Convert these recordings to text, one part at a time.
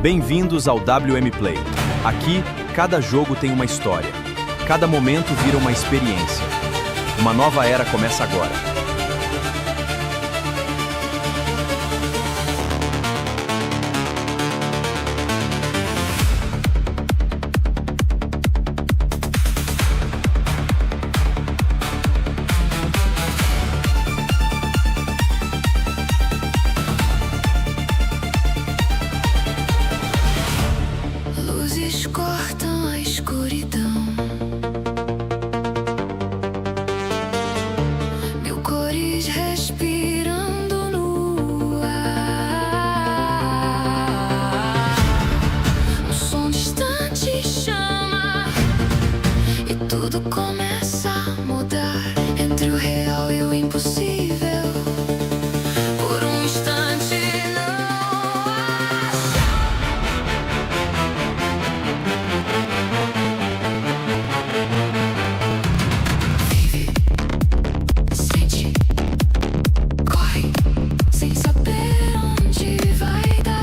Bem-vindos ao DablioMPlay. Aqui, cada jogo tem uma história. Cada momento vira uma experiência. Uma nova era começa agora. Luzes cortam a escuridão. Mil cores respirando no ar. Um som distante chama e tudo começa a mudar. Entre o real e o impossível. Por um instante não acha. Vive, sente, corre, sem saber onde vai dar.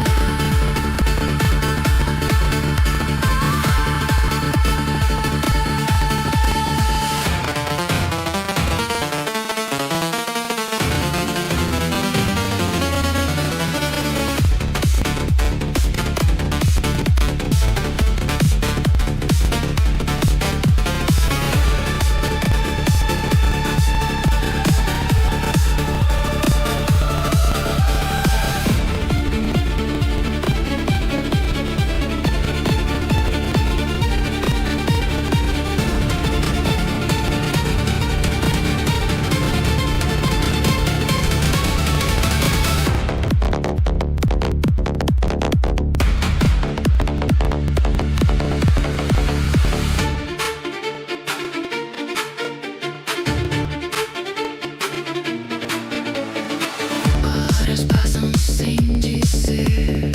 Horas passam sem dizer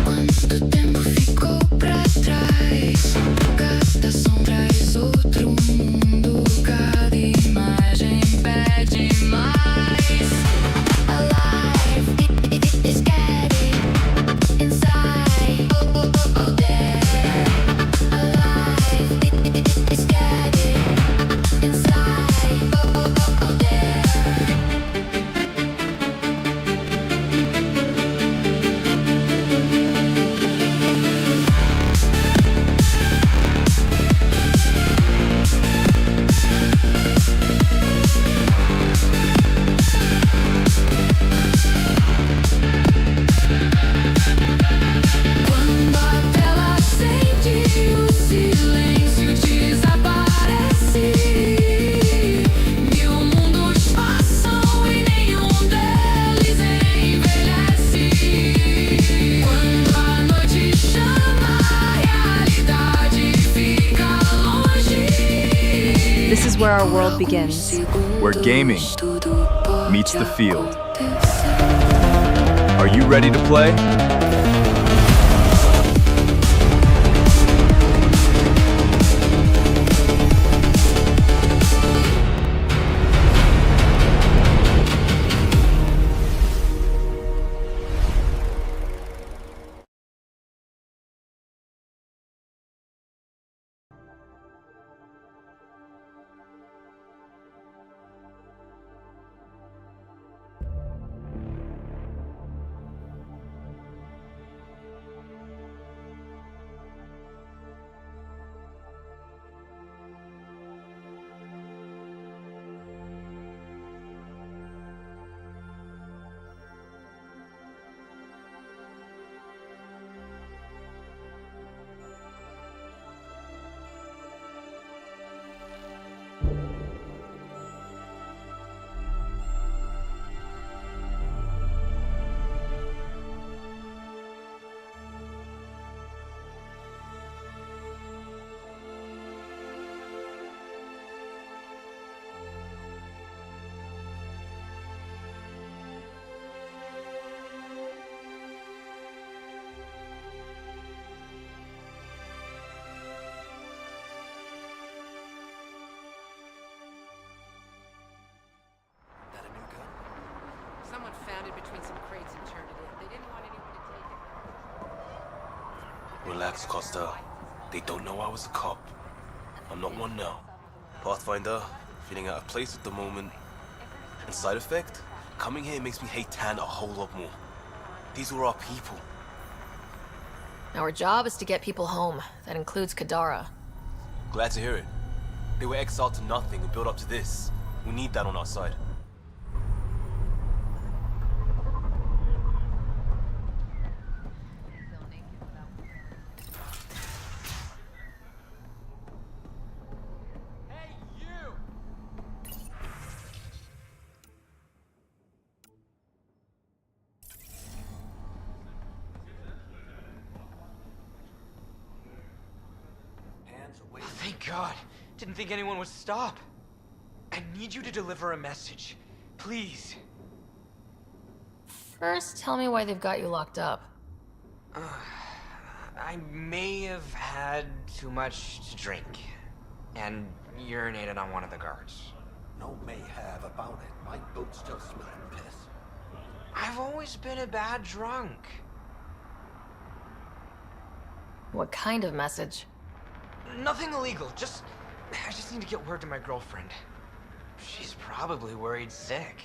quanto tempo ficou pra trás. Cada som traz outro mundo, cada imagem pede mais. Alive, it's getting inside. Oh there. Alive, it's getting inside. Oh there. Quando a tela acende, o silêncio desaparece. Mil mundos passam e nenhum deles envelhece. Quando a noite chama, a realidade fica longe. This is where our world begins. Where gaming meets the field. Are you ready to play? Someone found it between some crates and turned it in. They didn't want anyone to take it. Relax, Costa. They don't know I was a cop. I'm not one now. Pathfinder, feeling out of place at the moment. And side effect? Coming here makes me hate Tan a whole lot more. These were our people. Our job is to get people home. That includes Kadara. Glad to hear it. They were exiled to nothing and built up to this. We need that on our side. Thank God. Didn't think anyone would stop. I need you to deliver a message. Please. First, tell me why they've got you locked up. I may have had too much to drink. And urinated on one of the guards. No may have about it. My boots still smell of piss. I've always been a bad drunk. What kind of message? Nothing illegal, I just need to get word to my girlfriend. She's probably worried sick.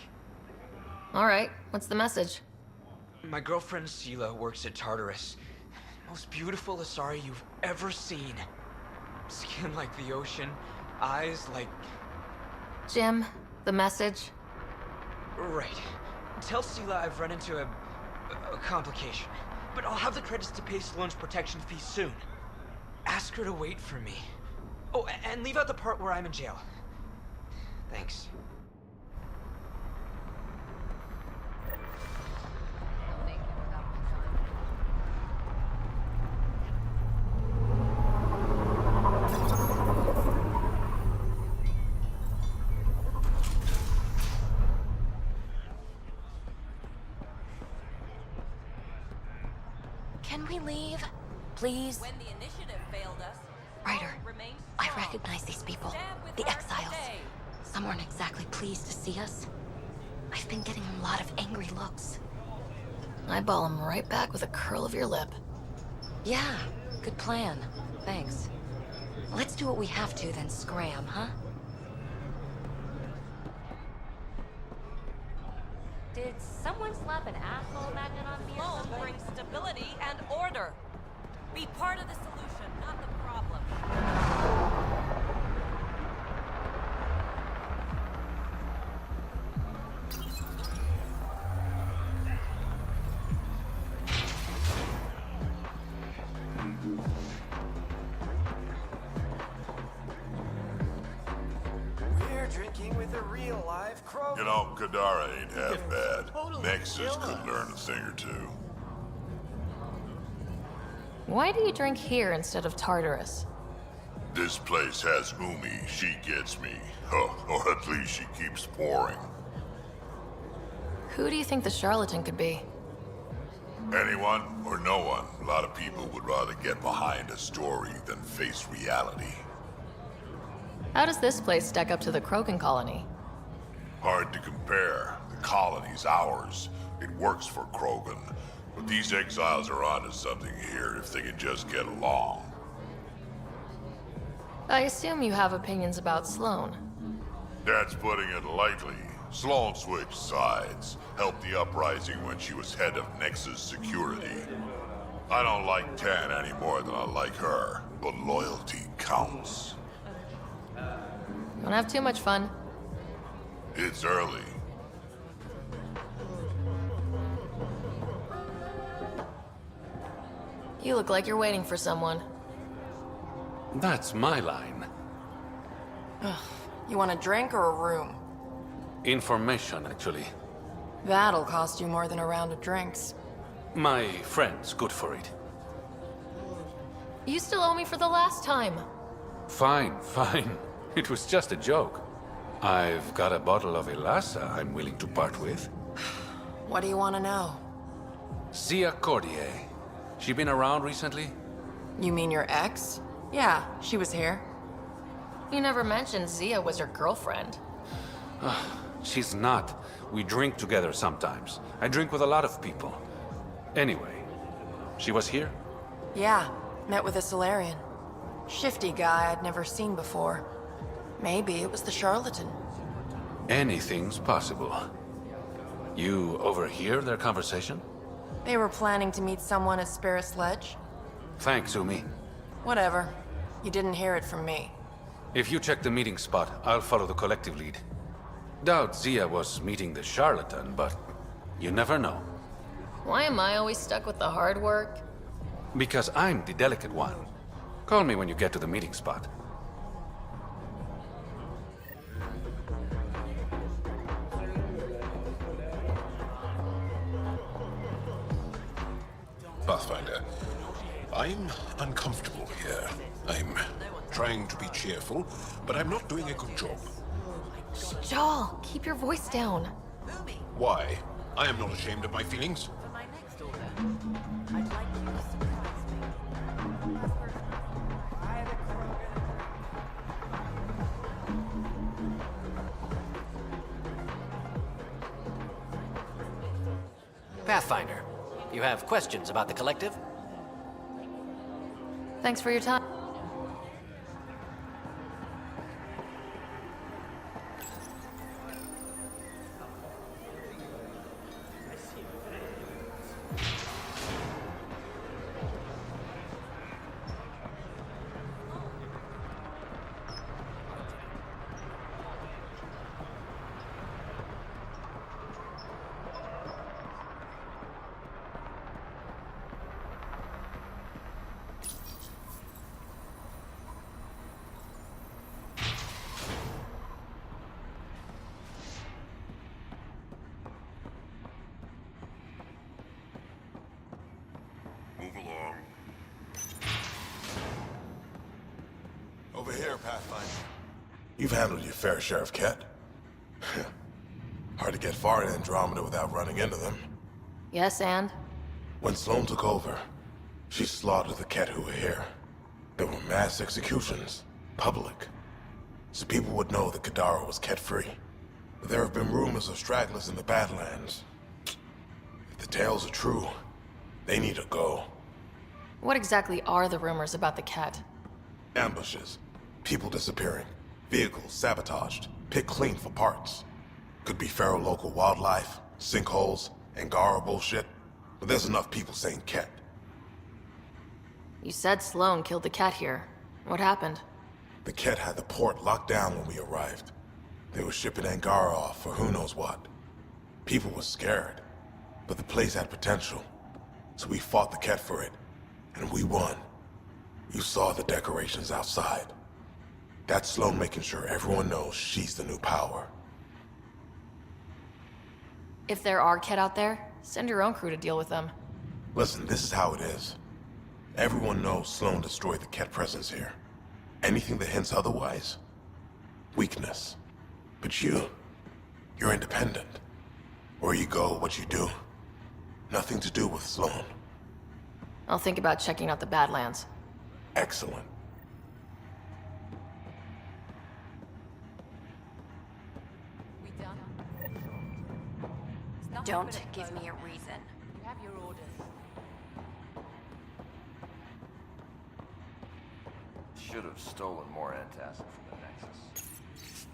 Alright, what's the message? My girlfriend Sela works at Tartarus. Most beautiful Asari you've ever seen. Skin like the ocean, eyes like... Jim, the message? Right. Tell Sela I've run into a complication. But I'll have the credits to pay Sloane's protection fee soon. Ask her to wait for me. Oh, and leave out the part where I'm in jail. Thanks. Can we leave? Please? When the initiative failed us, Ryder, remain I strong. recognize these people. Stand with The her exiles. today. Some aren't exactly pleased to see us. I've been getting a lot of angry looks. Eyeball him right back with a curl of your lip. Yeah, good plan. Thanks. Let's do what we have to, then scram, huh? Did someone slap an asshole magnet on me or something? Brings stability and order. Be part of the solution, not the problem. We're drinking with a real live crow. You know, Kadara ain't half bad. Nexus could learn a thing or two. Why do you drink here instead of Tartarus? This place has Umi, she gets me. Or at least she keeps pouring. Who do you think the charlatan could be? Anyone or no one, a lot of people would rather get behind a story than face reality. How does this place stack up to the Krogan colony? Hard to compare. The colony's ours. It works for Krogan. But these exiles are onto something here if they can just get along. I assume you have opinions about Sloane. That's putting it lightly. Sloane switched sides, helped the uprising when she was head of Nexus security. I don't like Tan any more than I like her, but loyalty counts. Don't have too much fun. It's early. You look like you're waiting for someone. That's my line. You want a drink or a room? Information, actually. That'll cost you more than a round of drinks. My friend's good for it. You still owe me for the last time. Fine, fine. It was just a joke. I've got a bottle of Elasa I'm willing to part with. What do you want to know? Zia Cordier. She been around recently? You mean your ex? Yeah, she was here. You never mentioned Zia was your girlfriend. She's not. We drink together sometimes. I drink with a lot of people. Anyway, she was here? Yeah, Met with a Solarian. Shifty guy I'd never seen before. Maybe it was the charlatan. Anything's possible. You overhear their conversation? They were planning to meet someone at Spirit's Ledge. Thanks, Umi. Whatever. You didn't hear it from me. If you check the meeting spot, I'll follow the collective lead. Doubt Zia was meeting the charlatan, but you never know. Why am I always stuck with the hard work? Because I'm the delicate one. Call me when you get to the meeting spot. Pathfinder, I'm uncomfortable here. I'm trying to be cheerful, but I'm not doing a good job. Joel, keep your voice down. Why? I am not ashamed of my feelings. Pathfinder, you have questions about the collective? Thanks for your time. Over here, Pathfinder. You've handled your fair share of Ket. Hard to get far in Andromeda without running into them. Yes, and? When Sloane took over, she slaughtered the Ket who were here. There were mass executions, public. So people would know that Kadara was Ket-free. But there have been rumors of stragglers in the Badlands. If the tales are true, they need to go. What exactly are the rumors about the Ket? Ambushes, people disappearing, vehicles sabotaged, picked clean for parts. Could be feral local wildlife, sinkholes, Angara bullshit. But there's enough people saying Ket. You said Sloane killed the Ket here. What happened? The Ket had the port locked down when we arrived. They were shipping Angara off for who knows what. People were scared, but the place had potential. So we fought the Ket for it, and we won. You saw the decorations outside. That's Sloane making sure everyone knows she's the new power. If there are Ket out there, send your own crew to deal with them. Listen, this is how it is. Everyone knows Sloane destroyed the Ket presence here. Anything that hints otherwise, weakness. But you're independent. Where you go, what you do. Nothing to do with Sloane. I'll think about checking out the Badlands. Excellent. Don't give me a reason. You have your orders. Should have stolen more antacid from the Nexus.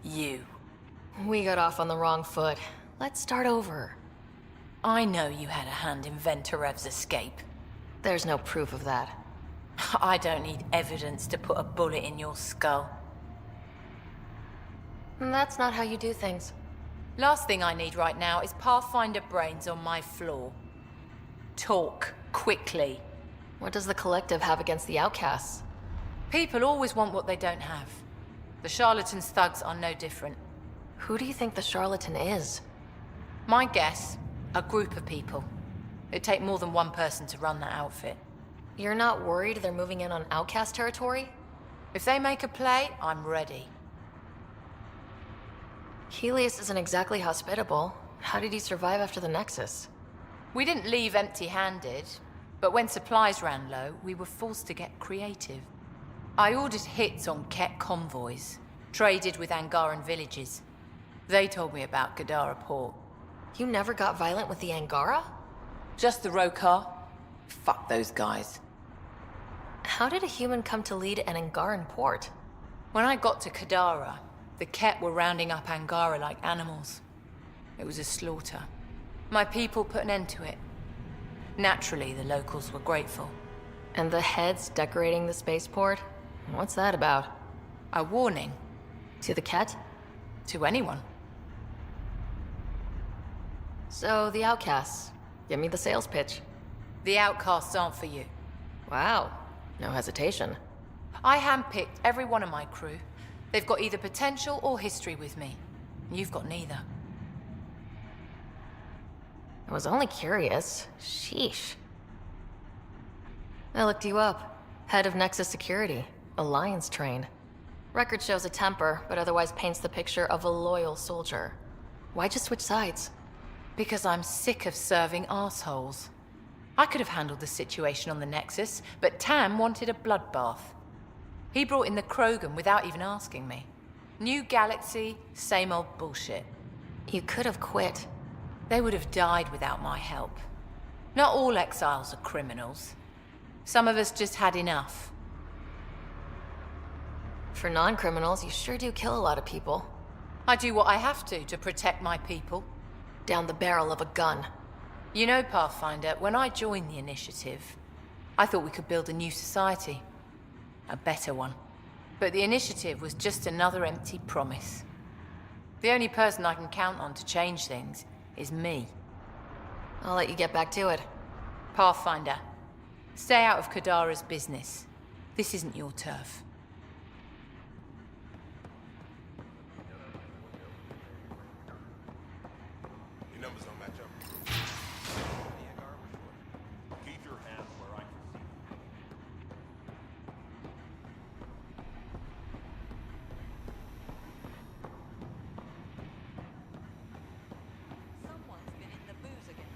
You. We got off on the wrong foot. Let's start over. I know you had a hand in Venturev's escape. There's no proof of that. I don't need evidence to put a bullet in your skull. That's not how you do things. Last thing I need right now is Pathfinder brains on my floor. Talk, quickly. What does the collective have against the outcasts? People always want what they don't have. The charlatan's thugs are no different. Who do you think the charlatan is? My guess, a group of people. It'd take more than one person to run that outfit. You're not worried they're moving in on outcast territory? If they make a play, I'm ready. Helios isn't exactly hospitable. How did he survive after the Nexus? We didn't leave empty-handed, but when supplies ran low, we were forced to get creative. I ordered hits on Ket convoys, traded with Angaran villages. They told me about Gadara Port. You never got violent with the Angara? Just the Rokar. Fuck those guys. How did a human come to lead an Angaran port? When I got to Kadara, the Ket were rounding up Angara like animals. It was a slaughter. My people put an end to it. Naturally, the locals were grateful. And the heads decorating the spaceport? What's that about? A warning. To the Ket? To anyone. So, the outcasts. Give me the sales pitch. The outcasts aren't for you. Wow. No hesitation. I handpicked every one of my crew. They've got either potential or history with me. You've got neither. I was only curious. Sheesh. I looked you up. Head of Nexus Security. Alliance train. Record shows a temper, but otherwise paints the picture of a loyal soldier. Why'd you switch sides? Because I'm sick of serving assholes. I could have handled the situation on the Nexus, but Tam wanted a bloodbath. He brought in the Krogan without even asking me. New galaxy, same old bullshit. You could have quit. They would have died without my help. Not all exiles are criminals. Some of us just had enough. For non-criminals, you sure do kill a lot of people. I do what I have to protect my people. Down the barrel of a gun. You know, Pathfinder, when I joined the Initiative, I thought we could build a new society. A better one. But the Initiative was just another empty promise. The only person I can count on to change things is me. I'll let you get back to it. Pathfinder, stay out of Kadara's business. This isn't your turf. Your numbers don't match up. Keep your hands where I can see them. Someone's been in the booze again.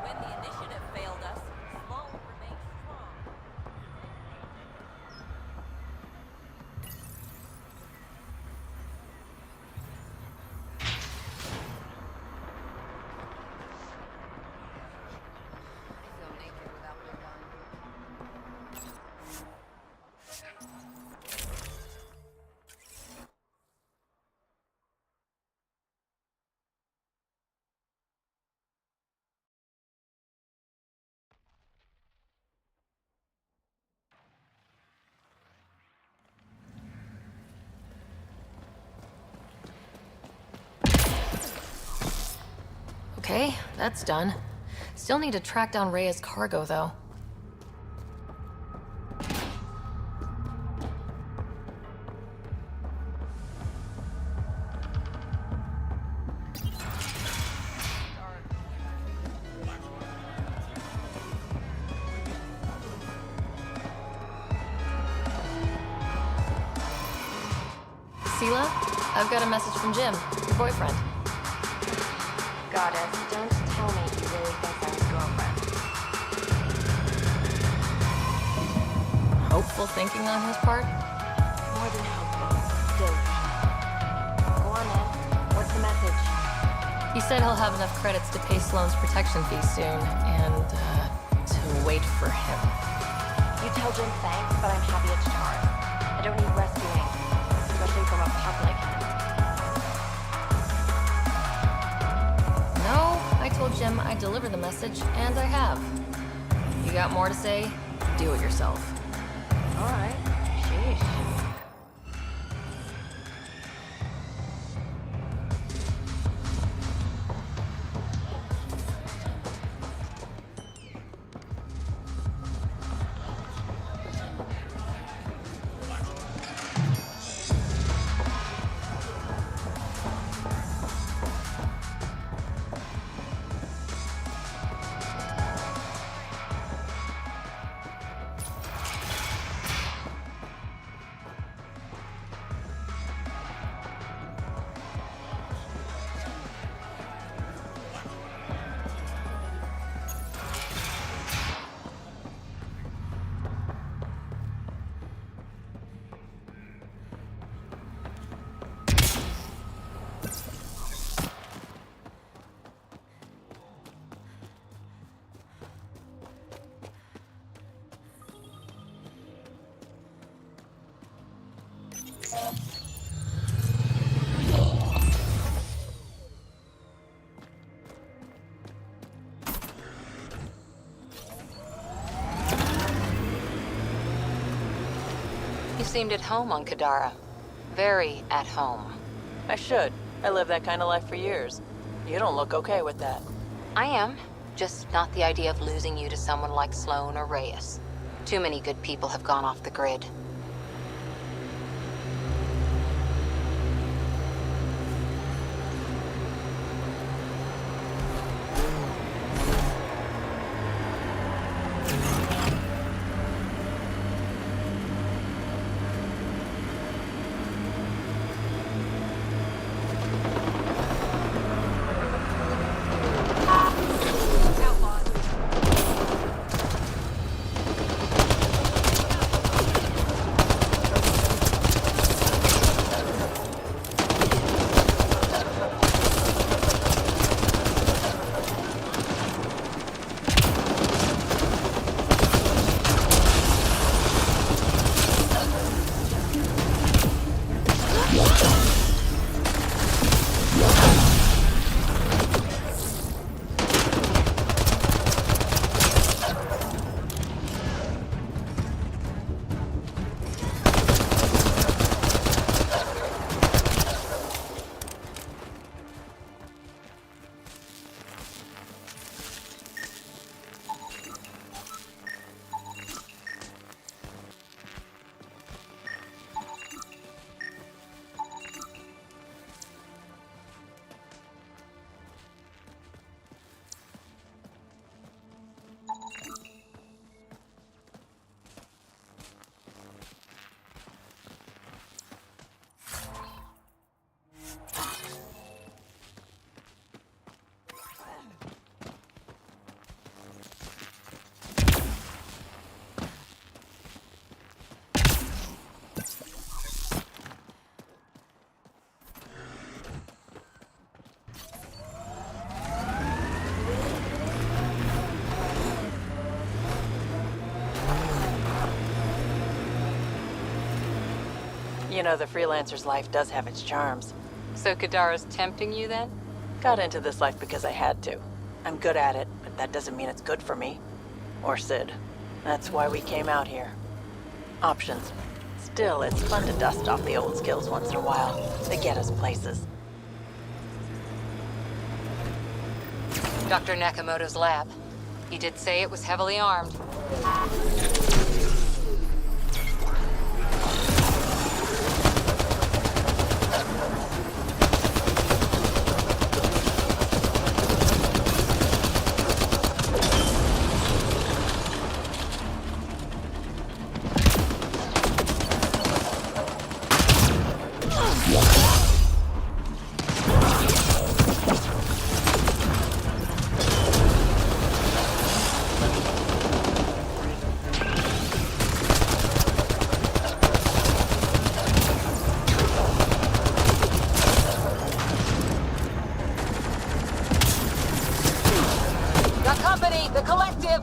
When the initiative failed us, Sloan remained strong. I feel naked without my gun. Okay, that's done. Still need to track down Rhea's cargo, though. Sela, I've got a message from Jim, your boyfriend. Goddess, don't tell me you really think I'm his girlfriend. Hopeful thinking on his part? More than hopeful. Dope. Go on, man. What's the message? He said he'll have enough credits to pay Sloane's protection fee soon, and, to wait for him. You tell Jim thanks, but I'm happy it's Charles. I don't need rescuing, especially from a punk like him. No, I told Jim I'd deliver the message, and I have. You got more to say? Do it yourself. All right. Sheesh. You seemed at home on Kadara. Very at home. I should. I lived that kind of life for years. You don't look okay with that. I am. Just not the idea of losing you to someone like Sloan or Reyes. Too many good people have gone off the grid. You know, the freelancer's life does have its charms. So Kadara's tempting you then? Got into this life because I had to. I'm good at it, but that doesn't mean it's good for me. Or Sid. That's why we came out here. Options. Still, it's fun to dust off the old skills once in a while. They get us places. Dr. Nakamoto's lab. He did say it was heavily armed. The collective!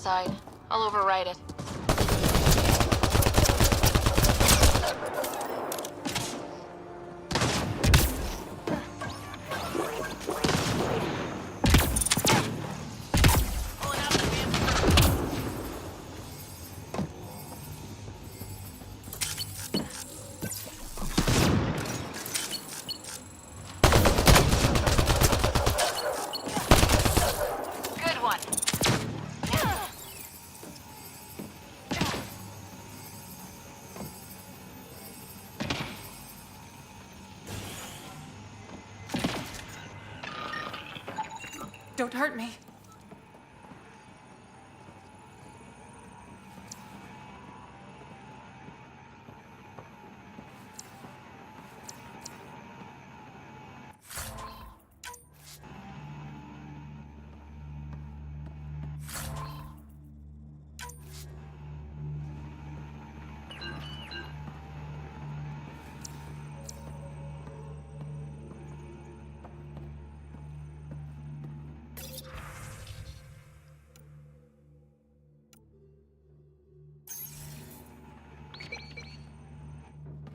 inside. I'll override it. Don't hurt me.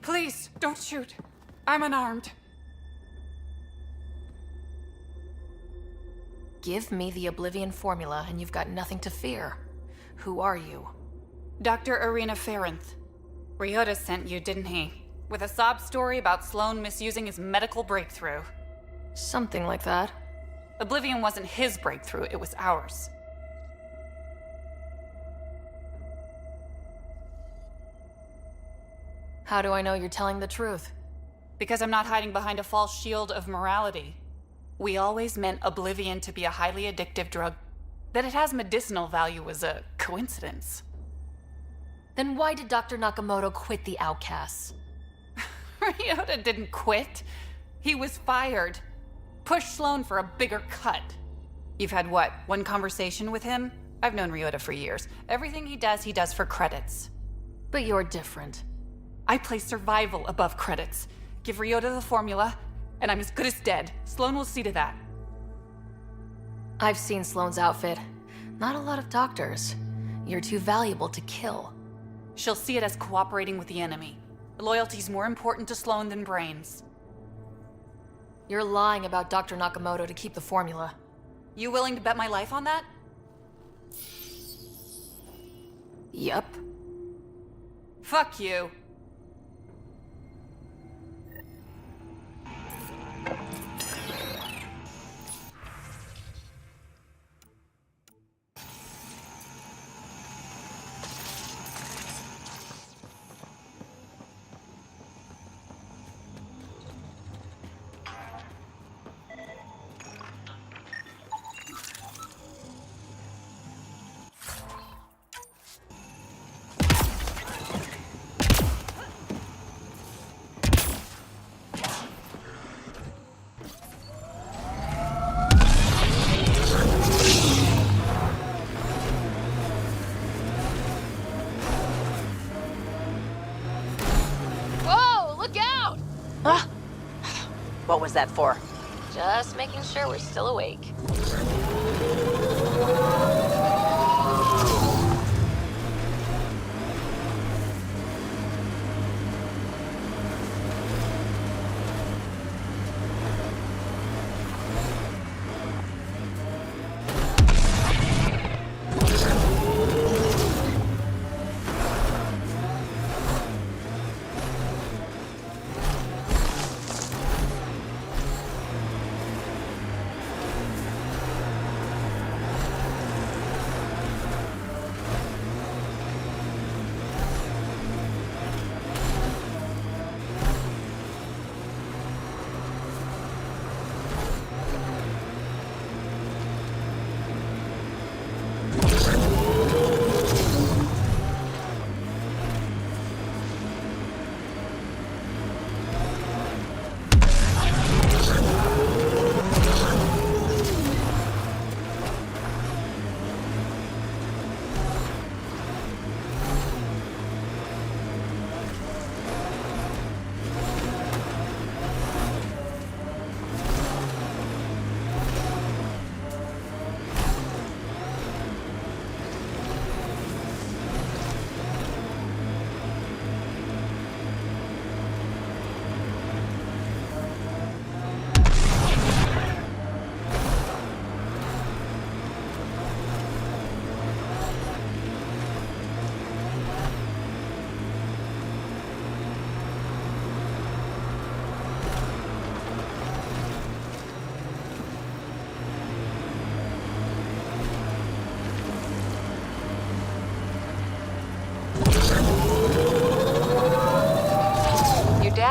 Please, don't shoot. I'm unarmed. Give me the Oblivion formula and you've got nothing to fear. Who are you? Dr. Irina Ferenth. Ryota sent you, didn't he? With a sob story about Sloan misusing his medical breakthrough. Something like that. Oblivion wasn't his breakthrough, it was ours. How do I know you're telling the truth? Because I'm not hiding behind a false shield of morality. We always meant Oblivion to be a highly addictive drug. That it has medicinal value was a coincidence. Then why did Dr. Nakamoto quit the Outcasts? Ryota didn't quit. He was fired. Pushed Sloan for a bigger cut. You've had what, one conversation with him? I've known Ryota for years. Everything he does for credits. But you're different. I place survival above credits. Give Ryota the formula, and I'm as good as dead. Sloan will see to that. I've seen Sloan's outfit. Not a lot of doctors. You're too valuable to kill. She'll see it as cooperating with the enemy. Loyalty's more important to Sloan than brains. You're lying about Dr. Nakamoto to keep the formula. You willing to bet my life on that? Yup. Fuck you. What was that for? Just making sure we're still awake.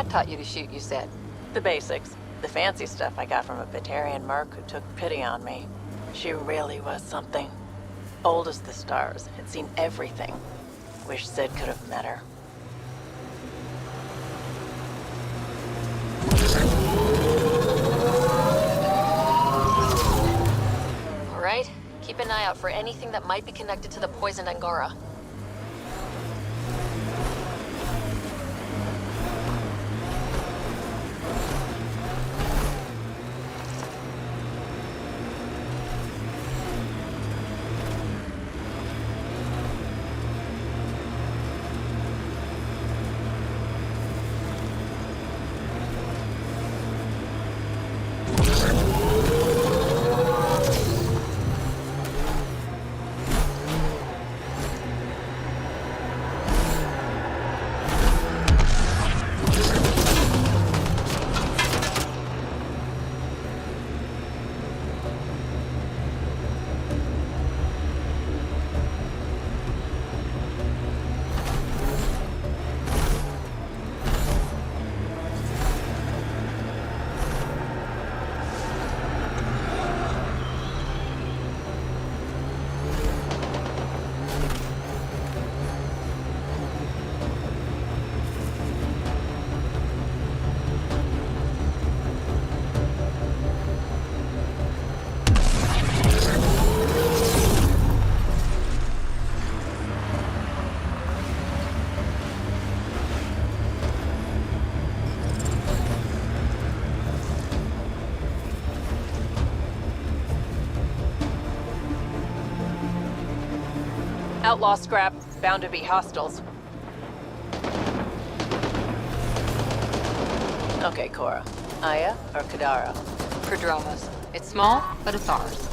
Cat taught you to shoot, you said. The basics. The fancy stuff I got from a Batarian merc who took pity on me. She really was something. Old as the stars, had seen everything. Wish Sid could have met her. All right, keep an eye out for anything that might be connected to the poisoned Angara. Outlaw scrap. Bound to be hostiles. Okay, Cora. Aya or Kadara? Prodromos. It's small, but it's ours.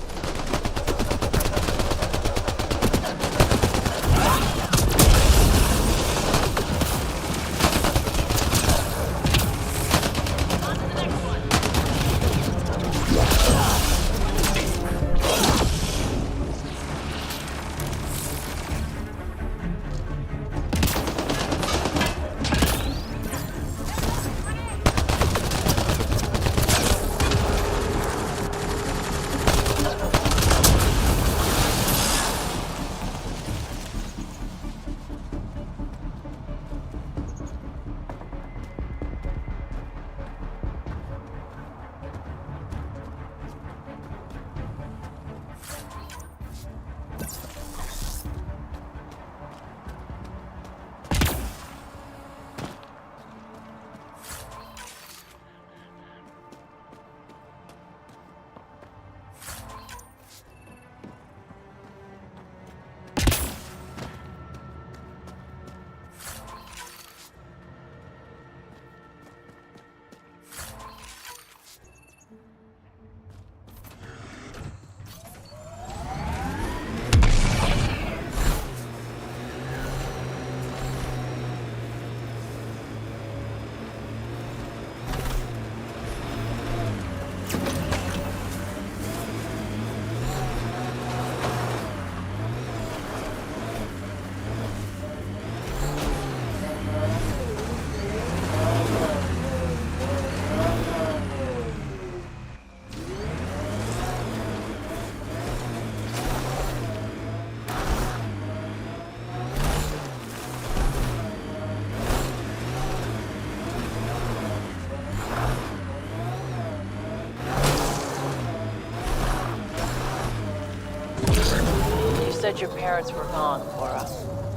Said your parents were gone, Cora.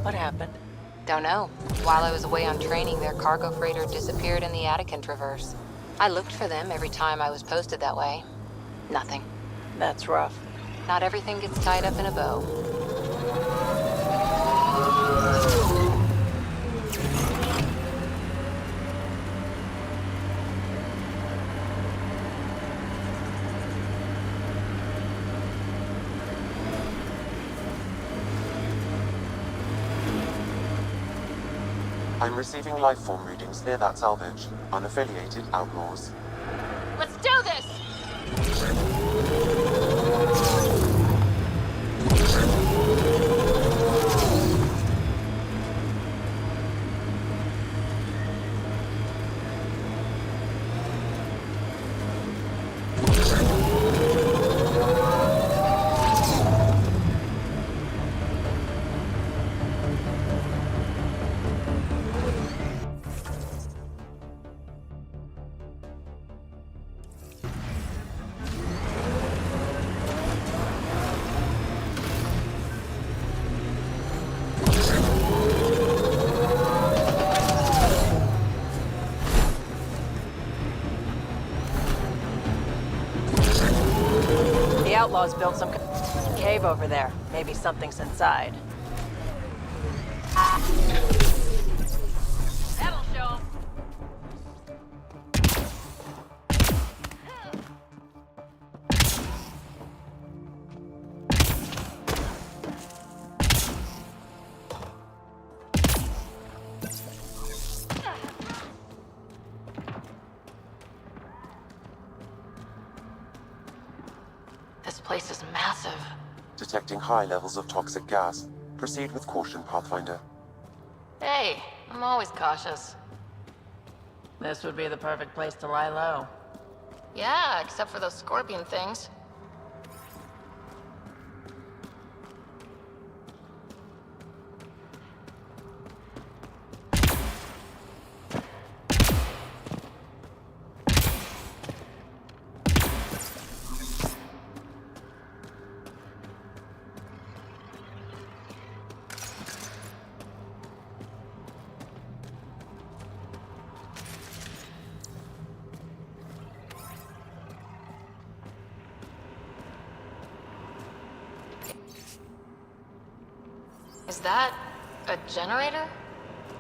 What happened? Don't know. While I was away on training, their cargo freighter disappeared in the Attican Traverse. I looked for them every time I was posted that way. Nothing. That's rough. Not everything gets tied up in a bow. I'm receiving life form readings near that salvage. Unaffiliated outlaws. Let's do this! outlaws built some cave over there. Maybe something's inside. That'll show 'em. This place is massive. Detecting high levels of toxic gas. Proceed with caution, Pathfinder. Hey, I'm always cautious. This would be the perfect place to lie low. Yeah, except for those scorpion things. Is that a generator?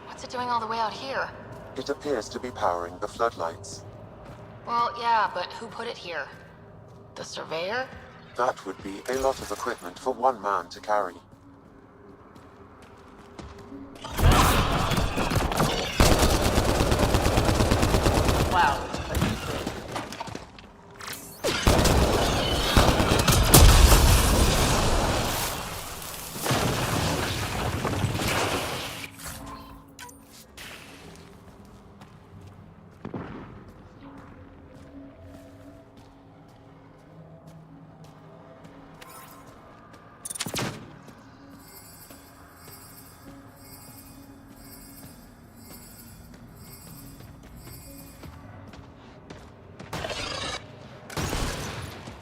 What's it doing all the way out here? It appears to be powering the floodlights. Well, yeah, but who put it here? The surveyor? That would be a lot of equipment for one man to carry. Wow.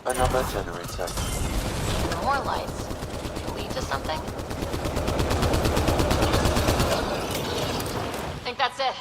Another generator. More lights. Lead to something? Think that's it.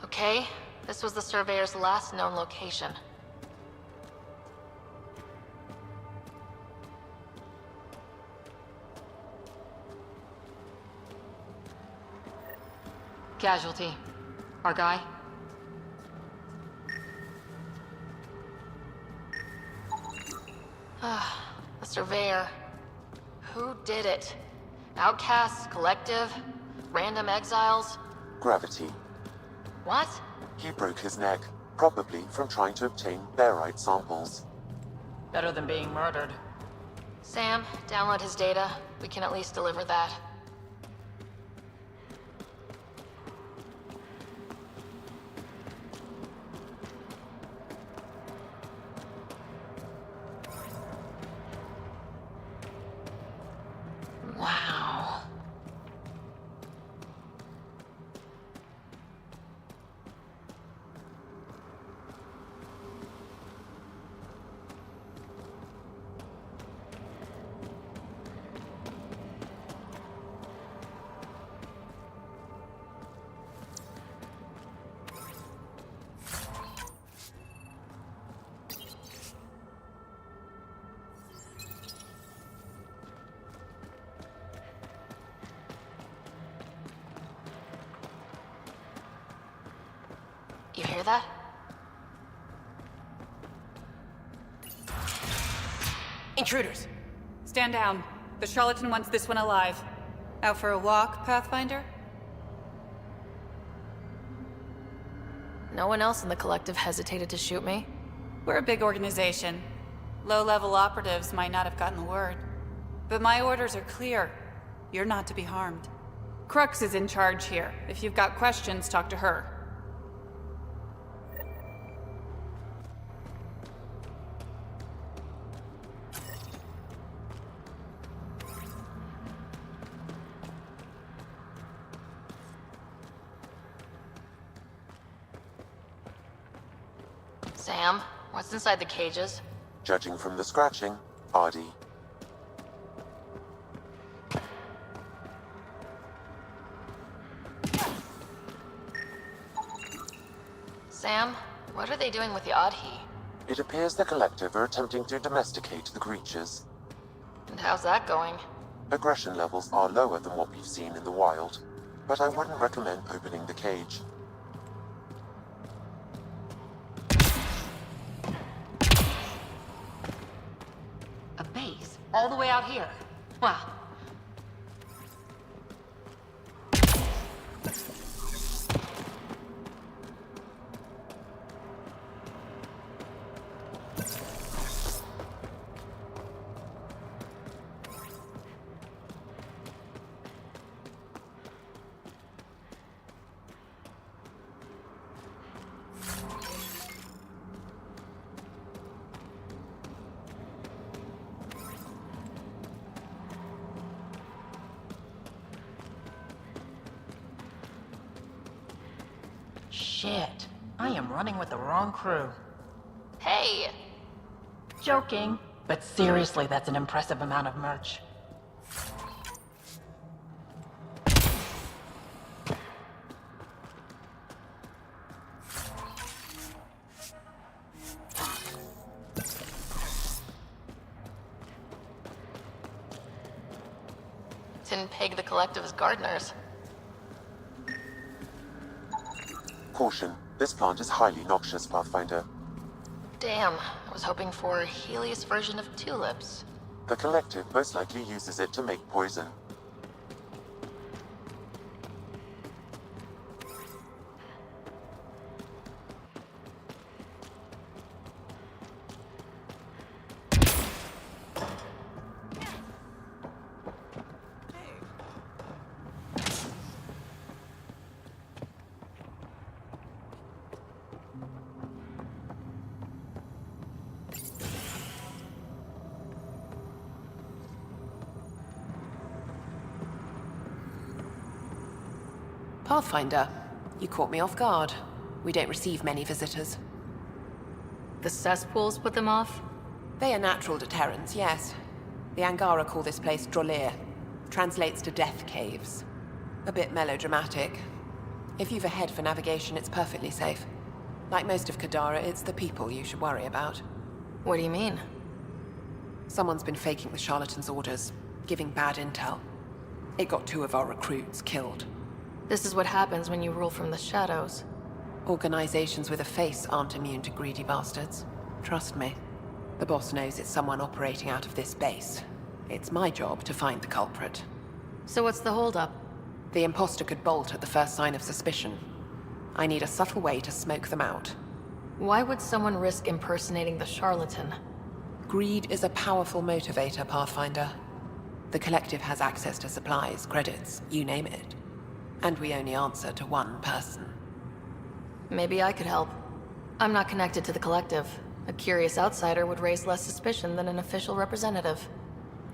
Okay, this was the surveyor's last known location. Casualty. Our guy. The surveyor. Who did it? Outcasts, collective, random exiles? Gravity. What? He broke his neck, probably from trying to obtain barite samples. Better than being murdered. Sam, download his data. We can at least deliver that. Wow. You hear that? Intruders! Stand down. The charlatan wants this one alive. Out for a walk, Pathfinder? No one else in the collective hesitated to shoot me. We're a big organization. Low-level operatives might not have gotten the word. But my orders are clear. You're not to be harmed. Crux is in charge here. If you've got questions, talk to her. Sam, what's inside the cages? Judging from the scratching, RD. Sam, what are they doing with the Adhi? It appears the Collective are attempting to domesticate the creatures. And how's that going? Aggression levels are lower than what we've seen in the wild, but I wouldn't recommend opening the cage. A base? All the way out here? Wow. Shit. I am running with the wrong crew. Hey! Joking. But seriously, that's an impressive amount of merch. Didn't peg the Collective as gardeners. Caution, this plant is highly noxious, Pathfinder. Damn, I was hoping for a Helios version of tulips. The Collective most likely uses it to make poison. Pathfinder, you caught me off guard. We don't receive many visitors. The cesspools put them off? They are natural deterrents, yes. The Angara call this place Drolir. Translates to death caves. A bit melodramatic. If you've a head for navigation, it's perfectly safe. Like most of Kadara, it's the people you should worry about. What do you mean? Someone's been faking the charlatan's orders, giving bad intel. It got 2 of our recruits killed. This is what happens when you rule from the shadows. Organizations with a face aren't immune to greedy bastards. Trust me. The boss knows it's someone operating out of this base. It's my job to find the culprit. So what's the holdup? The imposter could bolt at the first sign of suspicion. I need a subtle way to smoke them out. Why would someone risk impersonating the charlatan? Greed is a powerful motivator, Pathfinder. The Collective has access to supplies, credits, you name it. And we only answer to one person. Maybe I could help. I'm not connected to the Collective. A curious outsider would raise less suspicion than an official representative.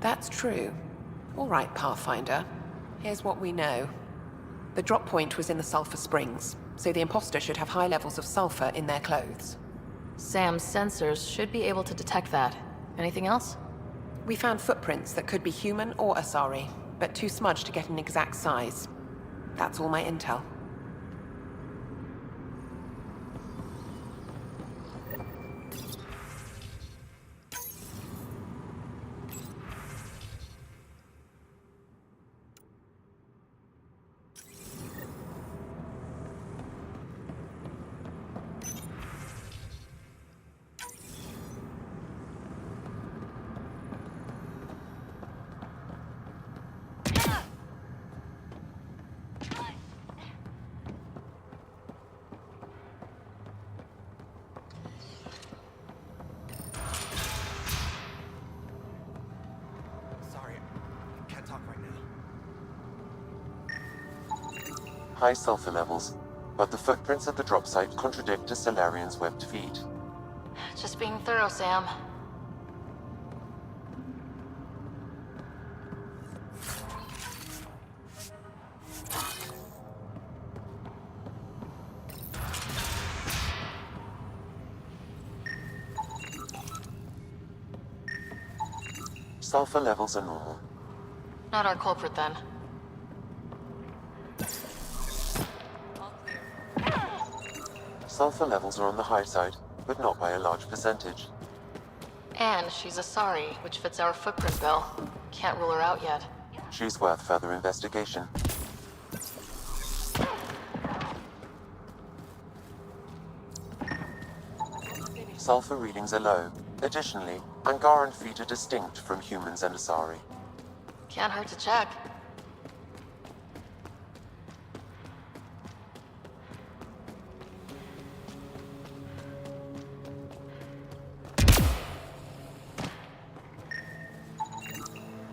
That's true. All right, Pathfinder. Here's what we know. The drop point was in the sulfur springs, so the imposter should have high levels of sulfur in their clothes. Sam's sensors should be able to detect that. Anything else? We found footprints that could be human or Asari, but too smudged to get an exact size. That's all my intel. High sulfur levels, but the footprints at the drop site contradict a Solarian's webbed feet. Just being thorough, Sam. Sulfur levels are normal. Not our culprit, then. Sulfur levels are on the high side, but not by a large percentage. And she's a sorry, which fits our footprint bill. Can't rule her out yet. She's worth further investigation. Sulfur readings are low. Additionally, Angaran feet are distinct from humans and Asari. Can't hurt to check.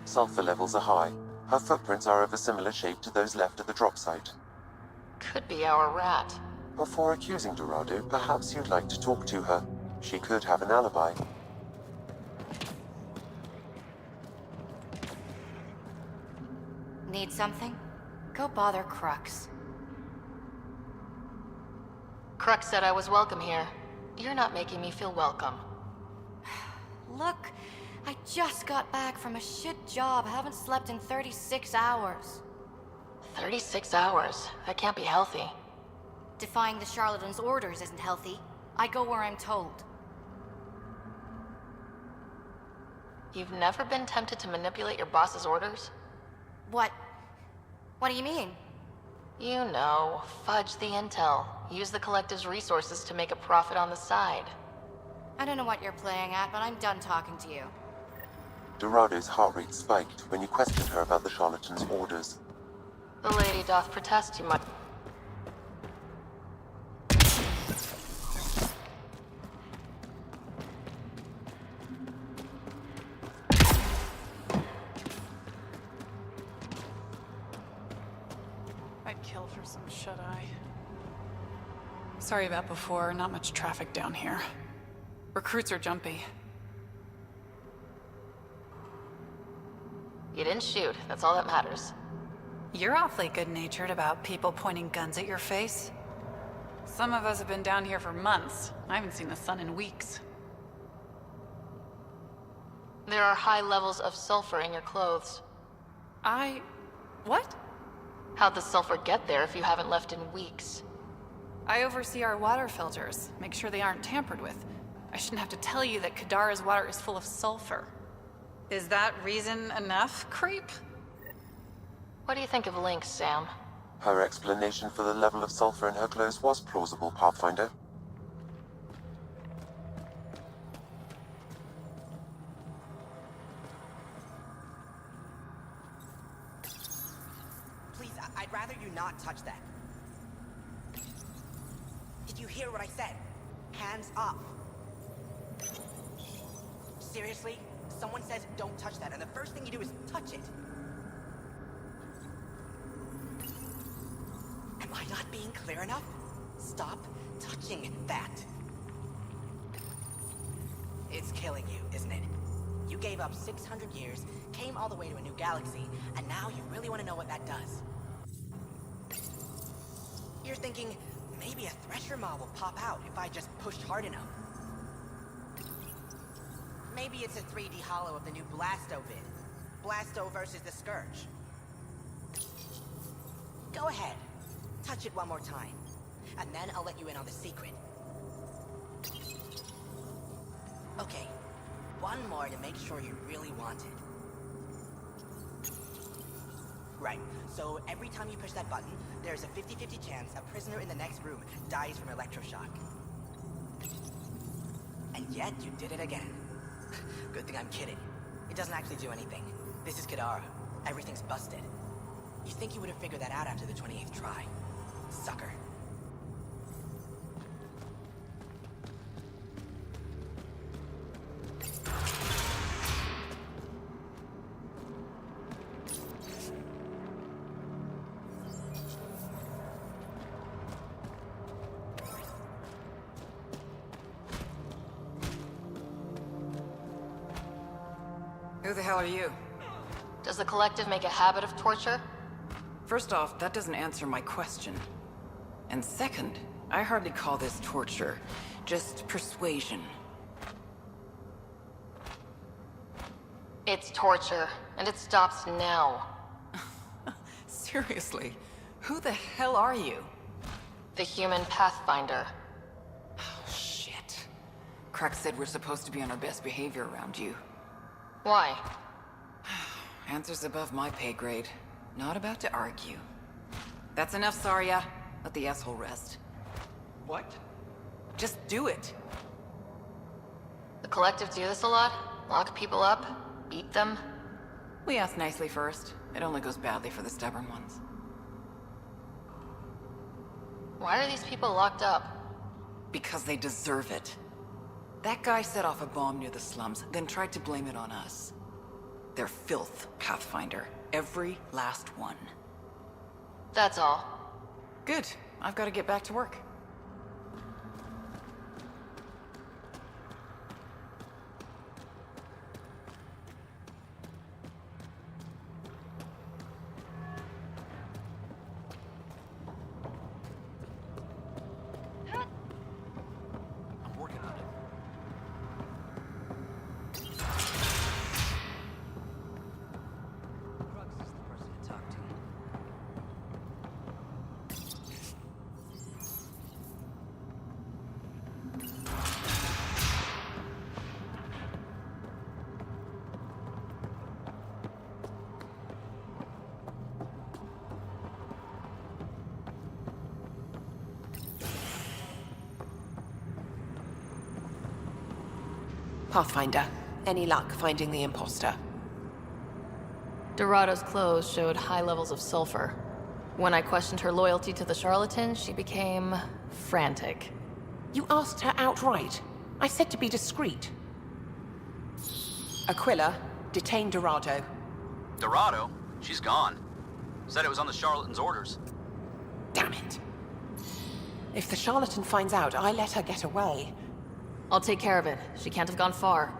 Sulfur levels are high. Her footprints are of a similar shape to those left at the drop site. Could be our rat. Before accusing Dorado, perhaps you'd like to talk to her. She could have an alibi. Need something? Go bother Crux. Crux said I was welcome here. You're not making me feel welcome. Look, I just got back from a shit job. Haven't slept in 36 hours. 36 hours? That can't be healthy. Defying the charlatan's orders isn't healthy. I go where I'm told. You've never been tempted to manipulate your boss's orders? What? What do you mean? You know, fudge the intel. Use the collective's resources to make a profit on the side. I don't know what you're playing at, but I'm done talking to you. Dorado's heart rate spiked when you questioned her about the charlatan's orders. The lady doth protest too much. I'd kill for some shut-eye. Sorry about before, not much traffic down here. Recruits are jumpy. You didn't shoot, that's all that matters. You're awfully good-natured about people pointing guns at your face. Some of us have been down here for months. I haven't seen the sun in weeks. There are high levels of sulfur in your clothes. What? How'd the sulfur get there if you haven't left in weeks? I oversee our water filters, make sure they aren't tampered with. I shouldn't have to tell you that Kadara's water is full of sulfur. Is that reason enough, creep? What do you think of Lynx, Sam? Her explanation for the level of sulfur in her clothes was plausible, Pathfinder. Please, I'd rather you not touch that. Did you hear what I said? Hands up. Seriously? Someone says don't touch that, and the first thing you do is touch it. Am I not being clear enough? Stop touching that. It's killing you, isn't it? You gave up 600 years, came all the way to a new galaxy, and now you really want to know what that does. You're thinking, maybe a Thresher mob will pop out if I just pushed hard enough. Maybe it's a 3D holo of the new Blasto vid. Blasto versus the Scourge. Go ahead. Touch it one more time. And then I'll let you in on the secret. Okay. One more to make sure you really want it. Right. So every time you push that button, there's a 50-50 chance a prisoner in the next room dies from electroshock. And yet you did it again. Good thing I'm kidding. It doesn't actually do anything. This is Kadara. Everything's busted. You think you would have figured that out after the 28th try? Sucker. Who the hell are you? Does the collective make a habit of torture? First off, that doesn't answer my question. And second, I hardly call this torture, just persuasion. It's torture, and it stops now. Seriously, who the hell are you? The human Pathfinder. Oh, shit. Crack said we're supposed to be on our best behavior around you. Why? Answers above my pay grade. Not about to argue. That's enough, Saria. Let the asshole rest. What? Just do it. The Collective do this a lot? Lock people up? Beat them? We ask nicely first. It only goes badly for the stubborn ones. Why are these people locked up? Because they deserve it. That guy set off a bomb near the slums, then tried to blame it on us. They're filth, Pathfinder. Every last one. That's all. Good. I've got to get back to work. I'm working on it. Crux is the person to talk to. Pathfinder, any luck finding the imposter? Dorado's clothes showed high levels of sulfur. When I questioned her loyalty to the charlatan, she became frantic. You asked her outright. I said to be discreet. Aquila, detain Dorado. Dorado? She's gone. Said it was on the charlatan's orders. Damn it. If the charlatan finds out, I let her get away. I'll take care of it. She can't have gone far.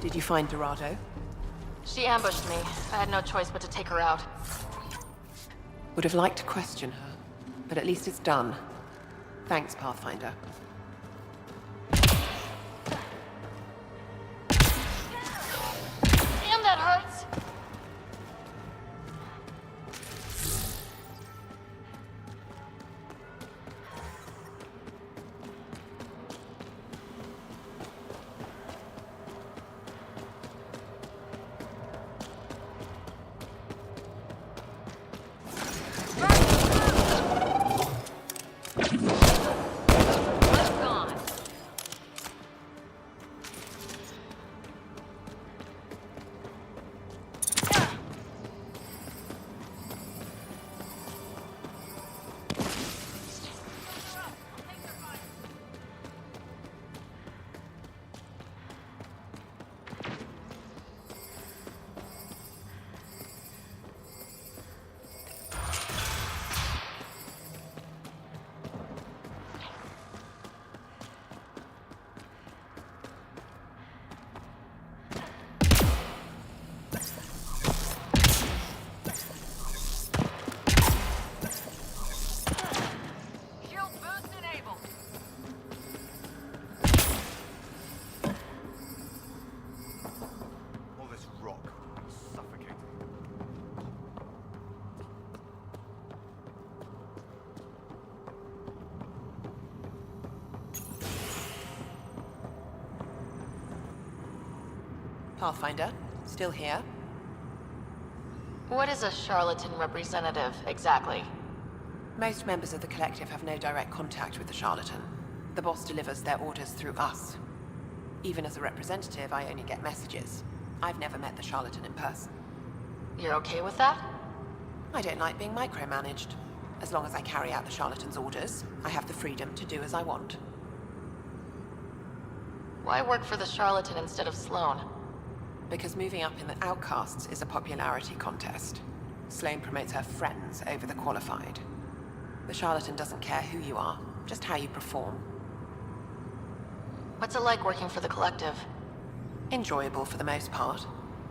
Did you find Dorado? She ambushed me. I had no choice but to take her out. Would have liked to question her, but at least it's done. Thanks, Pathfinder. Damn, that hurts! Pathfinder, still here. What is a charlatan representative, exactly? Most members of the collective have no direct contact with the charlatan. The boss delivers their orders through us. Even as a representative, I only get messages. I've never met the charlatan in person. You're okay with that? I don't like being micromanaged. As long as I carry out the charlatan's orders, I have the freedom to do as I want. Why work for the charlatan instead of Sloane? Because moving up in the outcasts is a popularity contest. Sloane promotes her friends over the qualified. The charlatan doesn't care who you are, just how you perform. What's it like working for the collective? Enjoyable for the most part.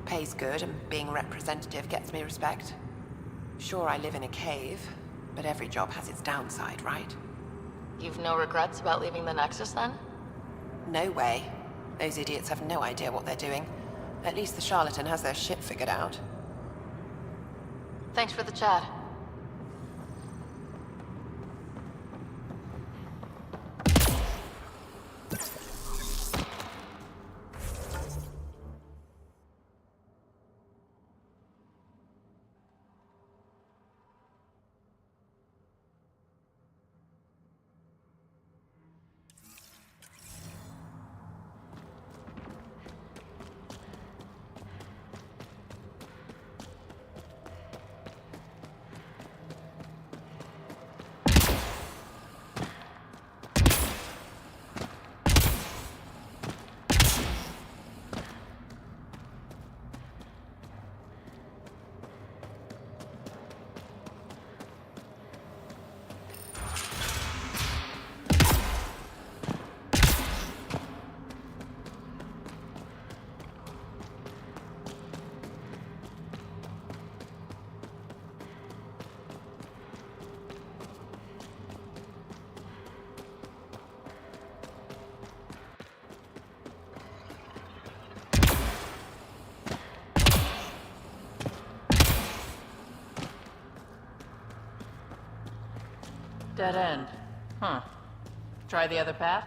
Pays good, and being representative gets me respect. Sure, I live in a cave, but every job has its downside, right? You've no regrets about leaving the Nexus, then? No way. Those idiots have no idea what they're doing. At least the charlatan has their shit figured out. Thanks for the chat. Dead end. Huh. Try the other path?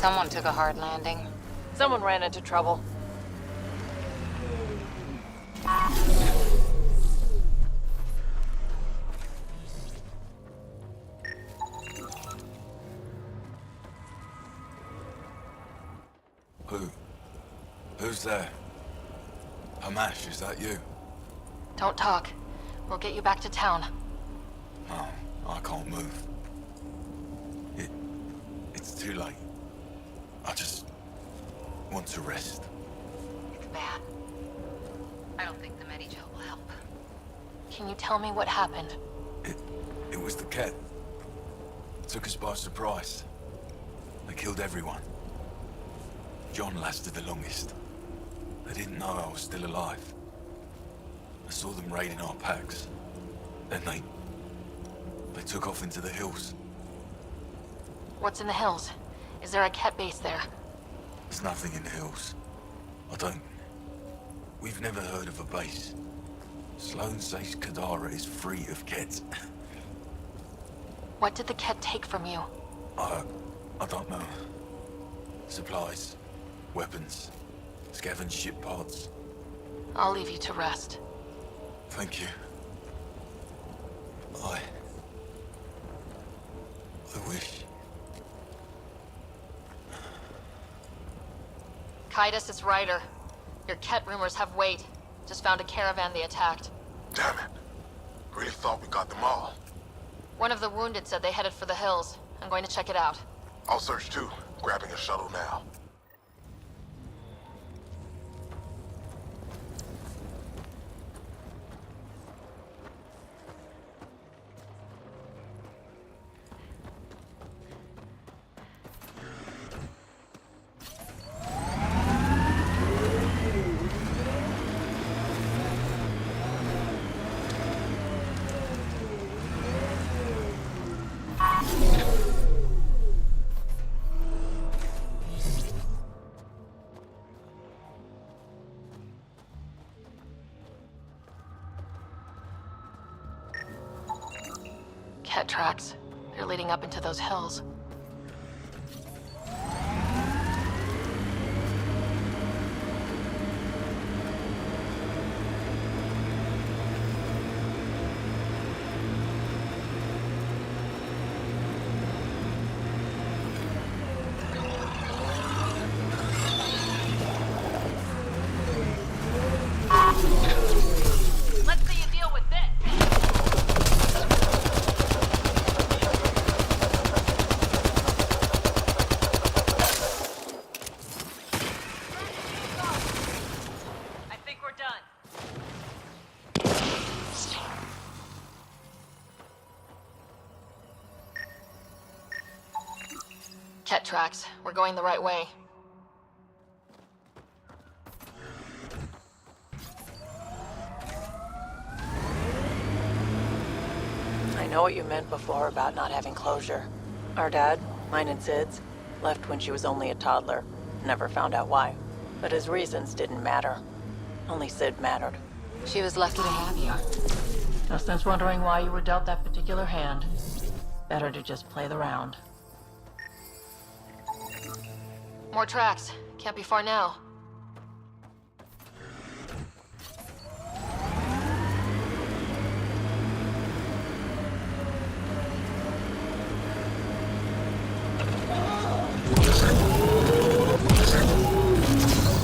Someone took a hard landing. Someone ran into trouble. Who's there? Hamash, is that you? Don't talk. We'll get you back to town. No, I can't move. It's too late. I just want to rest. It's bad. I don't think the Medigel will help. Can you tell me what happened? It was the Ket. Took us by surprise. They killed everyone. John lasted the longest. They didn't know I was still alive. I saw them raiding our packs. Then they took off into the hills. What's in the hills? Is there a Ket base there? There's nothing in the hills. We've never heard of a base. Sloane says Kadara is free of Ket. What did the Ket take from you? I don't know. Supplies, weapons, scavenge ship pods. I'll leave you to rest. Thank you. I wish. Kaitis, it's Ryder. Your Ket rumors have weight. Just found a caravan they attacked. Damn it. Really thought we got them all. One of the wounded said they headed for the hills. I'm going to check it out. I'll search too. Grabbing a shuttle now. Ket tracks. They're leading up into those hills. Let's see you deal with this. I think we're done. Ket tracks. We're going the right way. I know what you meant before about not having closure. Our dad, mine and Sid's, left when she was only a toddler. Never found out why. But his reasons didn't matter. Only Sid mattered. She was lucky to have you. No sense wondering why you were dealt that particular hand. Better to just play the round. More tracks. Can't be far now.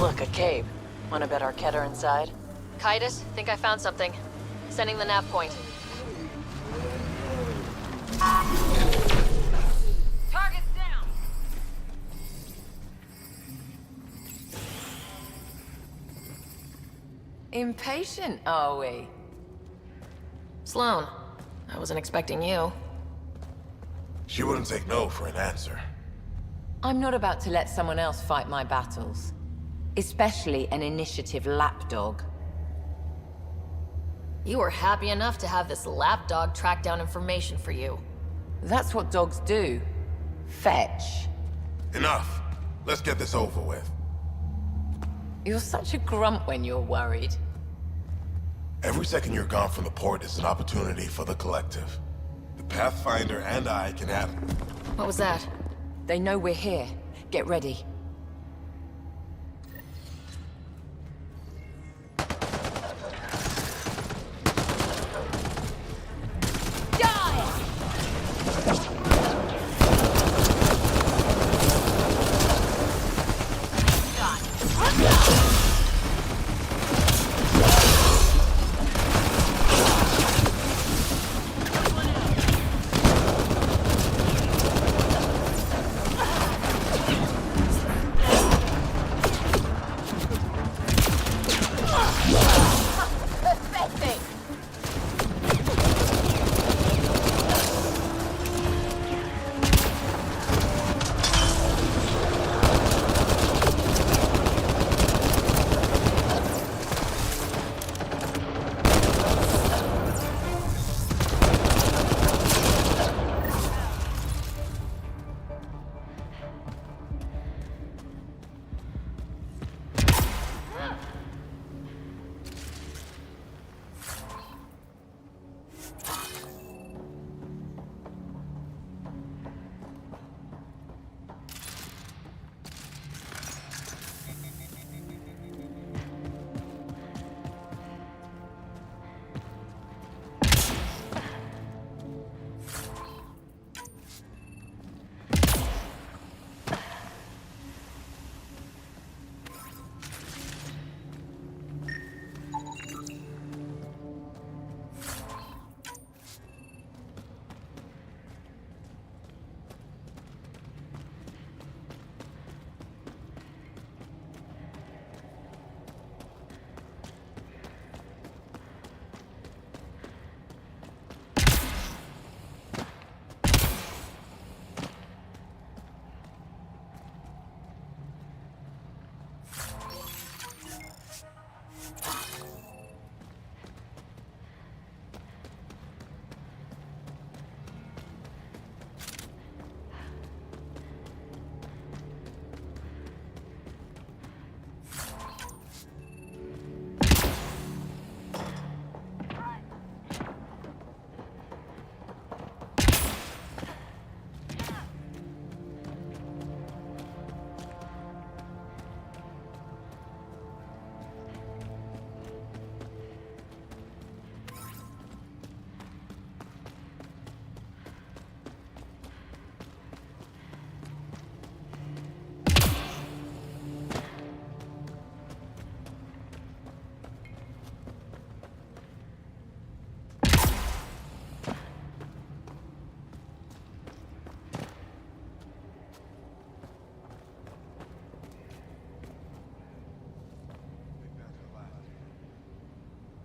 Look, a cave. Wanna bet our Ket are inside? Kaitis, think I found something. Sending the nav point. Target's down. Impatient, are we? Sloan, I wasn't expecting you. She wouldn't take no for an answer. I'm not about to let someone else fight my battles. Especially an initiative lapdog. You were happy enough to have this lapdog track down information for you. That's what dogs do. Fetch. Enough. Let's get this over with. You're such a grump when you're worried. Every second you're gone from the port is an opportunity for the collective. The Pathfinder and I can have... What was that? They know we're here. Get ready.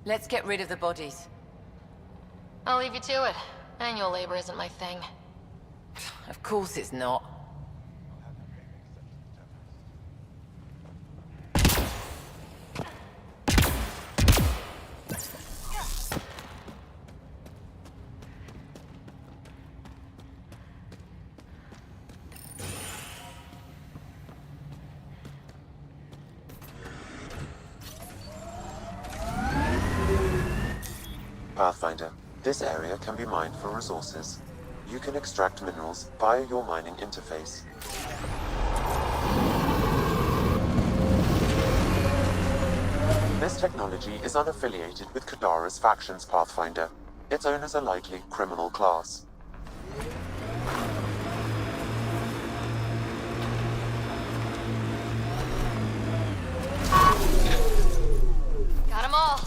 Let's get rid of the bodies. I'll leave you to it. Manual labor isn't my thing. Of course it's not. Pathfinder, this area can be mined for resources. You can extract minerals via your mining interface. This technology is unaffiliated with Kadara's factions, Pathfinder. Its owners are likely criminal class. Got 'em all.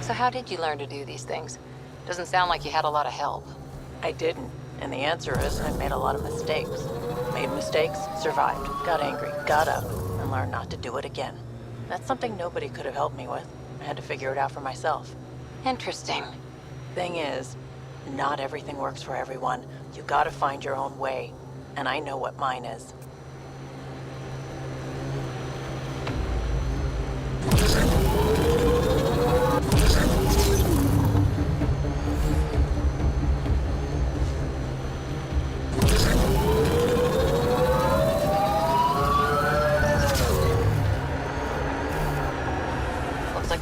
So how did you learn to do these things? Doesn't sound like you had a lot of help. I didn't. And the answer is I made a lot of mistakes. Made mistakes, survived, got angry, got up, and learned not to do it again. That's something nobody could have helped me with. I had to figure it out for myself. Interesting. Thing is, not everything works for everyone. You gotta find your own way. And I know what mine is.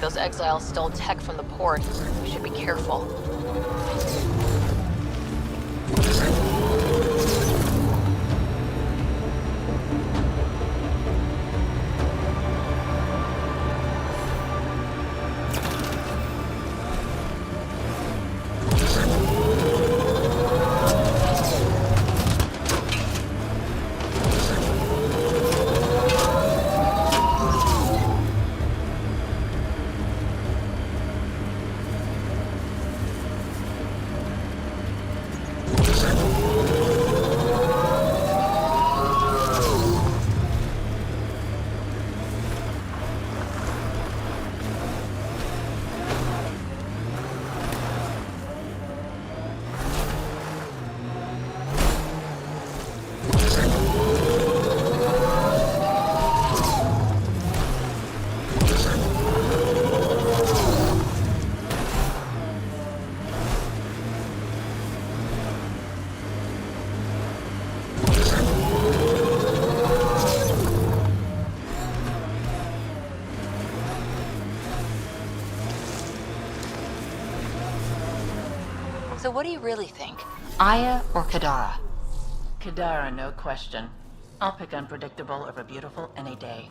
Those exiles stole tech from the port. We should be careful. So what do you really think? Aya or Kadara? Kadara, no question. I'll pick unpredictable over beautiful any day.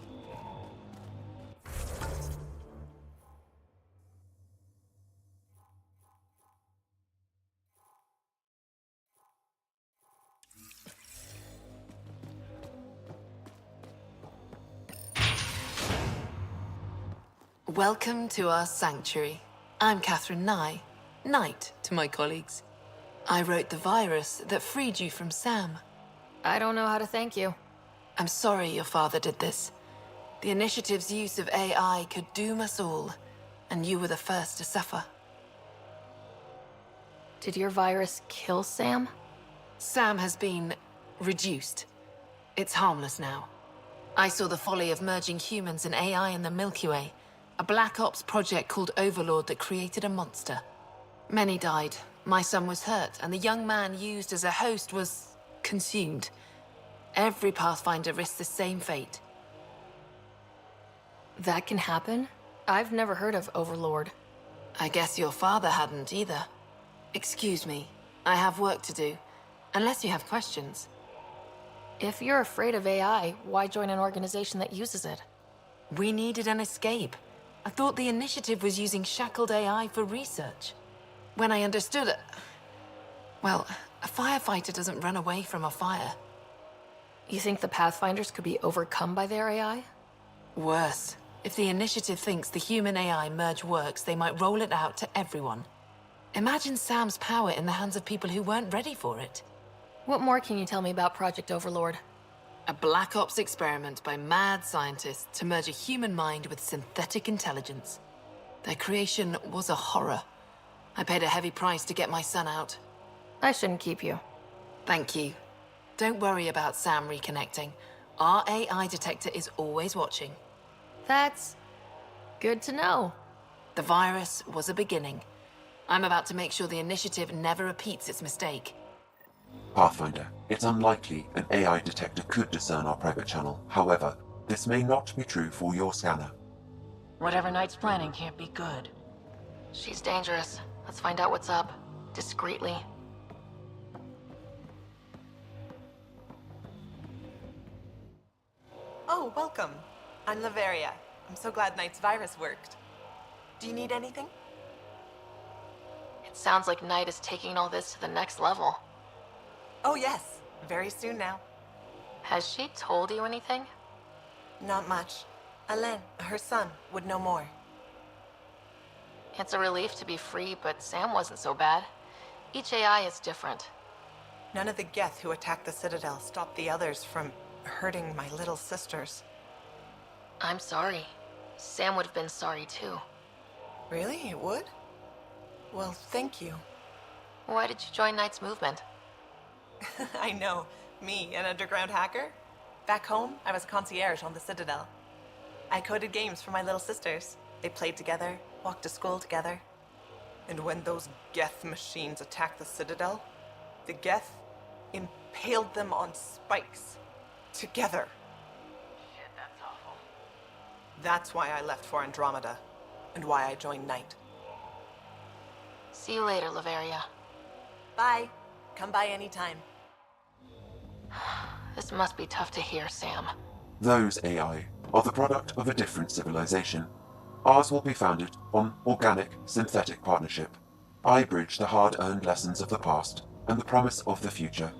Welcome to our sanctuary. I'm Catherine Nye, Knight to my colleagues. I wrote the virus that freed you from Sam. I don't know how to thank you. I'm sorry your father did this. The Initiative's use of AI could doom us all, and you were the first to suffer. Did your virus kill Sam? Sam has been reduced. It's harmless now. I saw the folly of merging humans and AI in the Milky Way, a Black Ops project called Overlord that created a monster. Many died. My son was hurt, and the young man used as a host was consumed. Every Pathfinder risks the same fate. That can happen? I've never heard of Overlord. I guess your father hadn't either. Excuse me, I have work to do. Unless you have questions. If you're afraid of AI, why join an organization that uses it? We needed an escape. I thought the Initiative was using shackled AI for research. When I understood it... Well, a firefighter doesn't run away from a fire. You think the Pathfinders could be overcome by their AI? Worse. If the Initiative thinks the human-AI merge works, they might roll it out to everyone. Imagine Sam's power in the hands of people who weren't ready for it. What more can you tell me about Project Overlord? A Black Ops experiment by mad scientists to merge a human mind with synthetic intelligence. Their creation was a horror. I paid a heavy price to get my son out. I shouldn't keep you. Thank you. Don't worry about Sam reconnecting. Our AI detector is always watching. That's good to know. The virus was a beginning. I'm about to make sure the Initiative never repeats its mistake. Pathfinder, it's unlikely an AI detector could discern our private channel. However, this may not be true for your scanner. Whatever Knight's planning can't be good. She's dangerous. Let's find out what's up. Discreetly. Oh, welcome. I'm Laveria. I'm so glad Knight's virus worked. Do you need anything? It sounds like Knight is taking all this to the next level. Oh yes, very soon now. Has she told you anything? Not much. Alain, her son, would know more. It's a relief to be free, but Sam wasn't so bad. Each AI is different. None of the Geth who attacked the Citadel stopped the others from hurting my little sisters. I'm sorry. Sam would have been sorry too. Really? It would? Well, thank you. Why did you join Knight's movement? I know. Me, an underground hacker? Back home, I was concierge on the Citadel. I coded games for my little sisters. They played together, walked to school together. And when those Geth machines attacked the Citadel, the Geth impaled them on spikes. Together. Shit, that's awful. That's why I left for Andromeda, and why I joined Knight. See you later, Laveria. Bye. Come by anytime. This must be tough to hear, Sam. Those AI are the product of a different civilization. Ours will be founded on organic, synthetic partnership. I bridge the hard-earned lessons of the past and the promise of the future.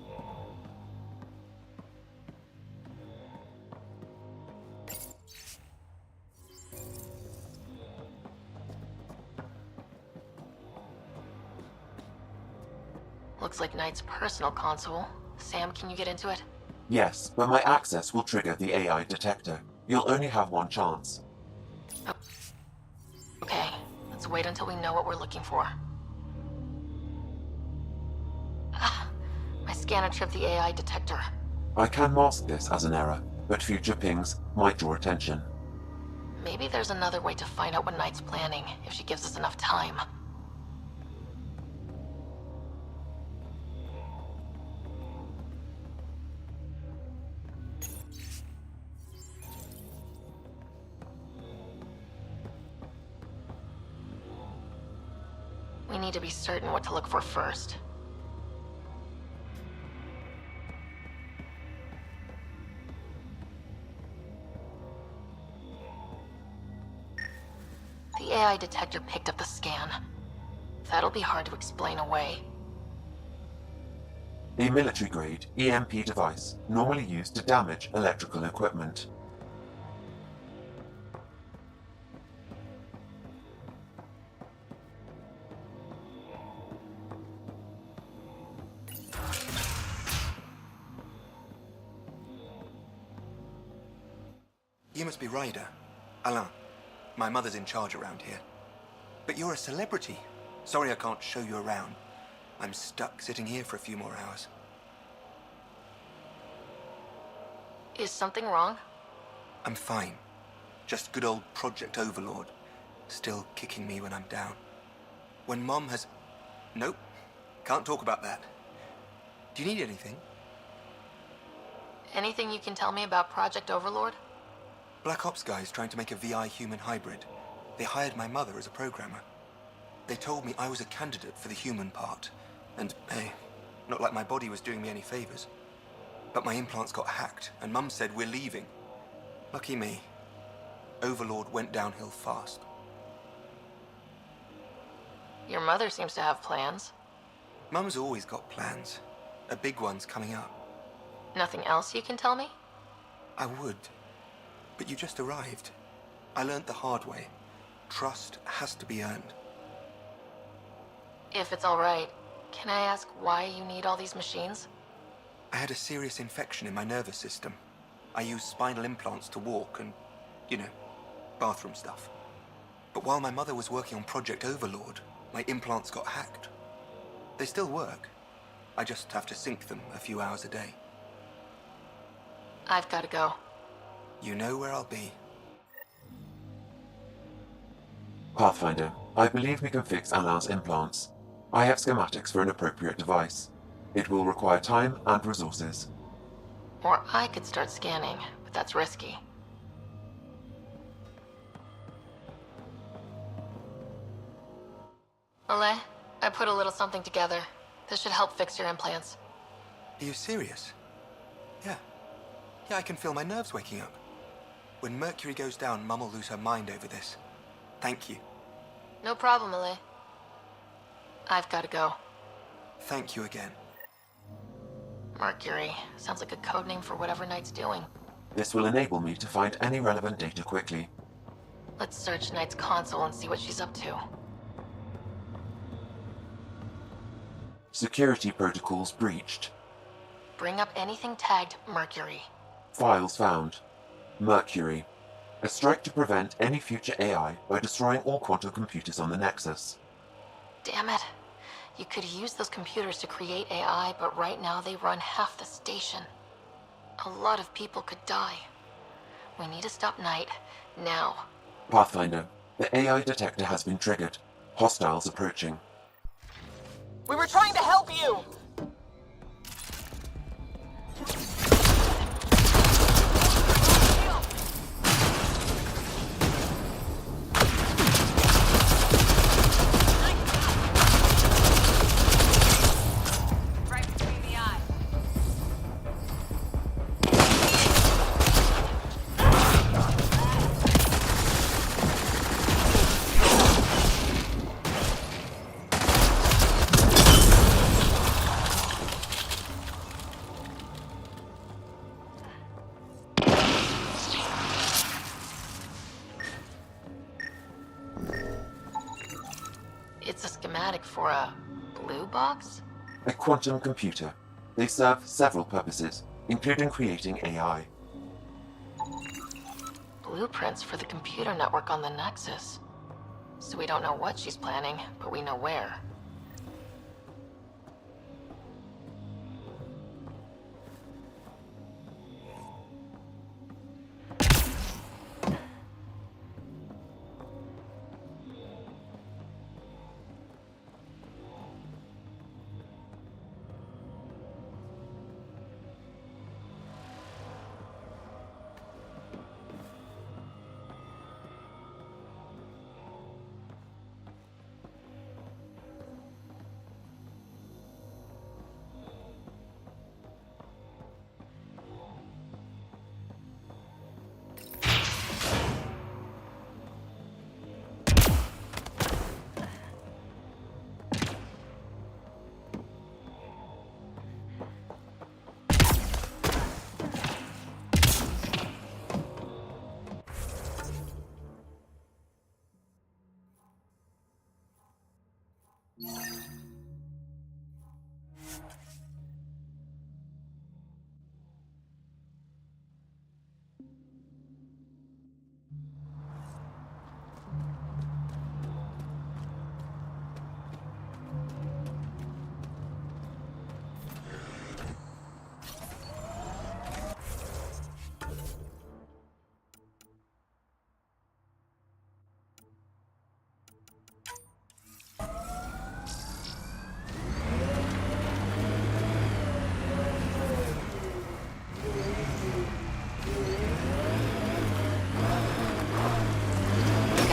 Looks like Knight's personal console. Sam, can you get into it? Yes, but my access will trigger the AI detector. You'll only have one chance. Okay, let's wait until we know what we're looking for. My scanner tripped the AI detector. I can mask this as an error, but future pings might draw attention. Maybe there's another way to find out what Knight's planning, if she gives us enough time. We need to be certain what to look for first. AI detector picked up the scan. That'll be hard to explain away. A military-grade EMP device normally used to damage electrical equipment. You must be Ryder. Alain. My mother's in charge around here. But you're a celebrity. Sorry I can't show you around. I'm stuck sitting here for a few more hours. Is something wrong? I'm fine. Just good old Project Overlord. Still kicking me when I'm down. When Mom has... Nope. Can't talk about that. Do you need anything? Anything you can tell me about Project Overlord? Black Ops guys trying to make a VI-human hybrid. They hired my mother as a programmer. They told me I was a candidate for the human part. And, hey, not like my body was doing me any favors. But my implants got hacked, and Mum said we're leaving. Lucky me. Overlord went downhill fast. Your mother seems to have plans. Mum's always got plans. A big one's coming up. Nothing else you can tell me? I would. But you just arrived. I learned the hard way. Trust has to be earned. If it's all right, can I ask why you need all these machines? I had a serious infection in my nervous system. I used spinal implants to walk and, you know, bathroom stuff. But while my mother was working on Project Overlord, my implants got hacked. They still work. I just have to sync them a few hours a day. I've got to go. You know where I'll be. Pathfinder, I believe we can fix Alain's implants. I have schematics for an appropriate device. It will require time and resources. Or I could start scanning, but that's risky. Malay, I put a little something together. This should help fix your implants. Are you serious? Yeah. Yeah, I can feel my nerves waking up. When Mercury goes down, Mum will lose her mind over this. Thank you. No problem, Malay. I've got to go. Thank you again. Mercury. Sounds like a code name for whatever Knight's doing. This will enable me to find any relevant data quickly. Let's search Knight's console and see what she's up to. Security protocols breached. Bring up anything tagged Mercury. Files found. Mercury. A strike to prevent any future AI by destroying all quantum computers on the Nexus. Damn it. You could use those computers to create AI, but right now they run half the station. A lot of people could die. We need to stop Knight, now. Pathfinder, the AI detector has been triggered. Hostiles approaching. We were trying to help you! It's a schematic for a blue box? A quantum computer. They serve several purposes, including creating AI. Blueprints for the computer network on the Nexus. So we don't know what she's planning, but we know where.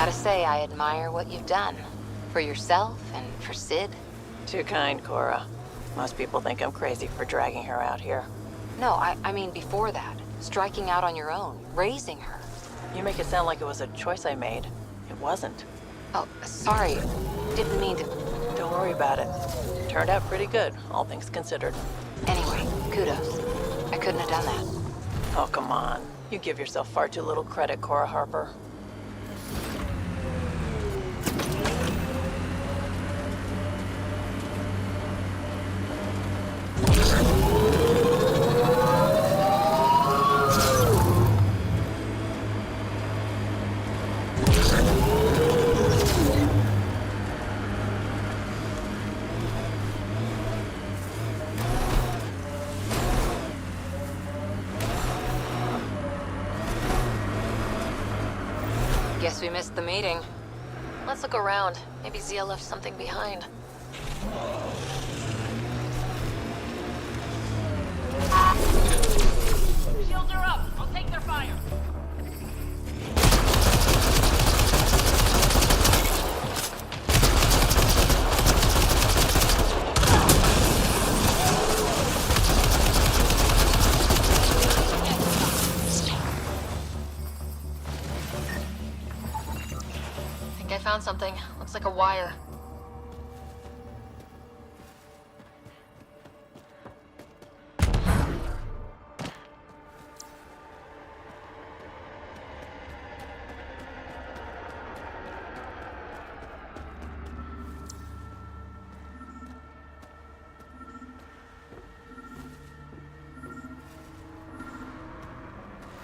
Gotta say, I admire what you've done. For yourself and for Sid. Too kind, Cora. Most people think I'm crazy for dragging her out here. No, I mean before that. Striking out on your own. Raising her. You make it sound like it was a choice I made. It wasn't. Oh, sorry. Didn't mean to... Don't worry about it. Turned out pretty good, all things considered. Anyway, kudos. I couldn't have done that. Oh, come on. You give yourself far too little credit, Cora Harper. Guess we missed the meeting. Let's look around. Maybe Zia left something behind. Shields are up. I'll take their fire. I found something. Looks like a wire.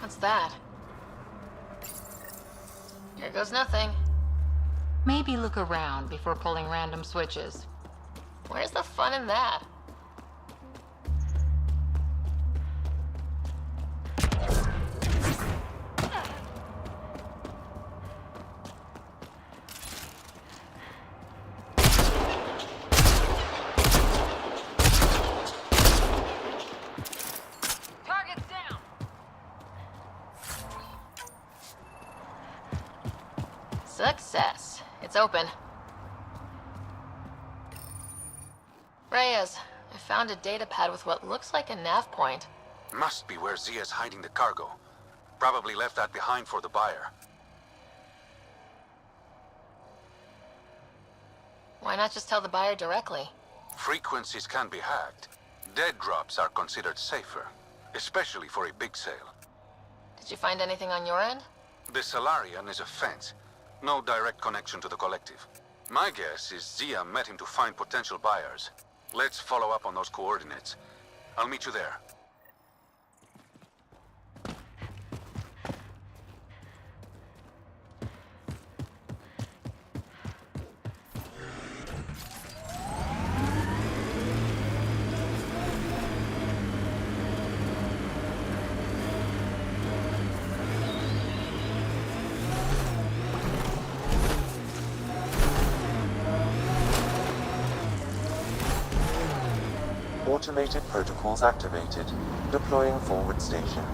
What's that? Here goes nothing. Maybe look around before pulling random switches. Where's the fun in that? Target's down. Success. It's open. Reyes, I found a data pad with what looks like a nav point. Must be where Zia's hiding the cargo. Probably left that behind for the buyer. Why not just tell the buyer directly? Frequencies can be hacked. Dead drops are considered safer, especially for a big sale. Did you find anything on your end? The Salarian is a fence. No direct connection to the collective. My guess is Zia met him to find potential buyers. Let's follow up on those coordinates. I'll meet you there. Automated protocols activated. Deploying forward station.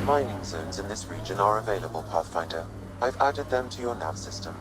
Mining zones in this region are available, Pathfinder. I've added them to your nav system.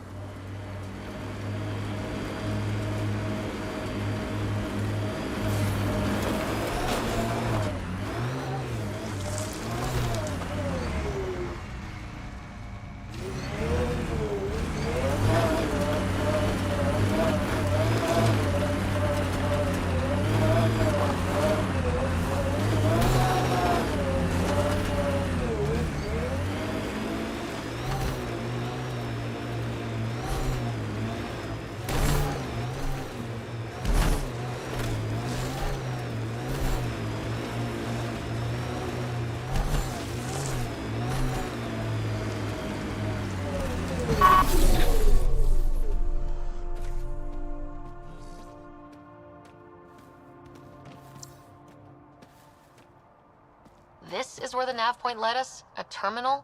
This is where the nav point led us? A terminal?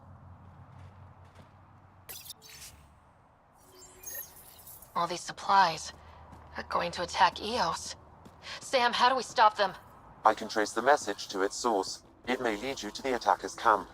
All these supplies are going to attack Eos. Sam, how do we stop them? I can trace the message to its source. It may lead you to the attacker's camp.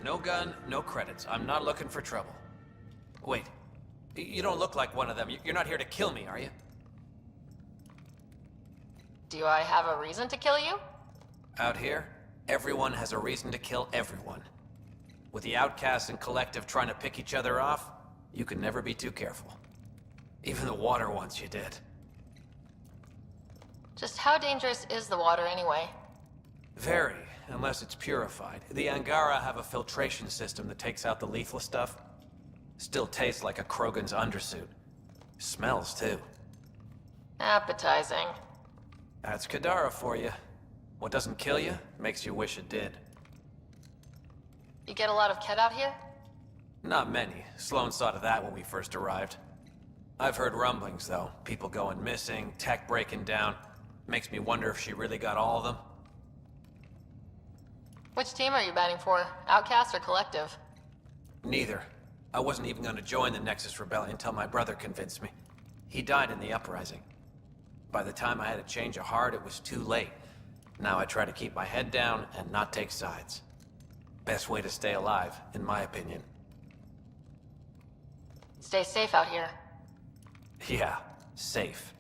No gun, no credits. I'm not looking for trouble. Wait, you don't look like one of them. You're not here to kill me, are you? Do I have a reason to kill you? Out here, everyone has a reason to kill everyone. With the outcasts and collective trying to pick each other off, you can never be too careful. Even the water wants you dead. Just how dangerous is the water anyway? Very, unless it's purified. The Angara have a filtration system that takes out the lethal stuff. Still tastes like a Krogan's undersuit. Smells, too. Appetizing. That's Kadara for you. What doesn't kill you, makes you wish it did. You get a lot of Kett out here? Not many. Sloan saw to that when we first arrived. I've heard rumblings, though. People going missing, tech breaking down. Makes me wonder if she really got all of them. Which team are you batting for? Outcast or Collective? Neither. I wasn't even going to join the Nexus Rebellion until my brother convinced me. He died in the uprising. By the time I had a change of heart, it was too late. Now I try to keep my head down and not take sides. Best way to stay alive, in my opinion. Stay safe out here. Yeah, safe.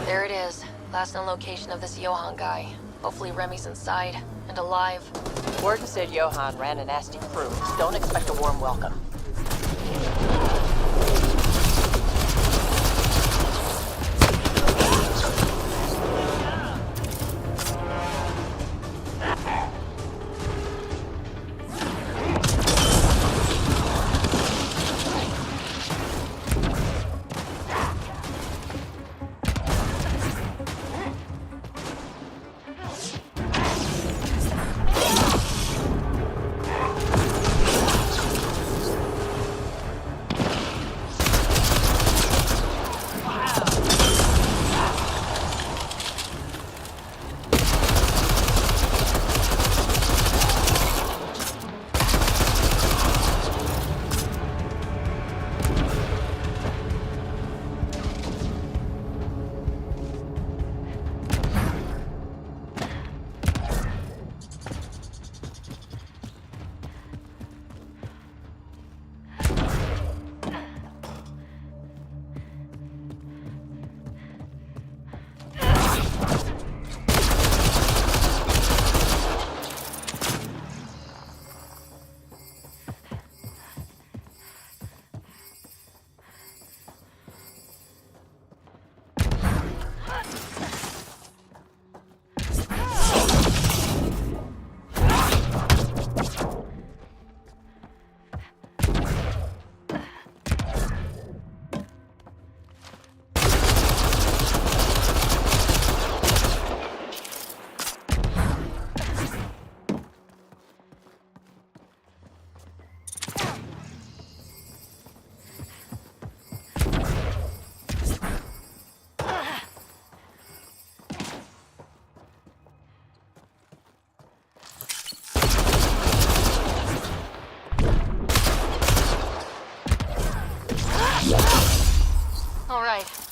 There it is. Last known location of this Johan guy. Hopefully Remy's inside and alive. Warden said Johan ran a nasty crew. Don't expect a warm welcome.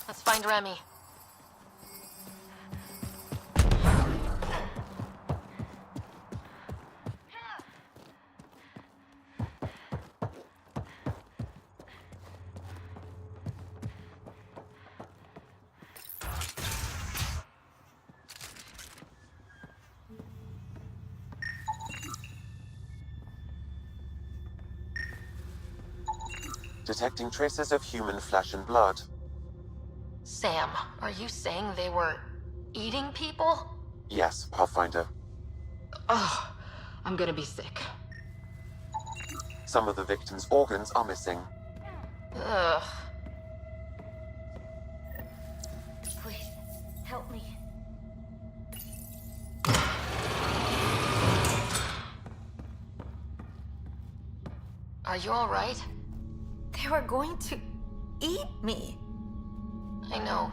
Let's find Remy. Detecting traces of human flesh and blood. Sam, are you saying they were eating people? Yes, Pathfinder. Ugh, I'm gonna be sick. Some of the victims' organs are missing. Ugh. Please, help me. Are you all right? They were going to eat me. I know.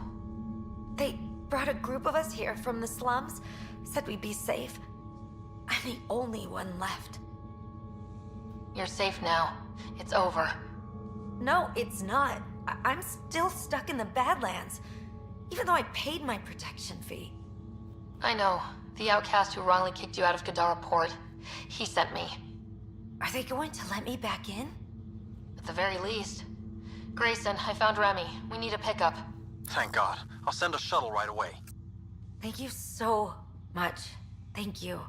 They brought a group of us here from the slums, said we'd be safe. I'm the only one left. You're safe now. It's over. No, it's not. I'm still stuck in the Badlands, even though I paid my protection fee. I know. The outcast who wrongly kicked you out of Gadara Port. He sent me. Are they going to let me back in? At the very least. Grayson, I found Remy. We need a pickup. Thank God. I'll send a shuttle right away. Thank you so much. Thank you.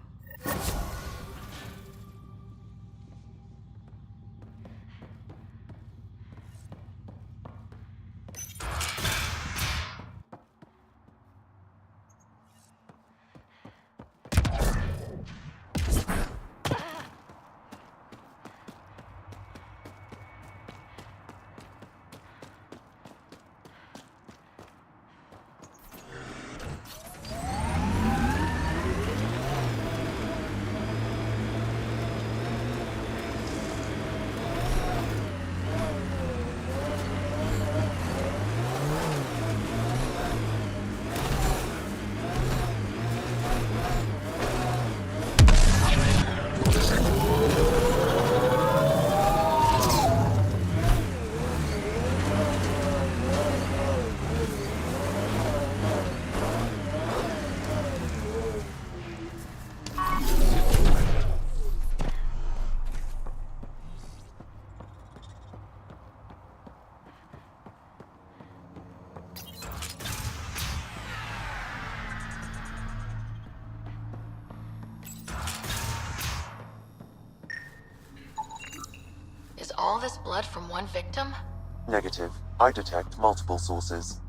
Is all this blood from one victim? Negative. I detect multiple sources.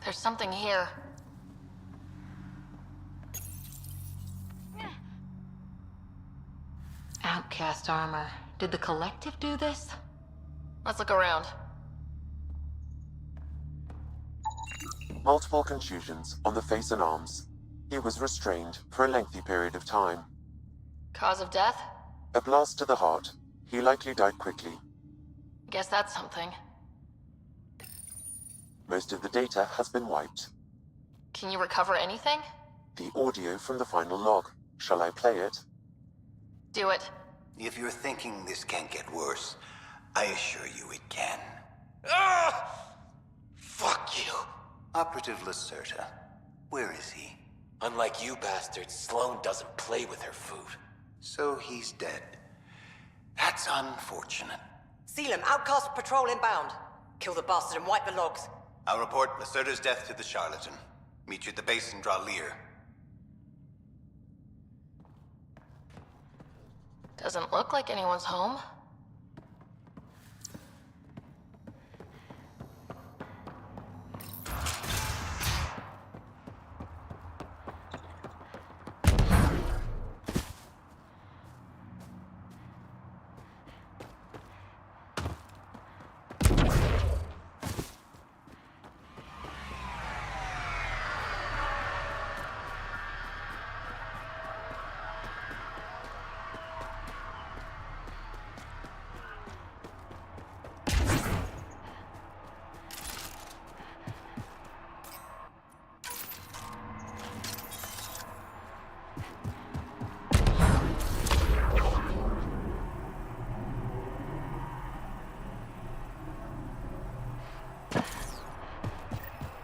There's something here. Outcast armor. Did the collective do this? Let's look around. Multiple contusions on the face and arms. He was restrained for a lengthy period of time. Cause of death? A blast to the heart. He likely died quickly. Guess that's something. Most of the data has been wiped. Can you recover anything? The audio from the final log. Shall I play it? Do it. If you're thinking this can't get worse, I assure you it can. Fuck you. Operative Lacerta. Where is he? Unlike you bastards, Sloane doesn't play with her food. So he's dead. That's unfortunate. Seal him. Outcast patrol inbound. Kill the bastard and wipe the logs. I'll report Lacerta's death to the charlatan. Meet you at the base and draw Lear. Doesn't look like anyone's home.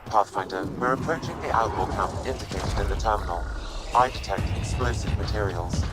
Pathfinder, we're approaching the outlaw camp indicated in the terminal. I detect explosive materials.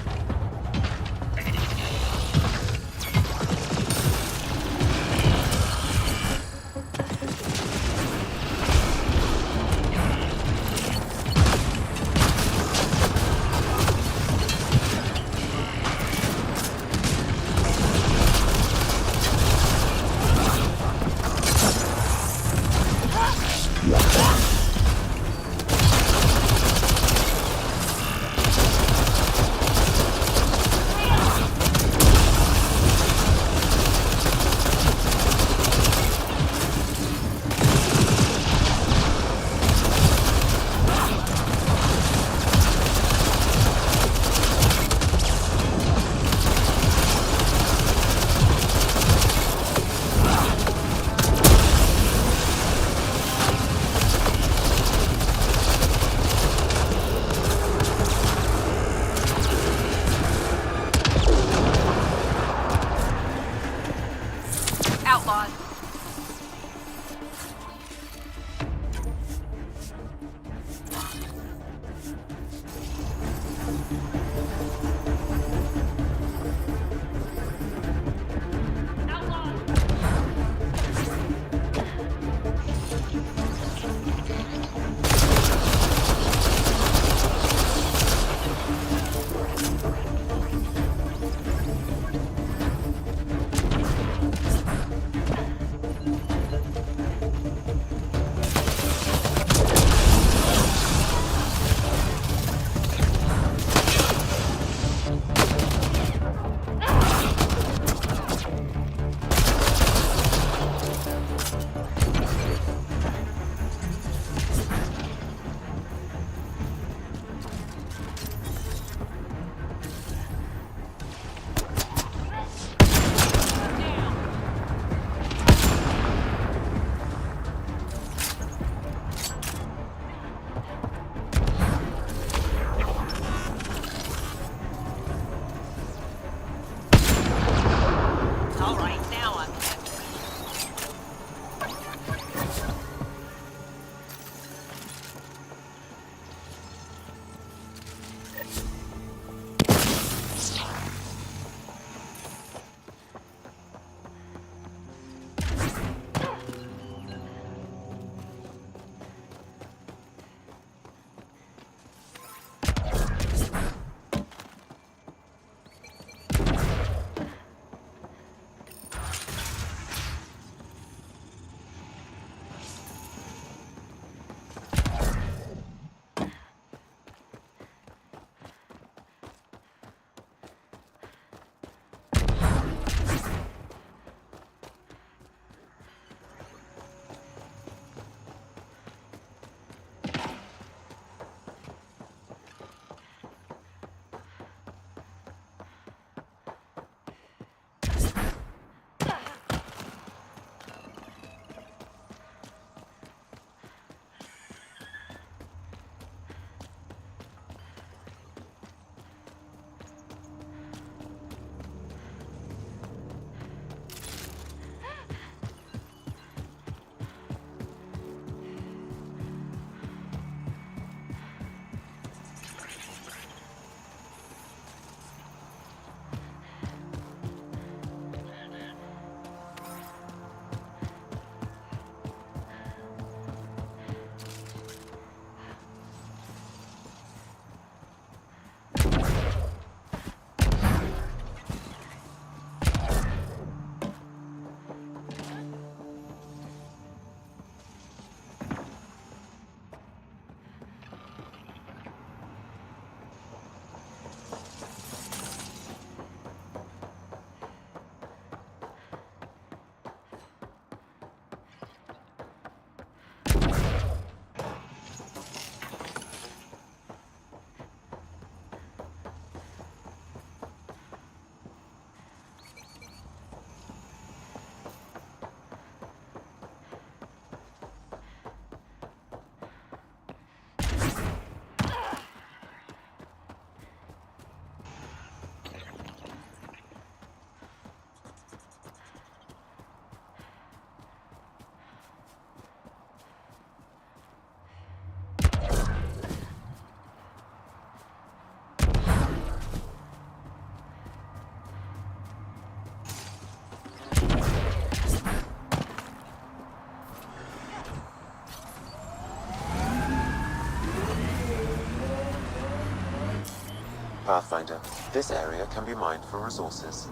Pathfinder, this area can be mined for resources.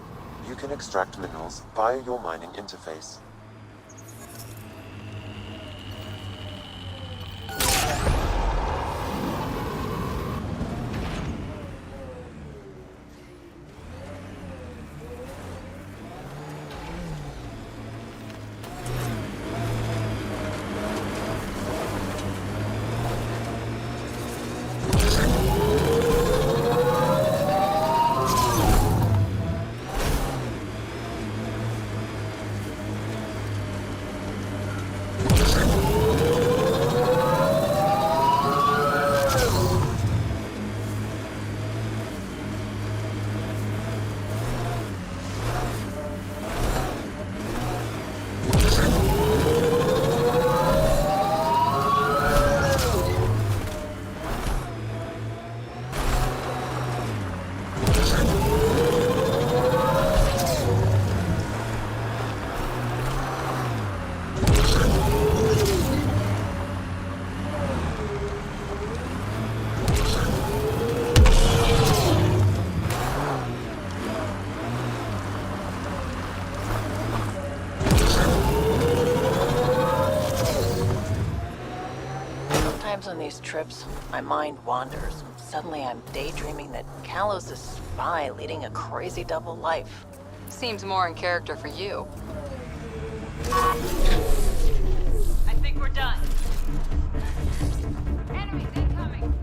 You can extract minerals via your mining interface. On these trips, my mind wanders. Suddenly I'm daydreaming that Kalos is a spy leading a crazy double life. Seems more in character for you. I think we're done. Enemies incoming.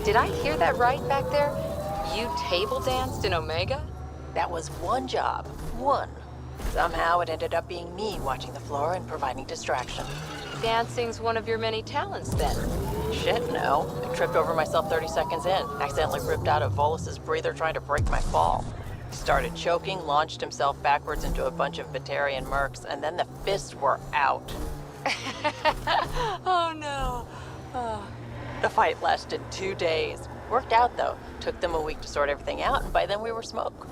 Did I hear that right back there? You table danced in Omega? That was one job. One. Somehow it ended up being me watching the floor and providing distraction. Dancing's one of your many talents, then. Shit, no. I tripped over myself 30 seconds in. Accidentally ripped out a Volus's breather trying to break my fall. He started choking, launched himself backwards into a bunch of Batarian mercs, and then the fists were out. Oh, no. The fight lasted 2 days. Worked out, though. Took them a week to sort everything out, and by then we were smoke.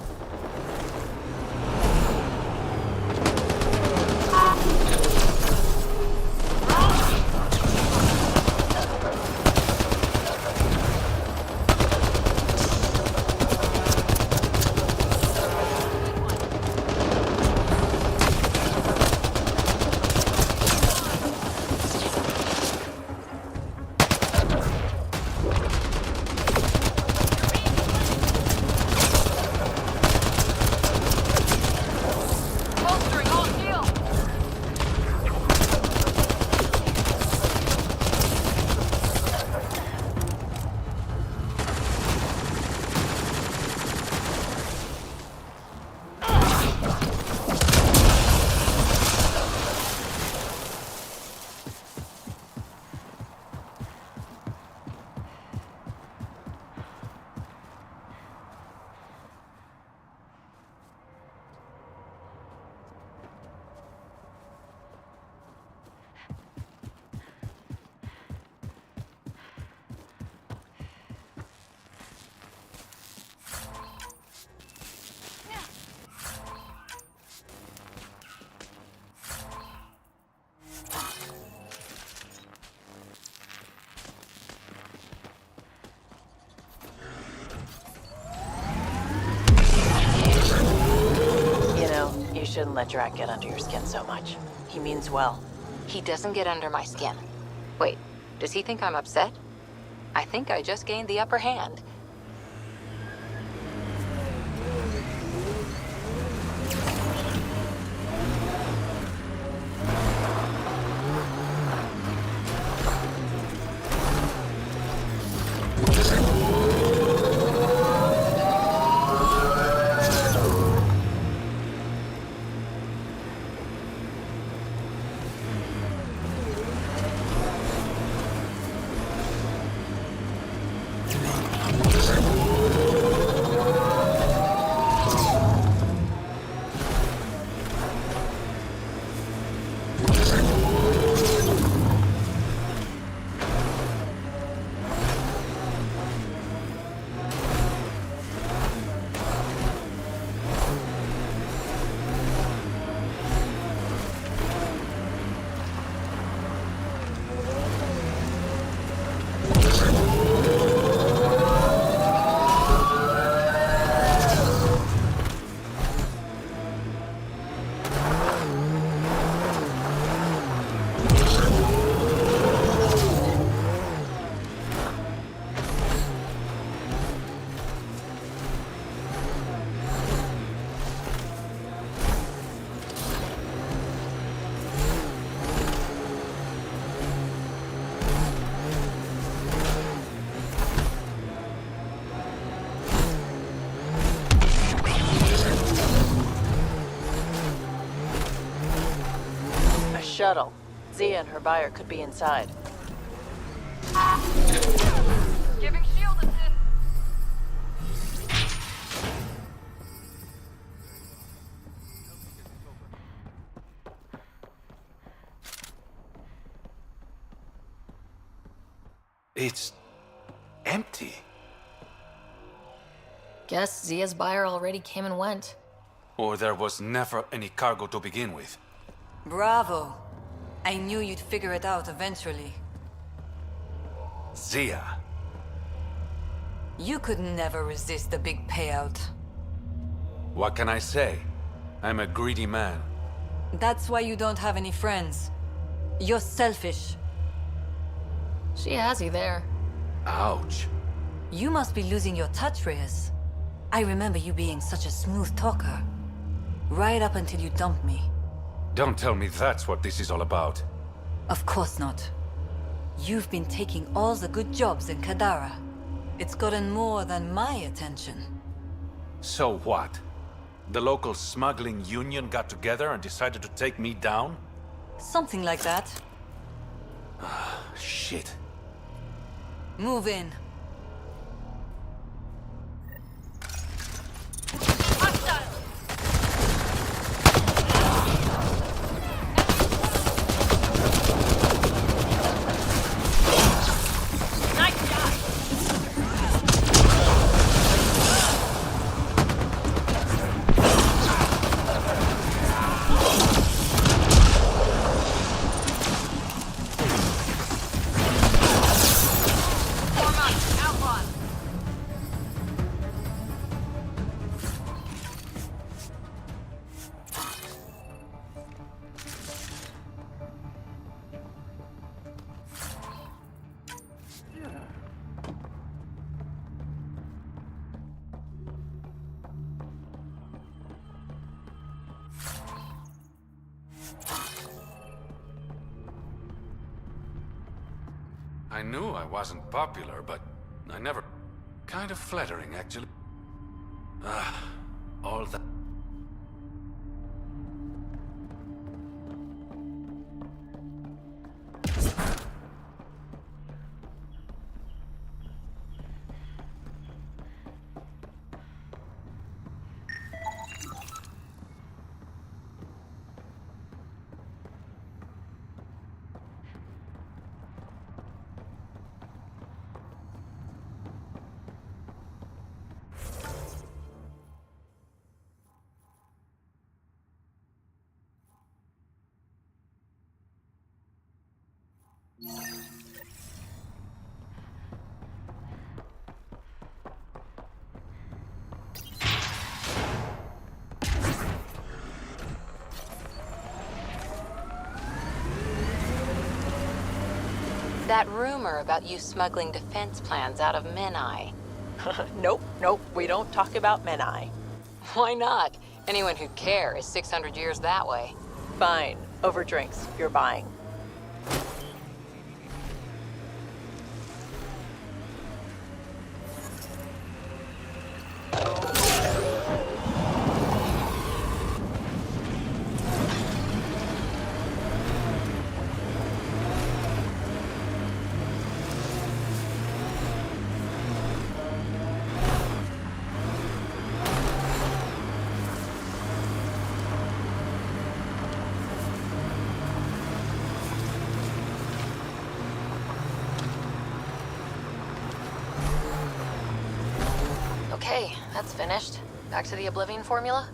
let Drac get under your skin so much. He means well. He doesn't get under my skin. Wait, does he think I'm upset? I think I just gained the upper hand. Shuttle. Zia and her buyer could be inside. Giving shield assist. It's empty. Guess Zia's buyer already came and went. Or there was never any cargo to begin with. Bravo. I knew you'd figure it out eventually. Zia. You could never resist the big payout. What can I say? I'm a greedy man. That's why you don't have any friends. You're selfish. She has you there. Ouch. You must be losing your touch, Reyes. I remember you being such a smooth talker. Right up until you dumped me. Don't tell me that's what this is all about. Of course not. You've been taking all the good jobs in Kadara. It's gotten more than my attention. So what? The local smuggling union got together and decided to take me down? Something like that. Shit. Move in. I knew I wasn't popular, but I never... Kind of flattering, actually. All that... That rumor about you smuggling defense plans out of Menai. Nope, we don't talk about Menai. Why not? Anyone who'd care is 600 years that way. Fine. Over drinks. You're buying. Okay, that's finished. Back to the Oblivion formula?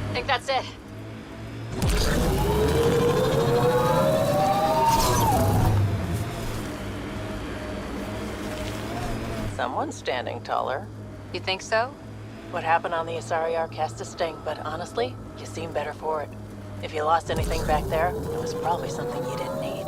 I think that's it. Someone's standing taller. You think so? What happened on the Asari Ark has to sting, but honestly, you seem better for it. If you lost anything back there, it was probably something you didn't need.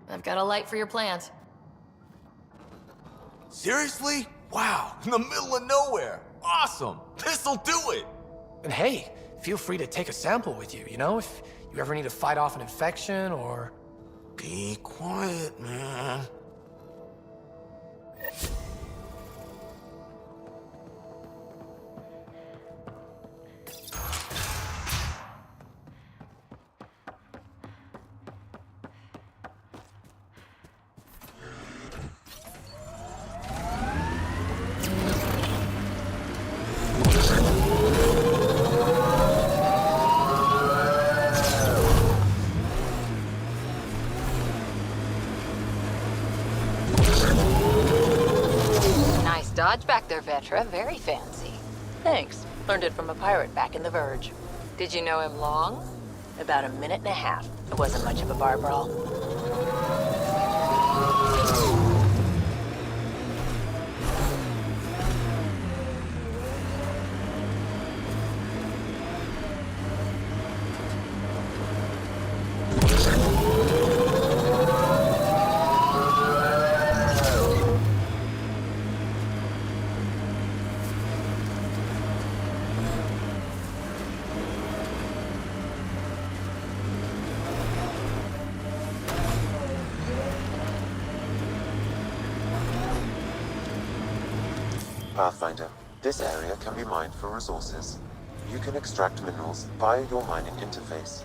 I've got a light for your plant. Seriously? Wow, in the middle of nowhere. Awesome. This'll do it. And hey, feel free to take a sample with you, you know, if you ever need to fight off an infection or... Be quiet, man. Dodge back there, Vetra. Very fancy. Thanks. Learned it from a pirate back in the Verge. Did you know him long? About a minute and a half. It wasn't much of a bar brawl. Pathfinder, this area can be mined for resources. You can extract minerals via your mining interface.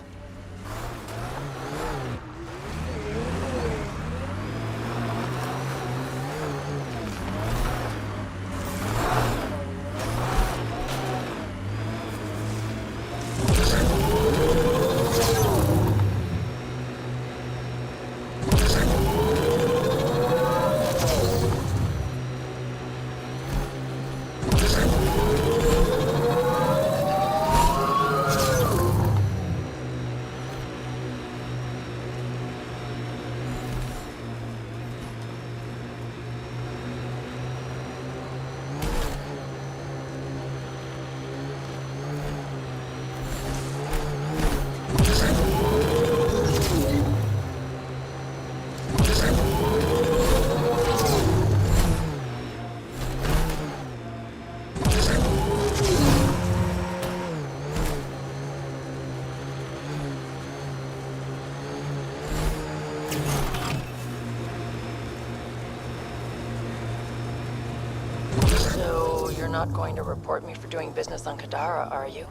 Not going to report me for doing business on Kadara, are you?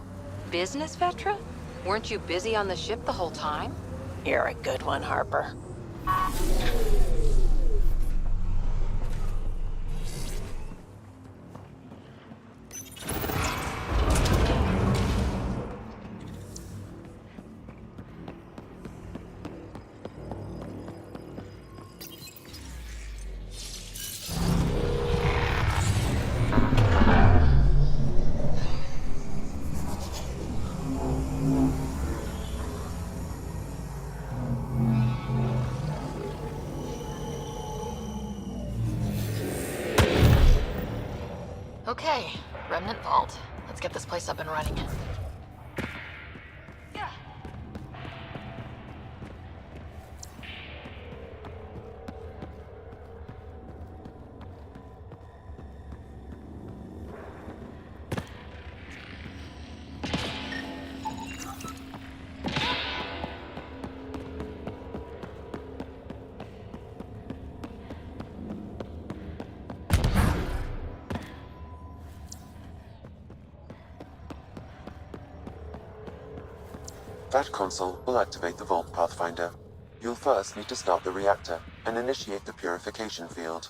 Business, Vetra? Weren't you busy on the ship the whole time? You're a good one, Harper. Okay, Remnant Vault. Let's get this place up and running. That console will activate the Vault Pathfinder. You'll first need to start the reactor and initiate the purification field.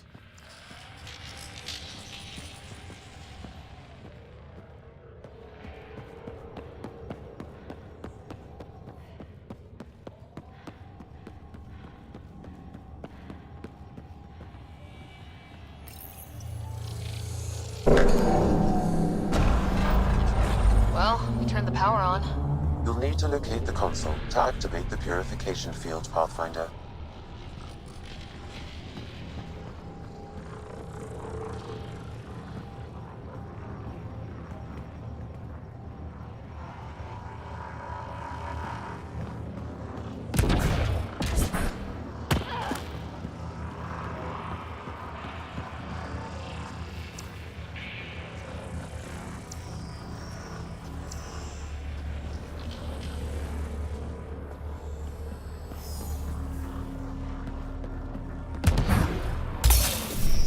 Well, we turned the power on. You'll need to locate the console to activate the purification field, Pathfinder.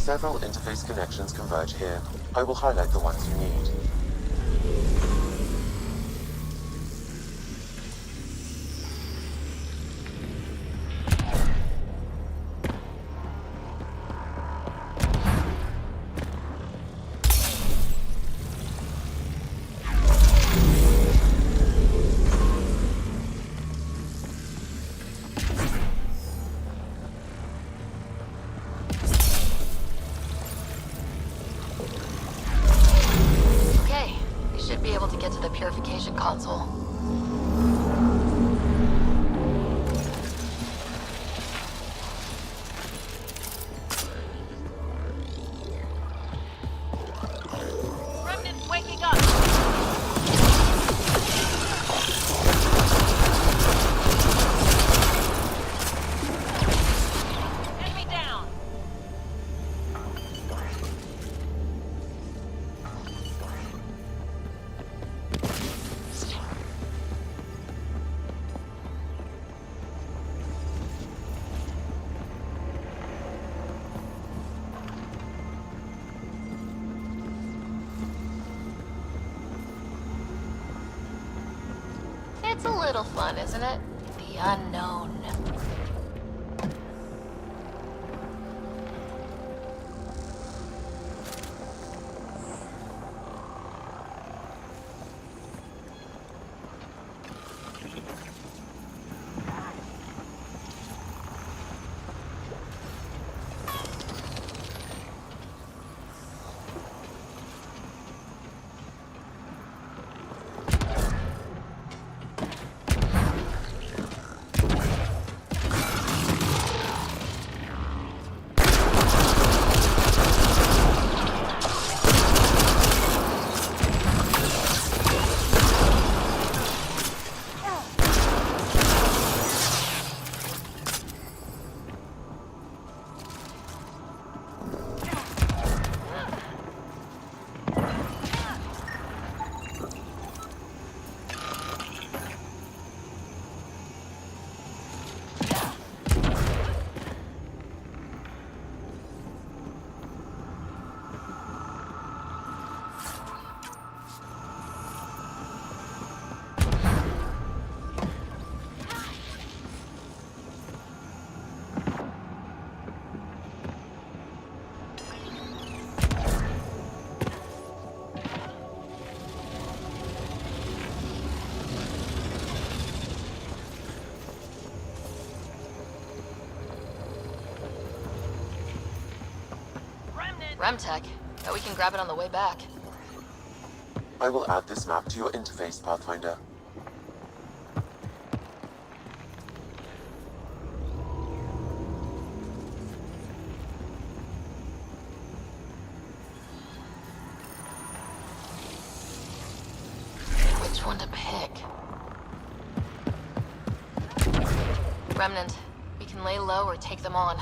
Several interface connections converge here. I will highlight the ones you need. It's a little fun, isn't it? The unknown. Remtech. Bet we can grab it on the way back. I will add this map to your interface, Pathfinder. Which one to pick? Remnant. We can lay low or take them on.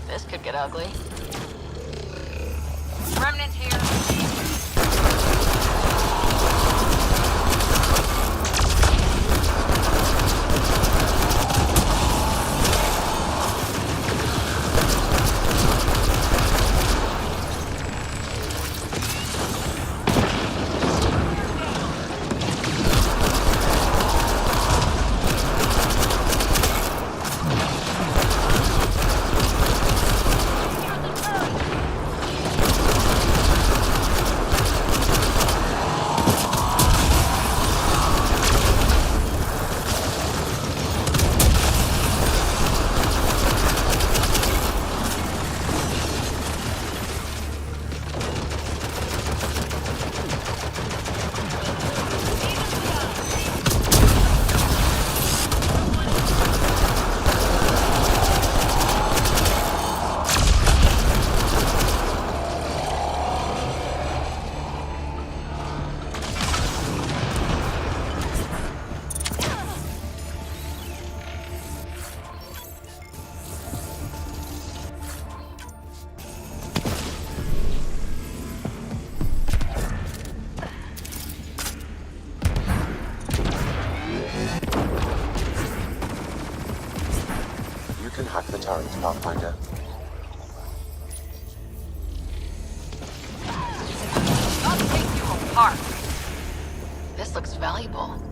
This could get ugly. Remnant here. Hack the turret, Pathfinder. I'll take you apart. This looks valuable.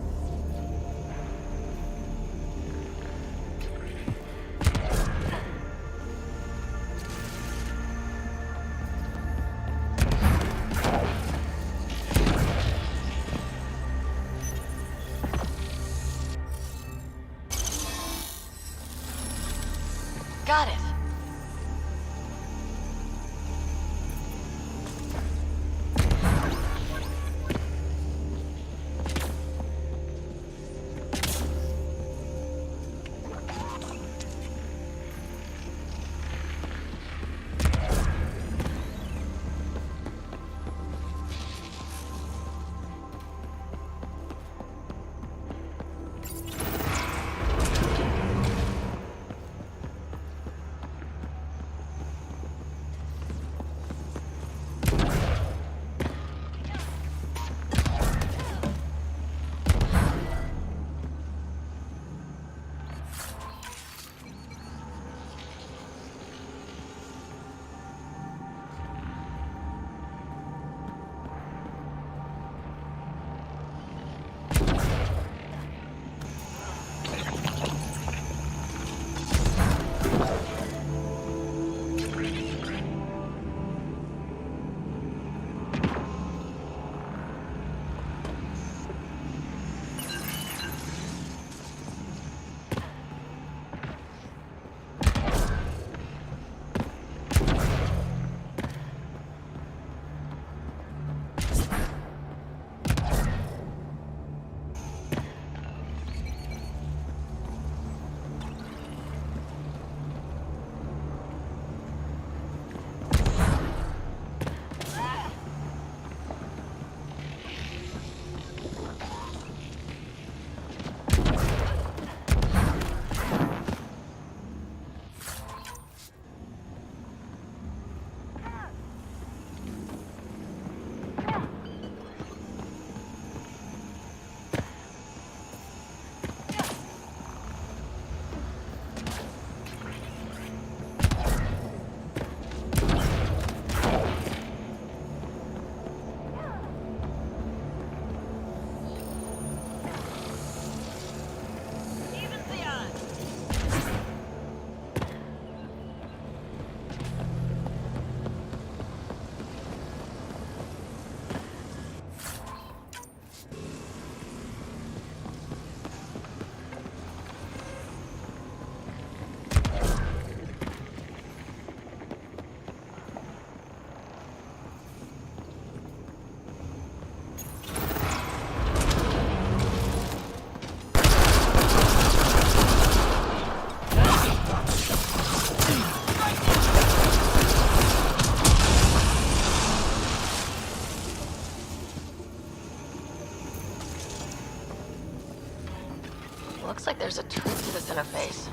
Looks like there's a trick to this interface.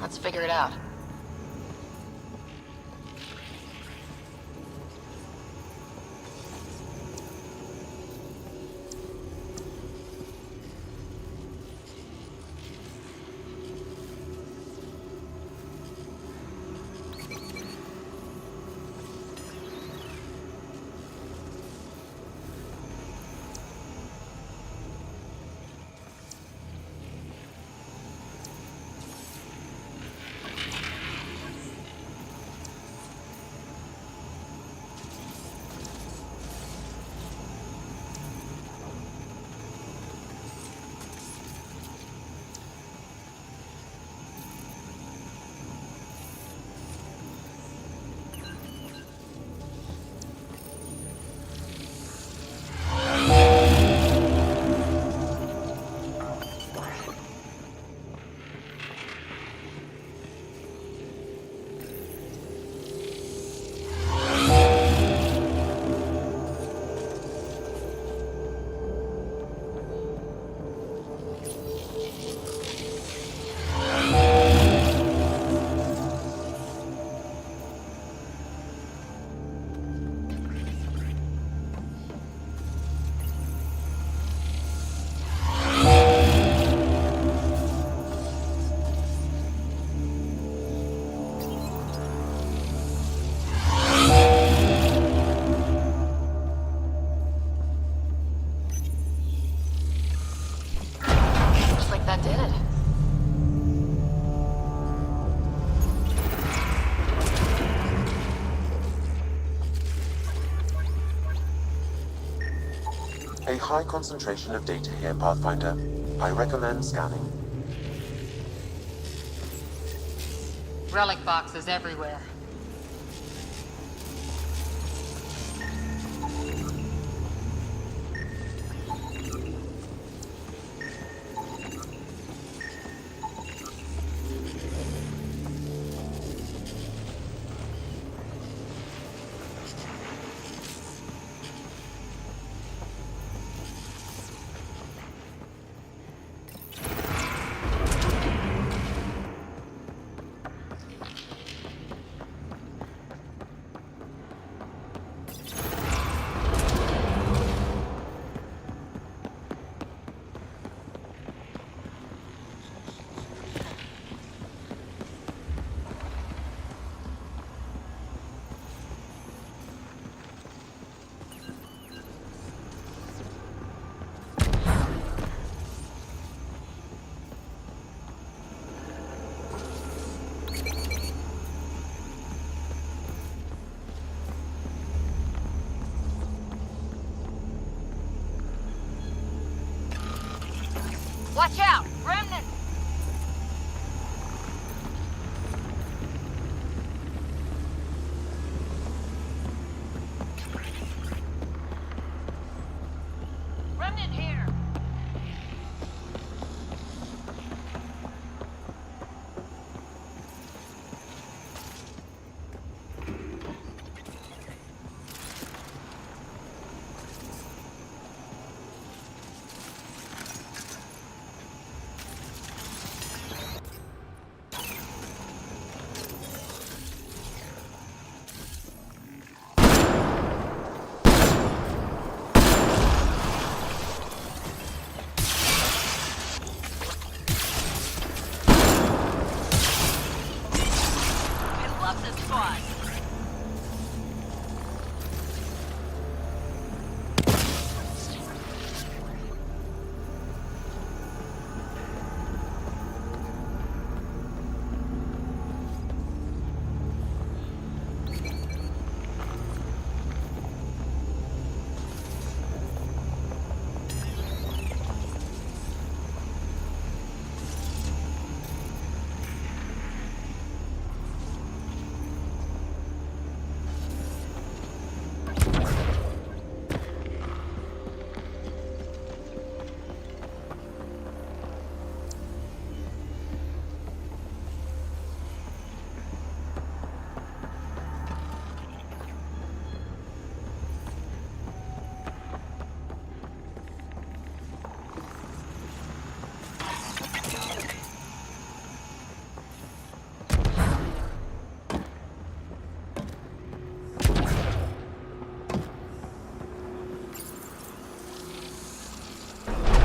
Let's figure it out. A high concentration of data here, Pathfinder. I recommend scanning. Relic boxes everywhere. Watch out! Remnant! Remnant here!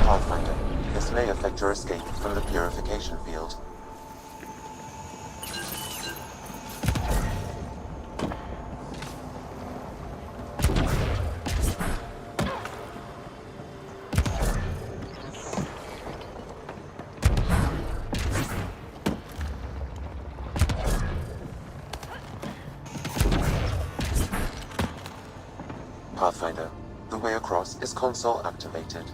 Pathfinder. This may affect your escape from the purification field. Pathfinder, the way across is console activated.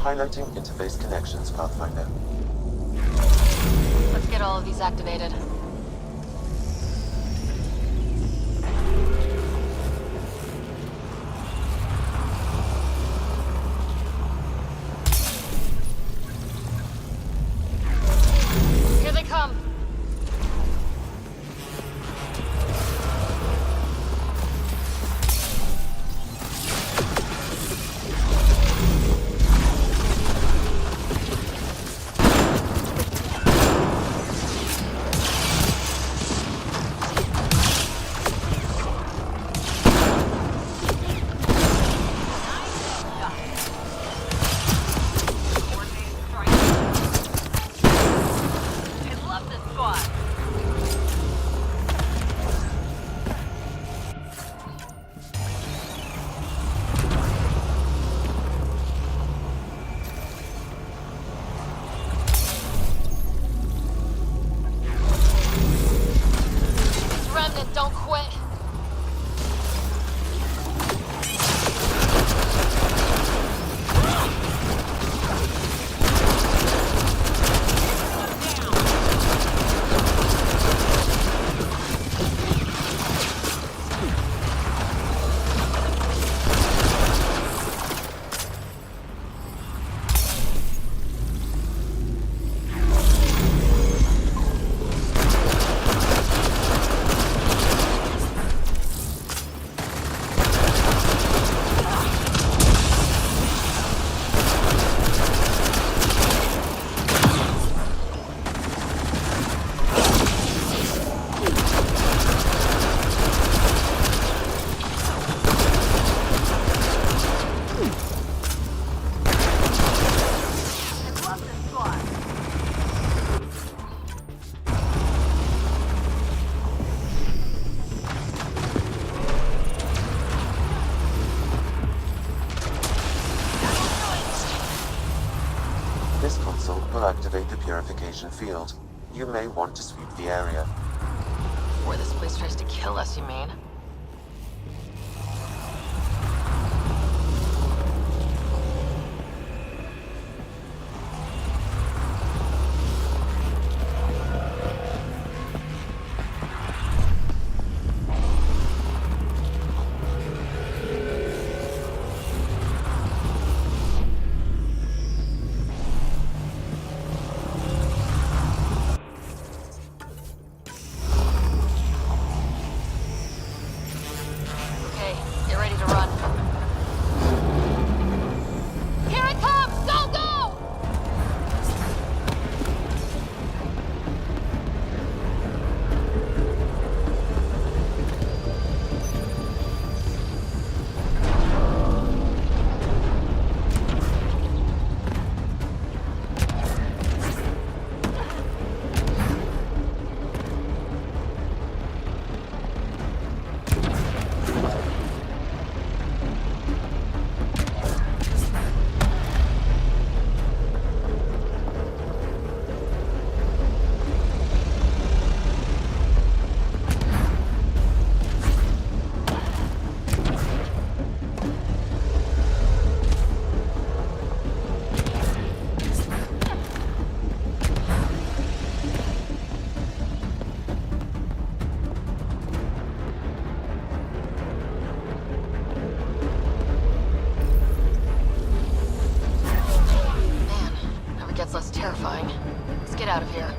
Highlighting interface connections, Pathfinder. Let's get all of these activated. Here they come. will activate the purification field. You may want to sweep the area. Before this place tries to kill us, you mean? Less terrifying. Let's get out of here.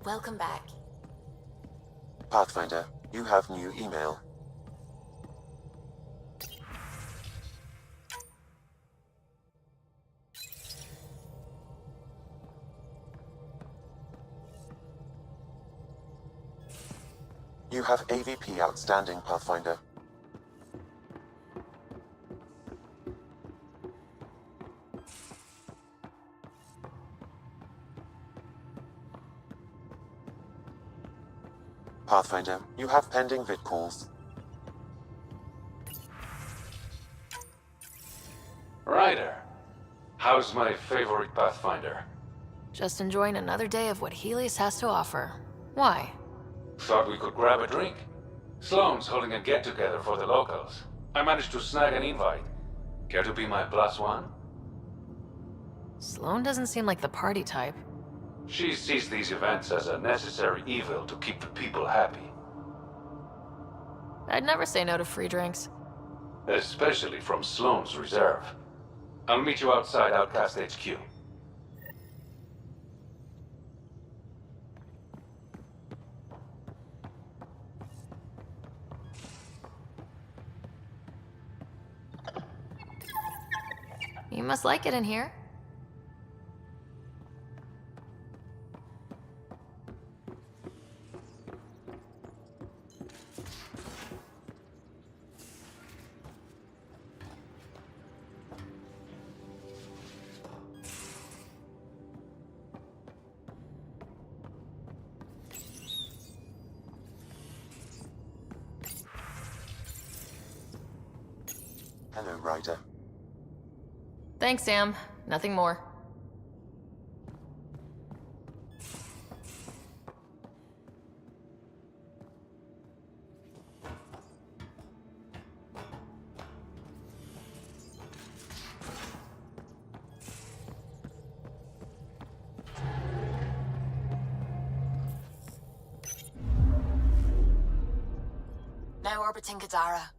Welcome back. Pathfinder, you have new email. You have AVP outstanding, Pathfinder. Pathfinder, you have pending vid calls. Ryder, how's my favorite Pathfinder? Just enjoying another day of what Helios has to offer. Why? Thought we could grab a drink. Sloane's holding a get-together for the locals. I managed to snag an invite. Care to be my +1? Sloane doesn't seem like the party type. She sees these events as a necessary evil to keep the people happy. I'd never say no to free drinks. Especially from Sloane's reserve. I'll meet you outside Outcast HQ. You must like it in here. Hello, Ryder. Thanks, Sam. Nothing more. orbiting Gadara.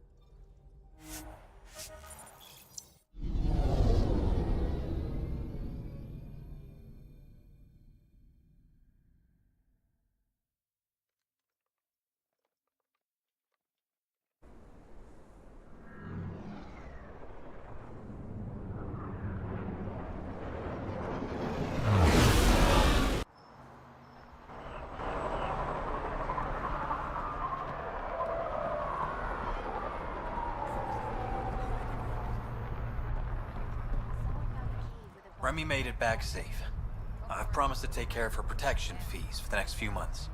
Remy made it back safe. I've promised to take care of her protection fees for the next few months.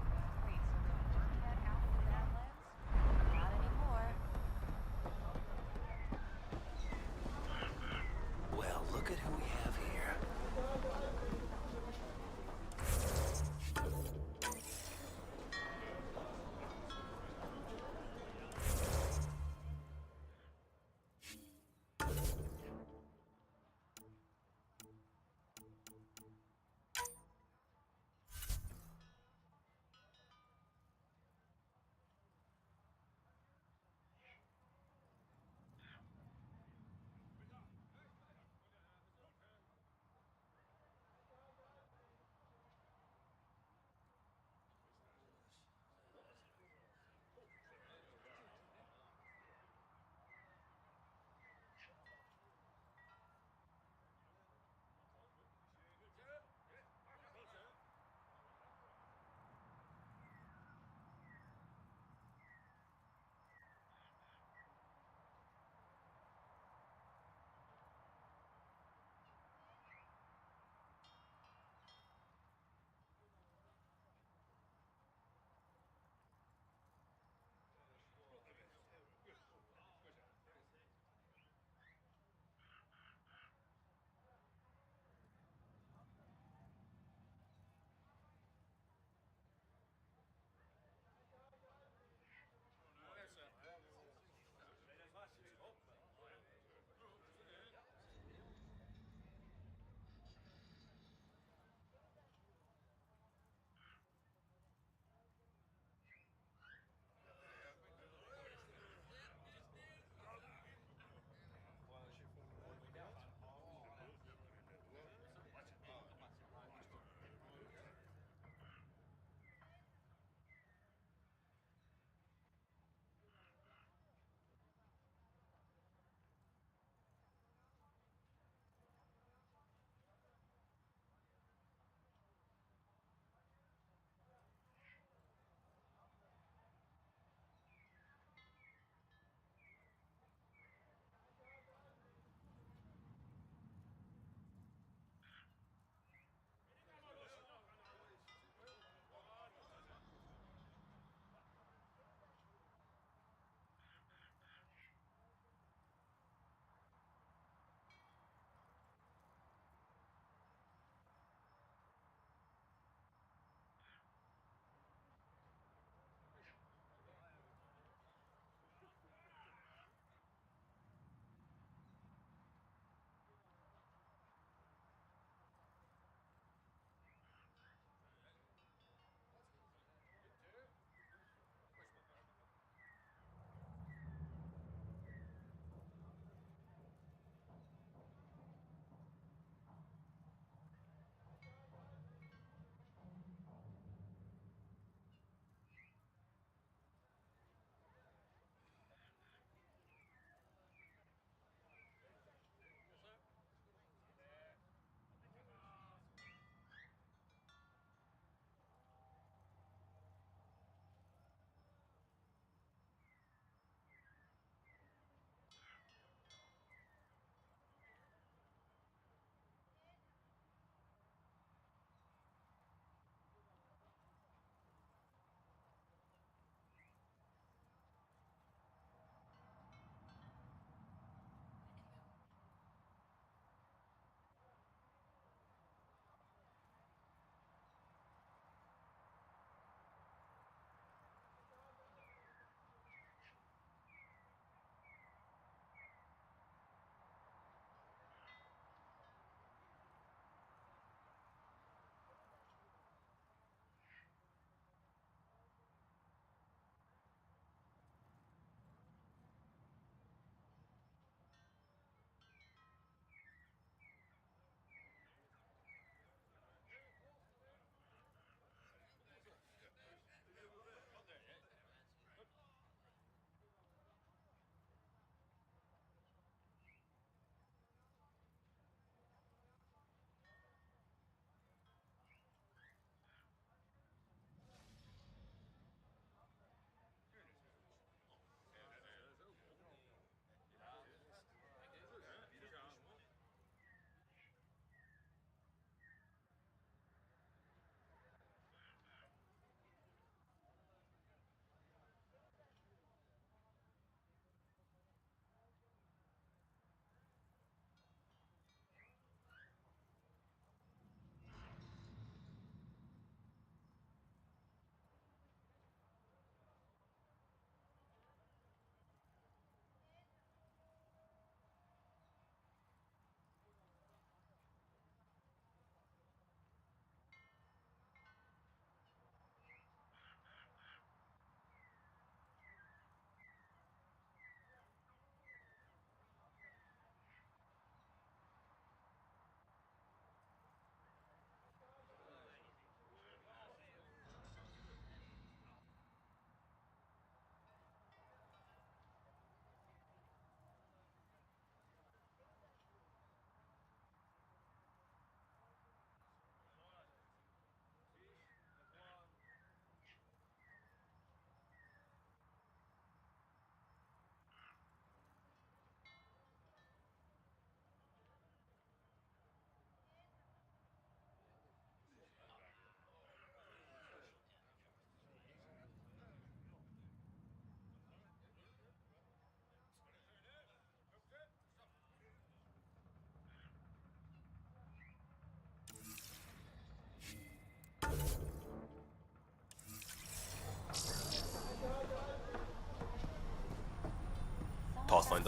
Well, look at who we have here.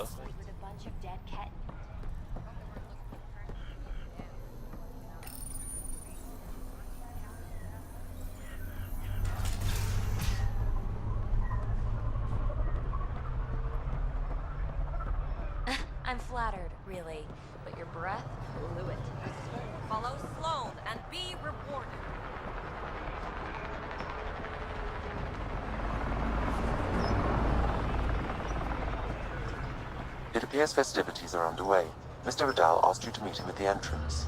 though. With a bunch of dead cat. I'm flattered, really, but your breath blew it. Follow Sloan and be rewarded. It appears festivities are underway. Mr. Vidal asked you to meet him at the entrance.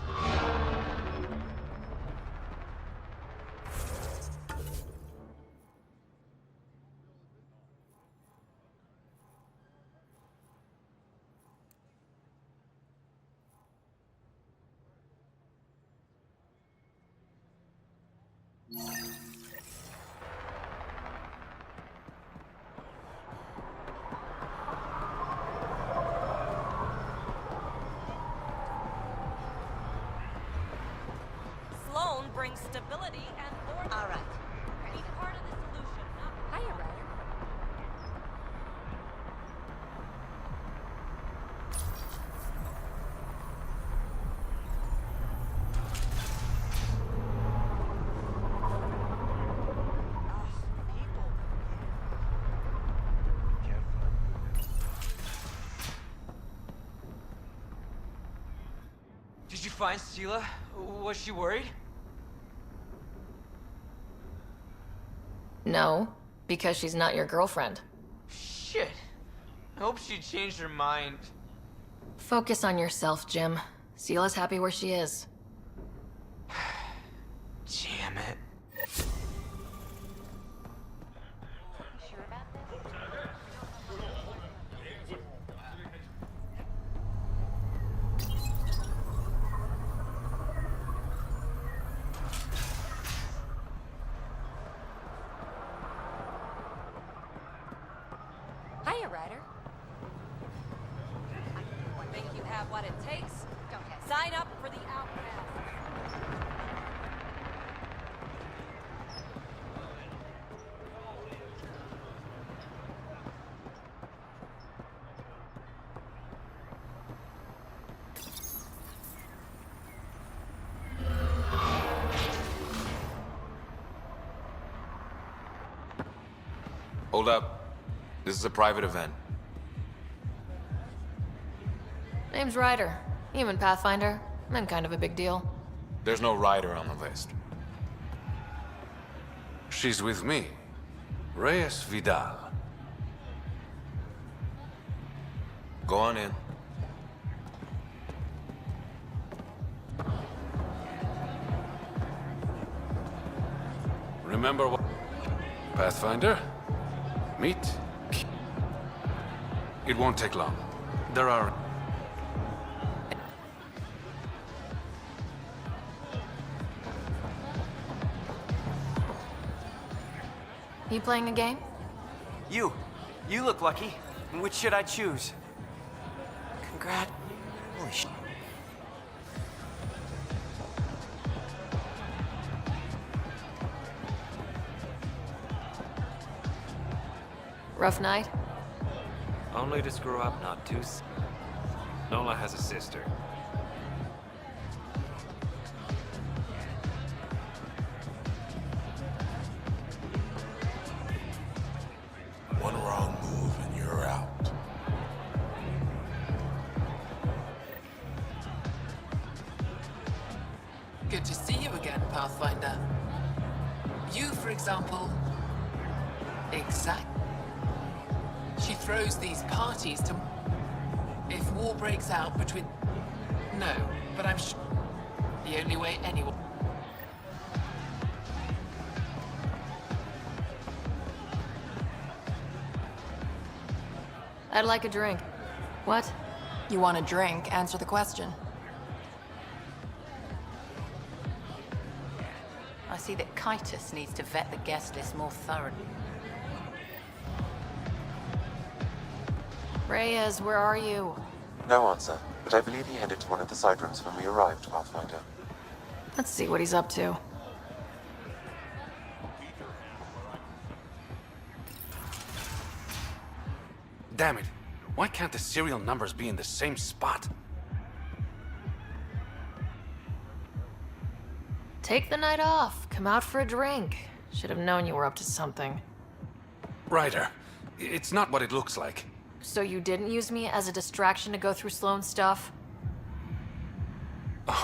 Sloan brings stability and order. All right. Be part of the solution, not Hiya, Ryder. Did you find Sela? Was she worried? No, because she's not your girlfriend. Shit. I hope she changed her mind. Focus on yourself, Jim. Sela's happy where she is. Damn it. Hiya, Ryder. think you have what it takes. Sign up for the outcast. Hold up. This is a private event. Name's Ryder. Human Pathfinder. I'm kind of a big deal. There's no rider on the list. She's with me. Reyes Vidal. Go on in. Remember what... Pathfinder? Meet? It won't take long. There are... You playing a game? You look lucky. Which should I choose? Congrats. Holy shit. Rough night? Only to screw up, not too. Nola has a sister. One wrong move and you're out. Good to see you again, Pathfinder. You, for example... Exact. She throws these parties to... If war breaks out between... No, but I'm sure... The only way anyone... I'd like a drink. What? You want a drink? Answer the question. I see that Kitus needs to vet the guest list more thoroughly. Reyes, where are you? No answer, but I believe he headed to one of the side rooms when we arrived, Pathfinder. Let's see what he's up to. Damn it. Why can't the serial numbers be in the same spot? Take the night off. Come out for a drink. Should have known you were up to something. Ryder, it's not what it looks like. So you didn't use me as a distraction to go through Sloane's stuff?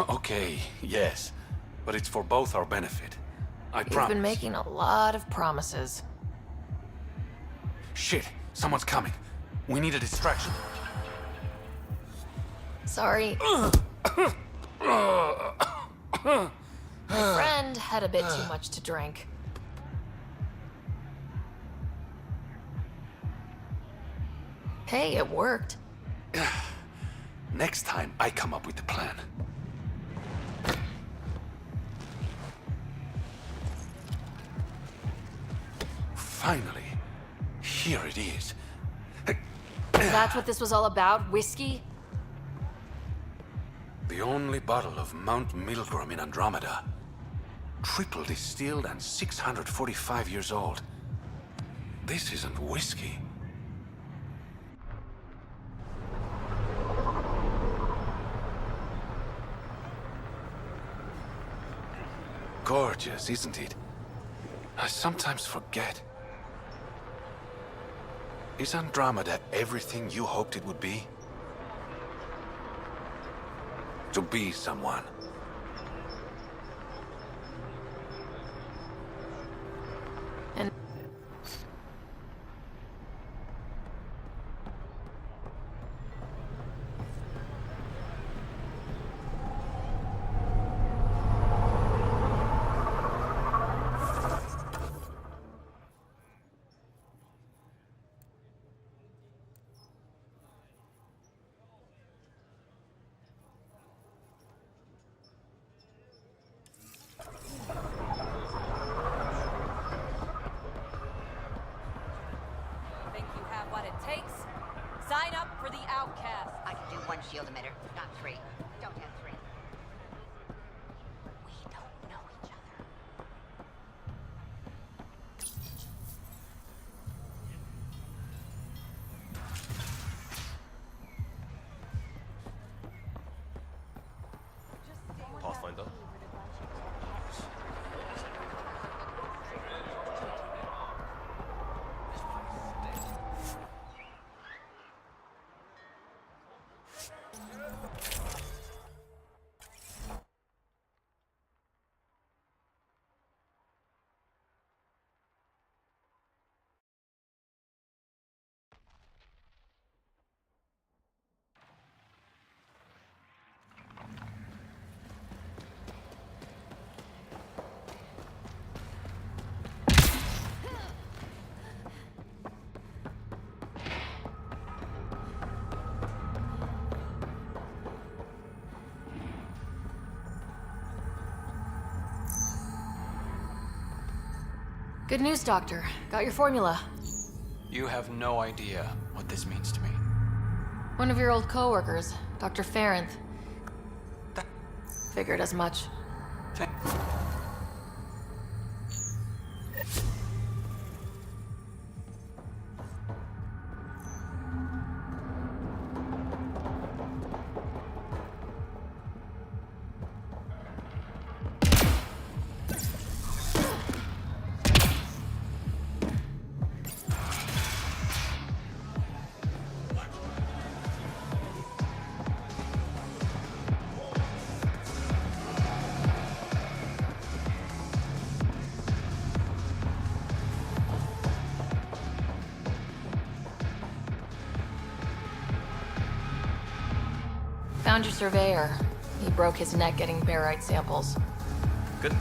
Okay, yes. But it's for both our benefit. I promise. You've been making a lot of promises. Shit, someone's coming. We need a distraction. Sorry. My friend had a bit too much to drink. Hey, it worked. Next time, I come up with the plan. Finally, here it is. That's what this was all about? Whiskey? The only bottle of Mount Milgram in Andromeda. Triple distilled and 645 years old. This isn't whiskey. Gorgeous, isn't it? I sometimes forget. Is Andromeda everything you hoped it would be? To be someone. And Think you have what it takes? Sign up for the outcast. I can do one shield emitter, not three. Don't have three. We don't know each other. Pathfinder. good news, Doctor. Got your formula. You have no idea what this means to me. One of your old co-workers, Dr. Ferenth. Figured as much. Found your surveyor. He broke his neck getting barite samples. Good.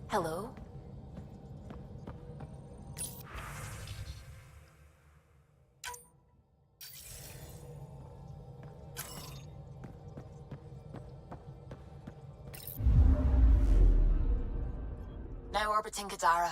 Hello? Now orbiting Kadara.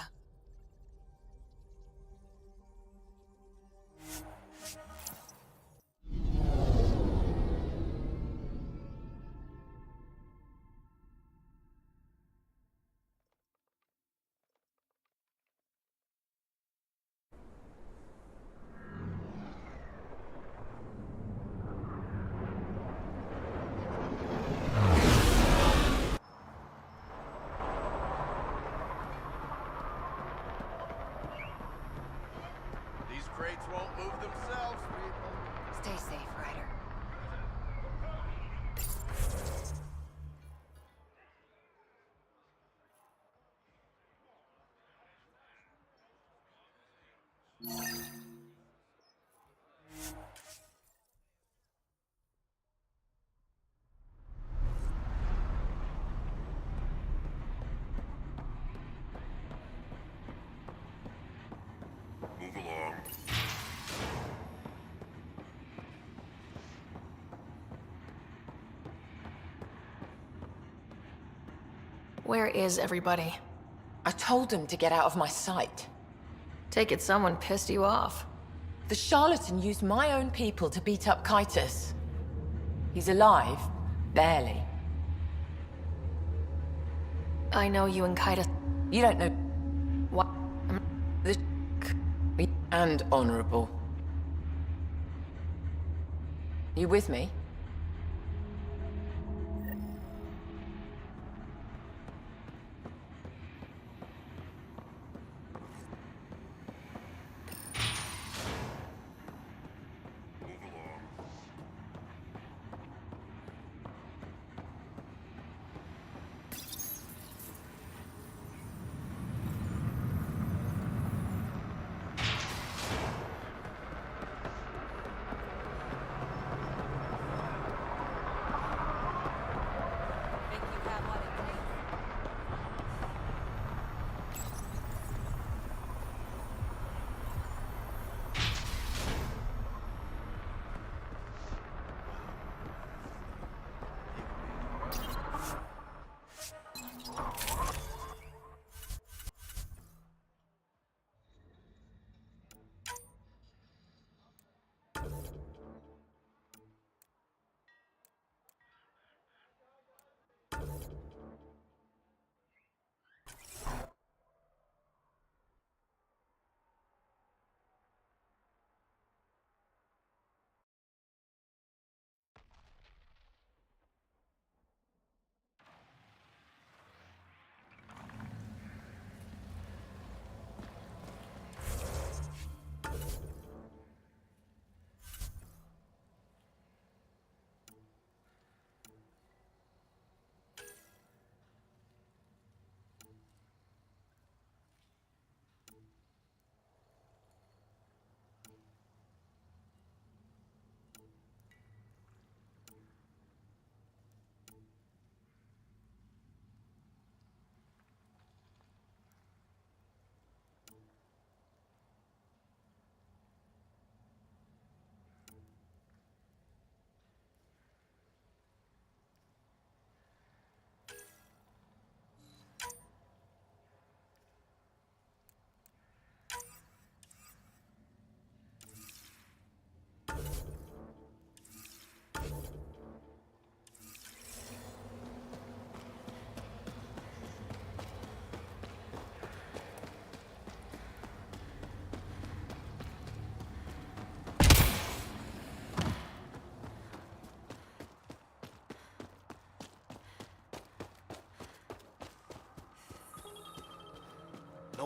Crates won't move themselves, people. Stay safe, Ryder. Move along. Where is everybody? I told them to get out of my sight. Take it someone pissed you off. The charlatan used my own people to beat up Kaitus. He's alive, barely. I know you and Kaitus. You don't know What? and honorable. You with me?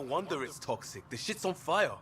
wonder it's toxic. The shit's on fire.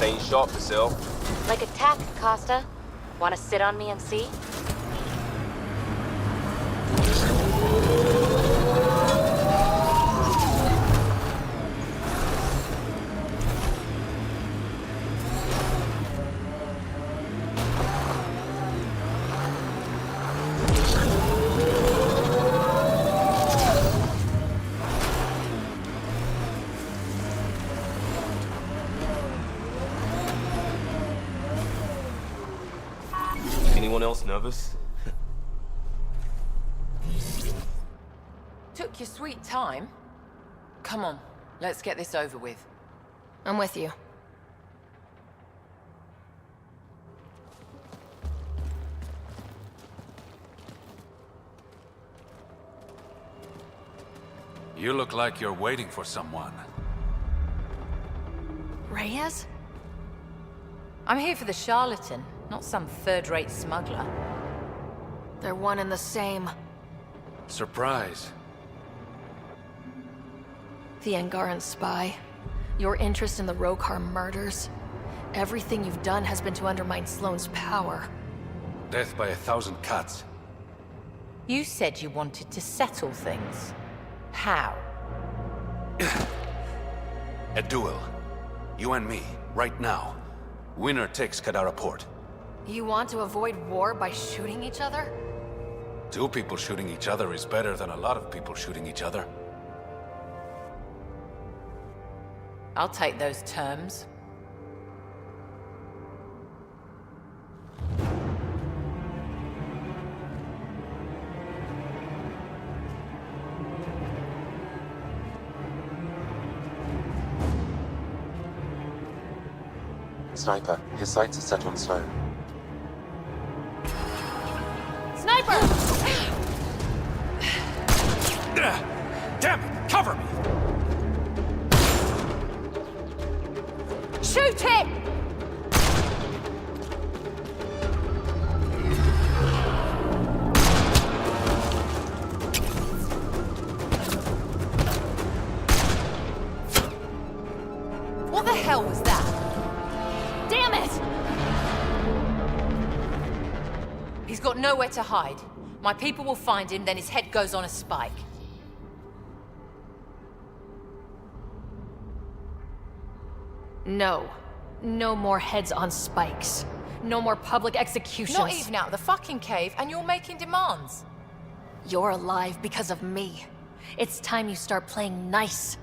Staying sharp, yourself. Like a tack, Costa. Want to sit on me and see? Anyone else nervous? Took your sweet time. Come on, let's get this over with. I'm with you. You look like you're waiting for someone. Reyes? I'm here for the charlatan, not some third-rate smuggler. They're one and the same. Surprise. The Angaran spy. Your interest in the Rokar murders. Everything you've done has been to undermine Sloane's power. Death by 1,000 cuts. You said you wanted to settle things. How? A duel. You and me, right now. Winner takes Kadara Port. You want to avoid war by shooting each other? 2 people shooting each other is better than a lot of people shooting each other. I'll take those terms. Sniper, his sights are set on Sloane. Sniper! Damn it! Cover me! Shoot him! What the hell was that? Damn it! He's got nowhere to hide. My people will find him, then his head goes on a spike. No. No more heads on spikes. No more public executions. Not even out of the fucking cave, and you're making demands. You're alive because of me. It's time you start playing nice.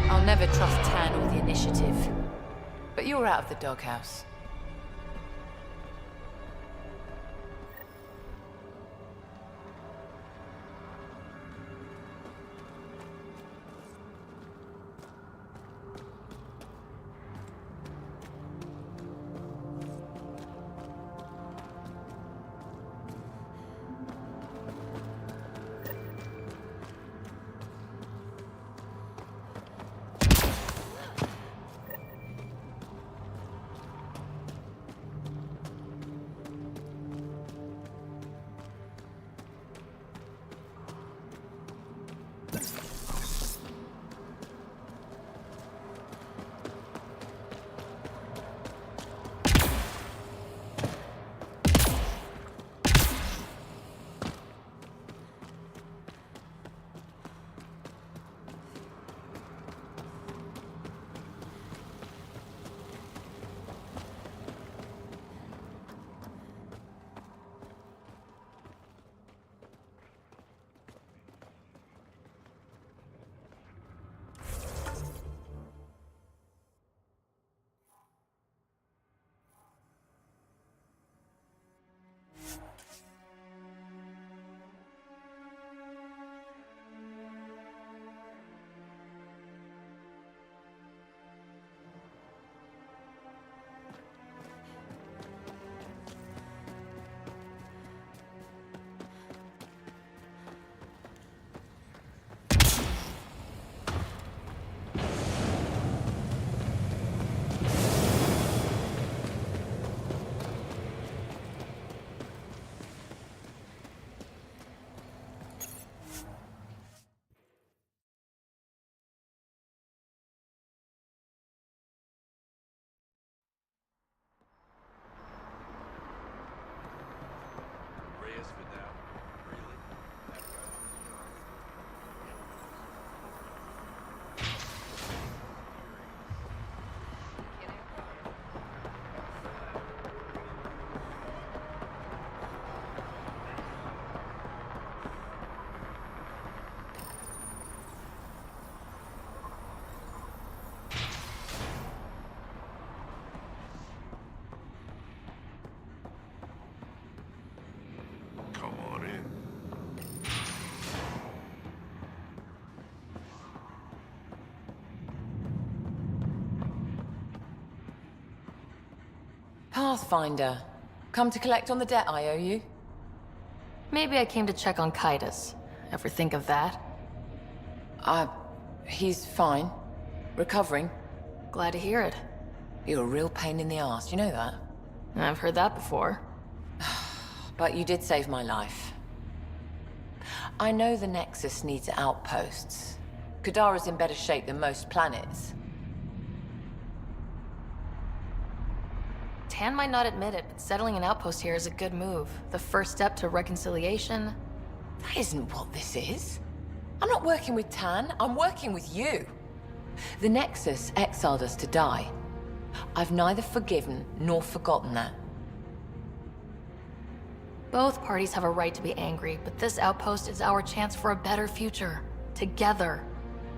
I'll never trust Tan or the Initiative. But you're out of the doghouse. Pathfinder. Come to collect on the debt I owe you? Maybe I came to check on Kitus. Ever think of that? He's fine. Recovering. Glad to hear it. You're a real pain in the arse, you know that? I've heard that before. But you did save my life. I know the Nexus needs outposts. Kadara's in better shape than most planets. Tan might not admit it, but settling an outpost here is a good move. The first step to reconciliation. That isn't what this is. I'm not working with Tan, I'm working with you. The Nexus exiled us to die. I've neither forgiven nor forgotten that. Both parties have a right to be angry, but this outpost is our chance for a better future. Together.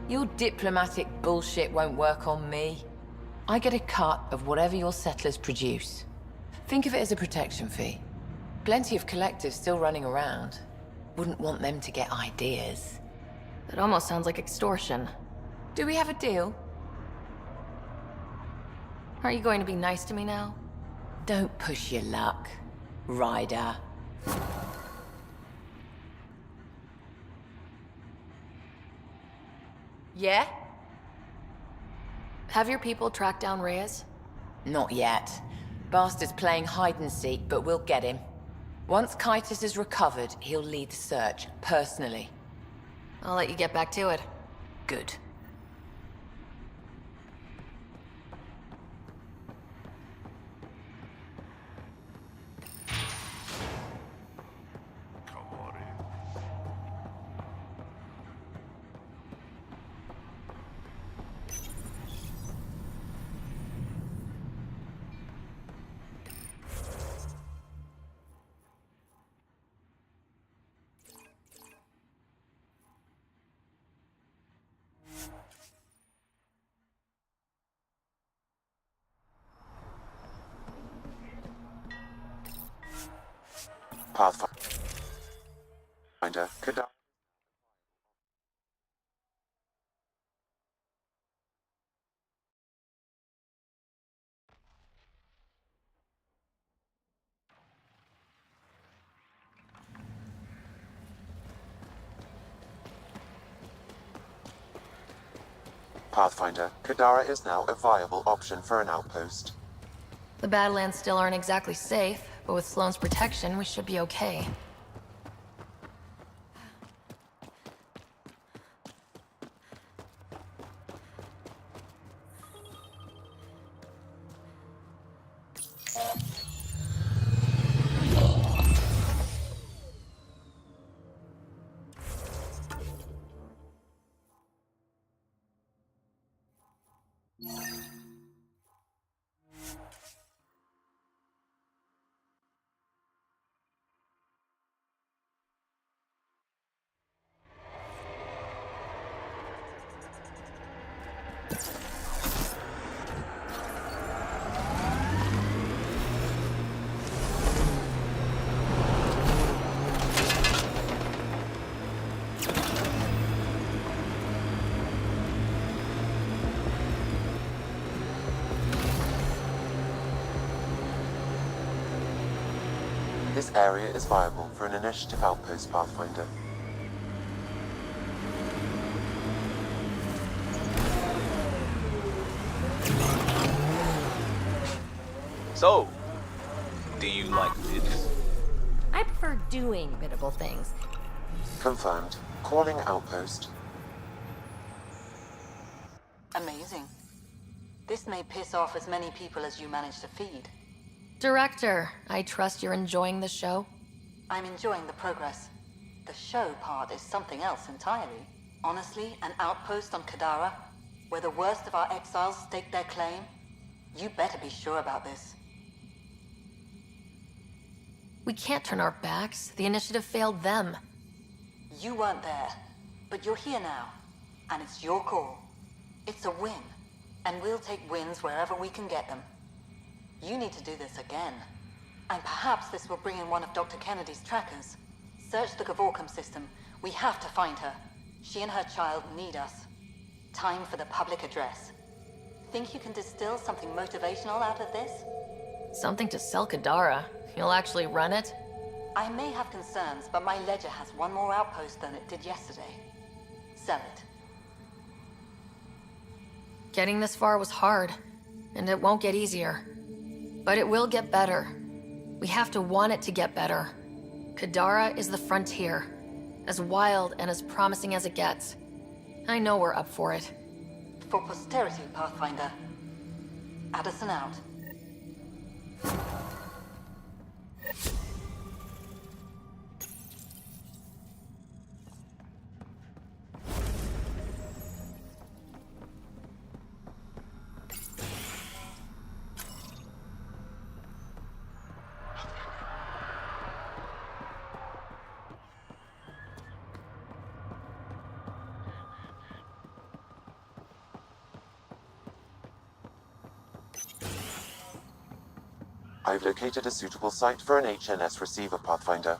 Your diplomatic bullshit won't work on me. I get a cut of whatever your settlers produce. Think of it as a protection fee. Plenty of collectives still running around. Wouldn't want them to get ideas. It almost sounds like extortion. Do we have a deal? Are you going to be nice to me now? Don't push your luck, Ryder. Yeah? Have your people tracked down Reyes? Not yet. Bastard's playing hide and seek, but we'll get him. Once Kitus is recovered, he'll lead the search, personally. I'll let you get back to it. Good. Pathfinder, Kadara. Pathfinder, Kadara is now a viable option for an outpost. The Badlands still aren't exactly safe, but with Sloane's protection, we should be okay. This area is viable for an initiative outpost, Pathfinder. So, do you like this? I prefer doing biddable things. Confirmed. Calling outpost. Amazing. This may piss off as many people as you manage to feed. Director, I trust you're enjoying the show? I'm enjoying the progress. The show part is something else entirely. Honestly, an outpost on Kadara, where the worst of our exiles stake their claim, you better be sure about this. We can't turn our backs. The initiative failed them. You weren't there, but you're here now, and it's your call. It's a win, and we'll take wins wherever we can get them. You need to do this again. And perhaps this will bring in one of Dr. Kennedy's trackers. Search the Gavorcom system. We have to find her. She and her child need us. Time for the public address. Think you can distill something motivational out of this? Something to sell Kadara. You'll actually run it? I may have concerns, but my ledger has one more outpost than it did yesterday. Sell it. Getting this far was hard, and it won't get easier. But it will get better. We have to want it to get better. Kadara is the frontier, as wild and as promising as it gets. I know we're up for it. For posterity, Pathfinder. Addison out. I've located a suitable site for an HNS receiver, Pathfinder.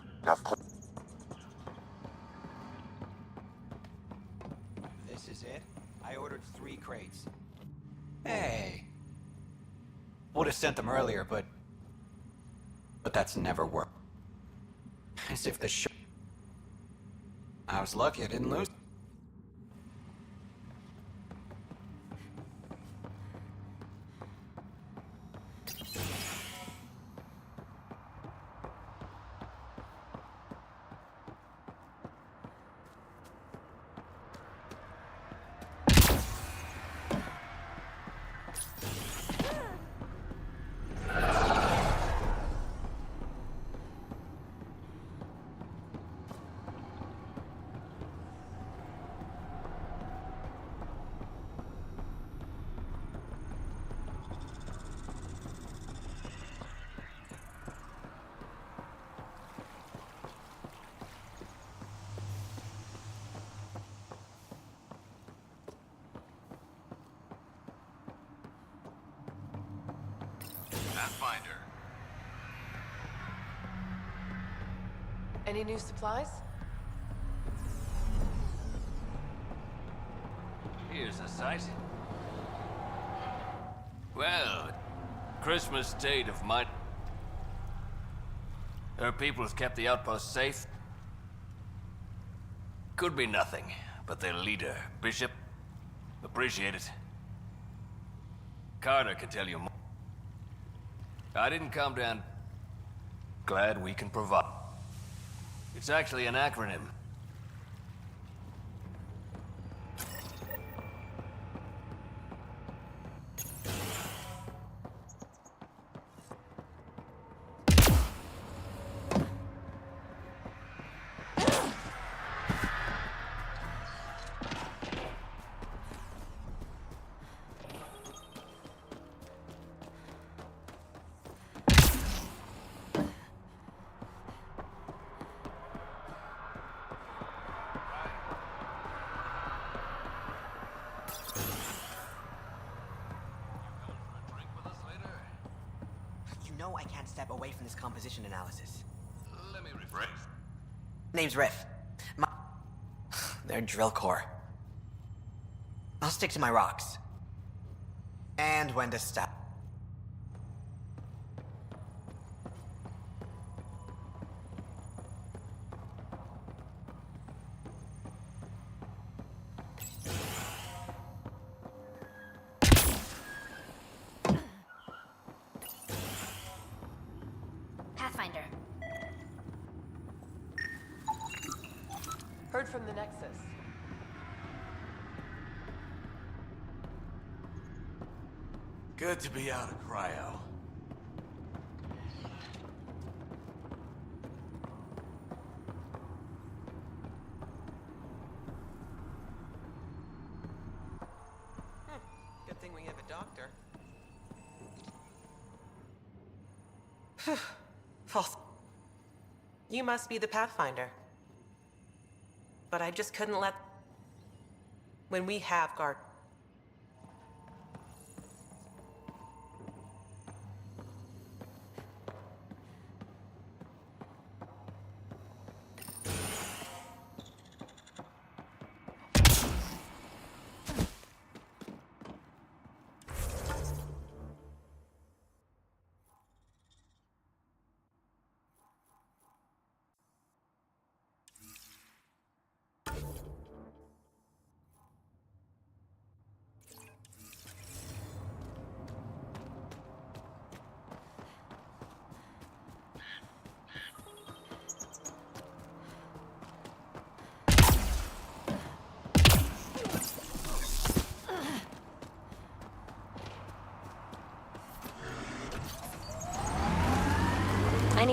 This is it? I ordered 3 crates. Hey. Would have sent them earlier, but that's never worked. As if the I was lucky I didn't lose. Pathfinder. Any new supplies? Here's a sight. Well, Christmas state of mind. Her people's kept the outpost safe. Could be nothing, but their leader, Bishop, appreciate it. Carter can tell you more. I didn't come down. Glad we can provide. It's actually an acronym. know I can't step away from this composition analysis. Let me rephrase. Name's Riff. They're drill core. I'll stick to my rocks. And when to stop. Pathfinder. Heard from the Nexus. Good to be out of cryo. Good thing we have a doctor. False. You must be the Pathfinder. But I just couldn't let... When we have guard...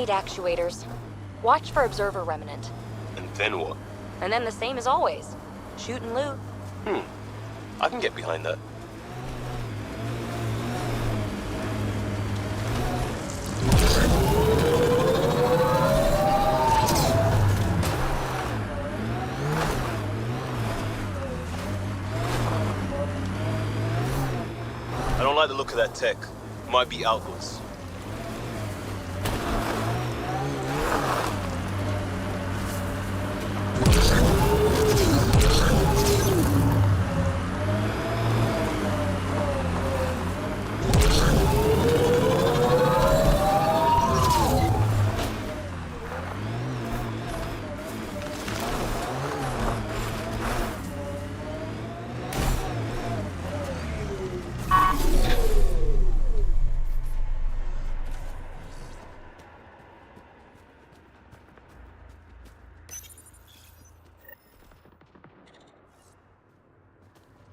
man-made actuators. Watch for observer remnant. And then what? And then the same as always. Shoot and loot. I can get behind that. I don't like the look of that tech. Might be outlaws.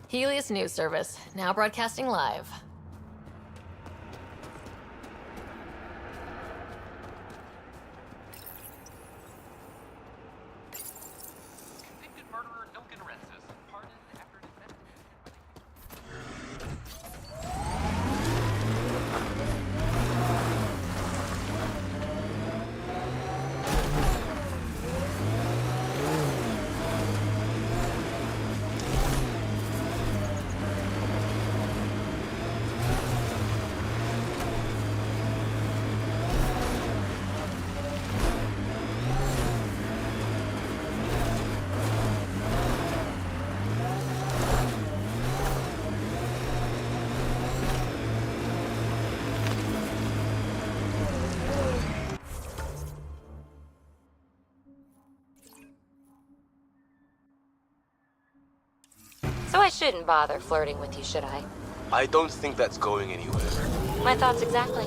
Helios News Service, now broadcasting live. So I shouldn't bother flirting with you, should I? I don't think that's going anywhere. My thoughts exactly.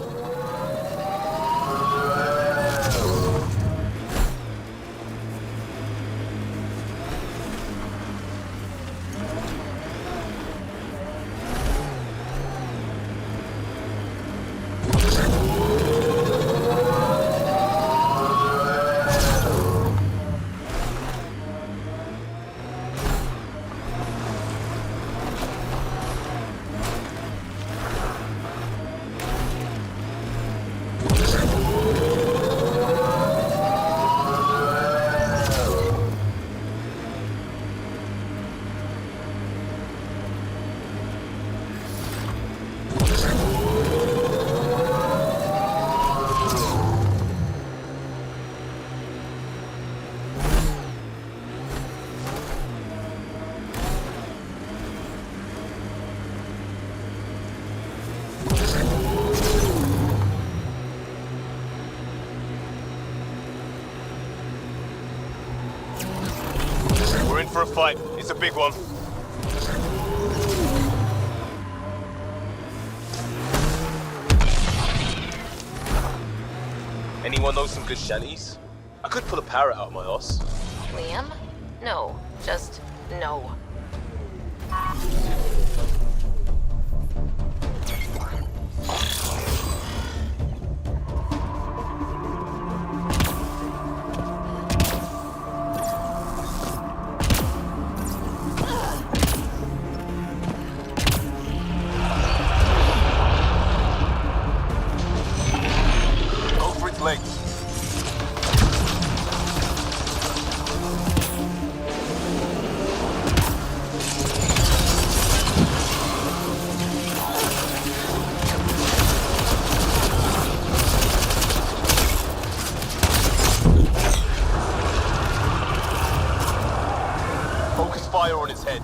We're in for a fight. It's a big one. Anyone know some good shanties? I could pull a parrot out of my ass. Liam? No, just no. Go for its legs. Focus fire on its head.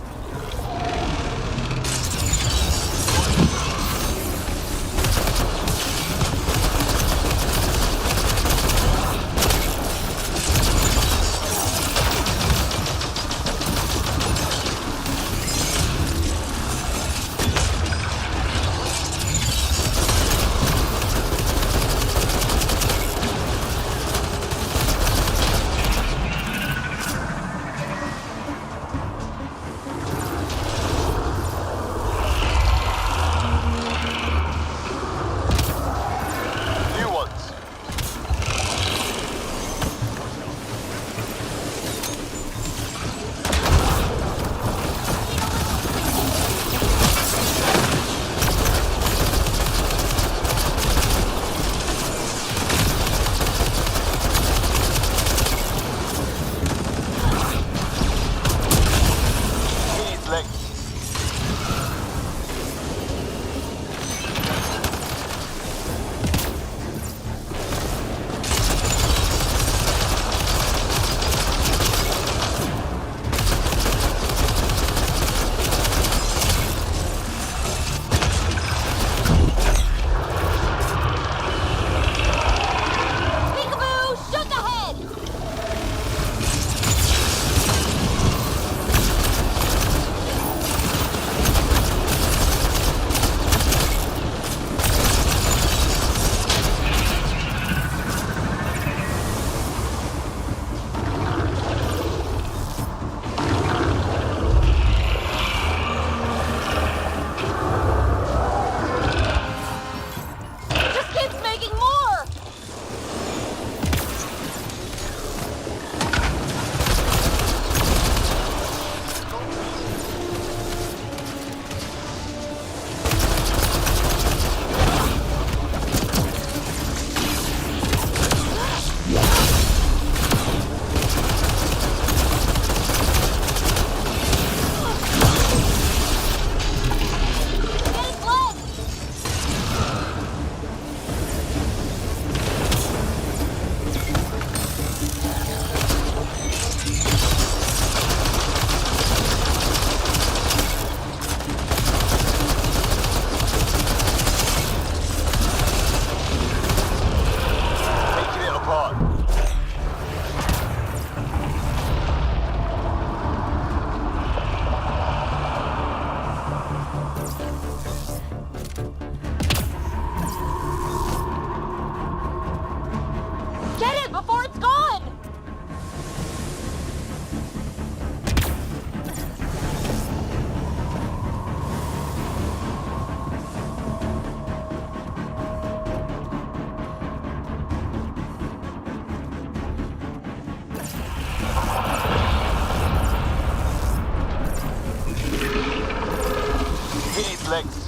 legs.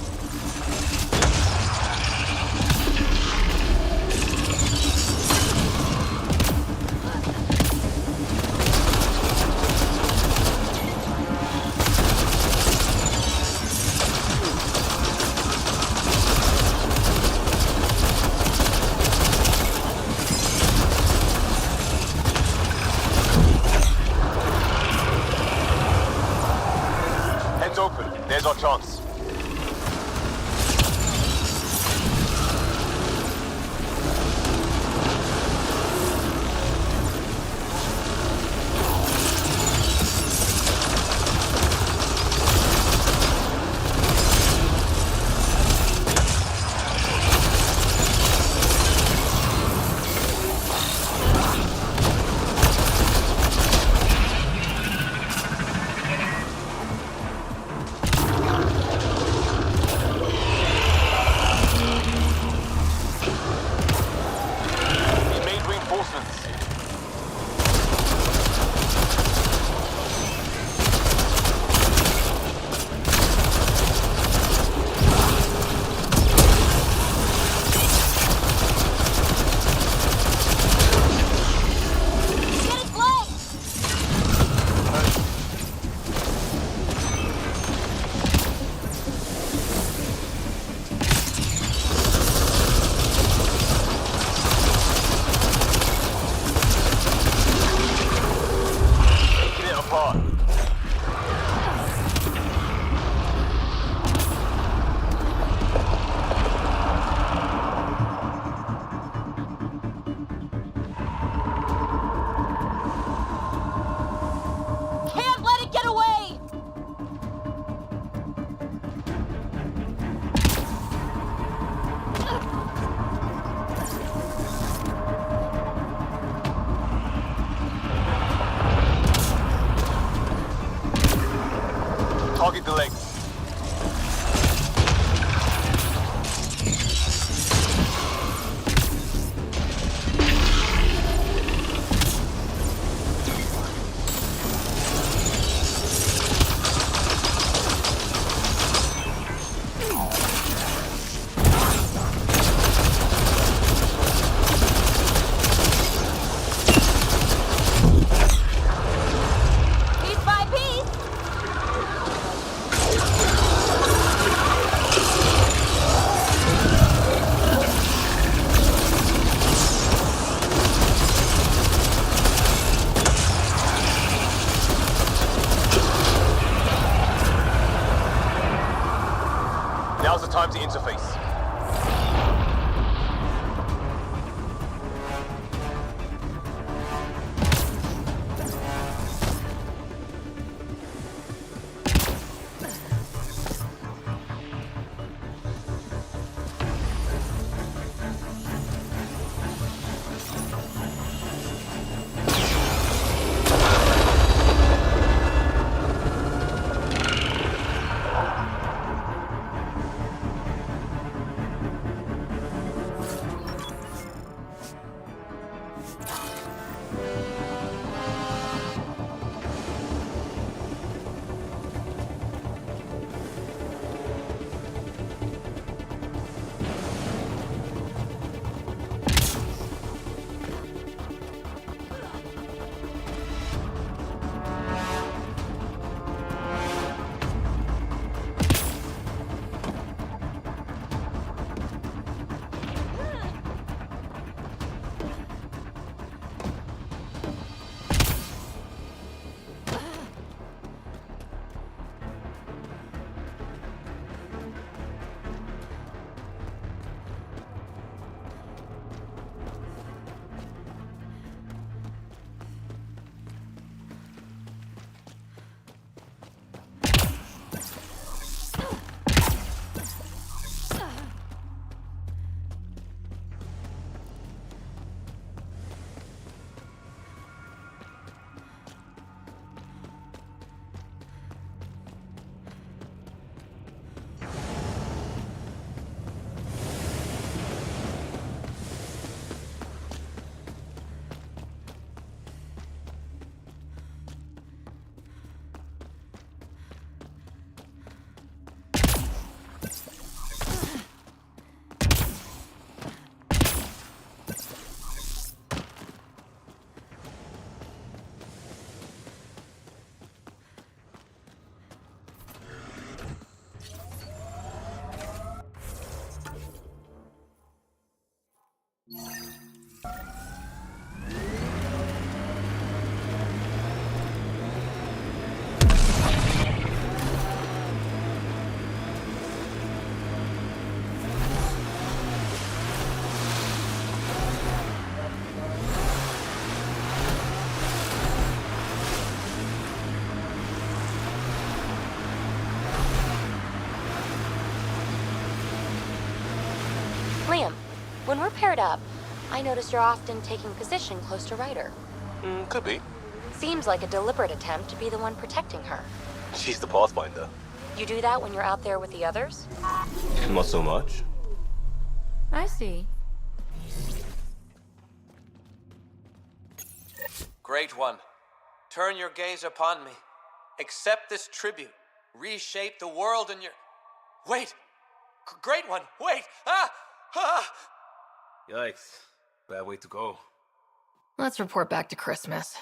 Heads open. There's our chance. Target the legs. Now's the time to interface. When we're paired up, I notice you're often taking position close to Ryder. Could be. Seems like a deliberate attempt to be the one protecting her. She's the Pathfinder. You do that when you're out there with the others? Not so much. I see. Great One, turn your gaze upon me. Accept this tribute. Reshape the world in your... Wait! Great One, wait! Ah! Ah! Yikes. Bad way to go. Let's report back to Christmas.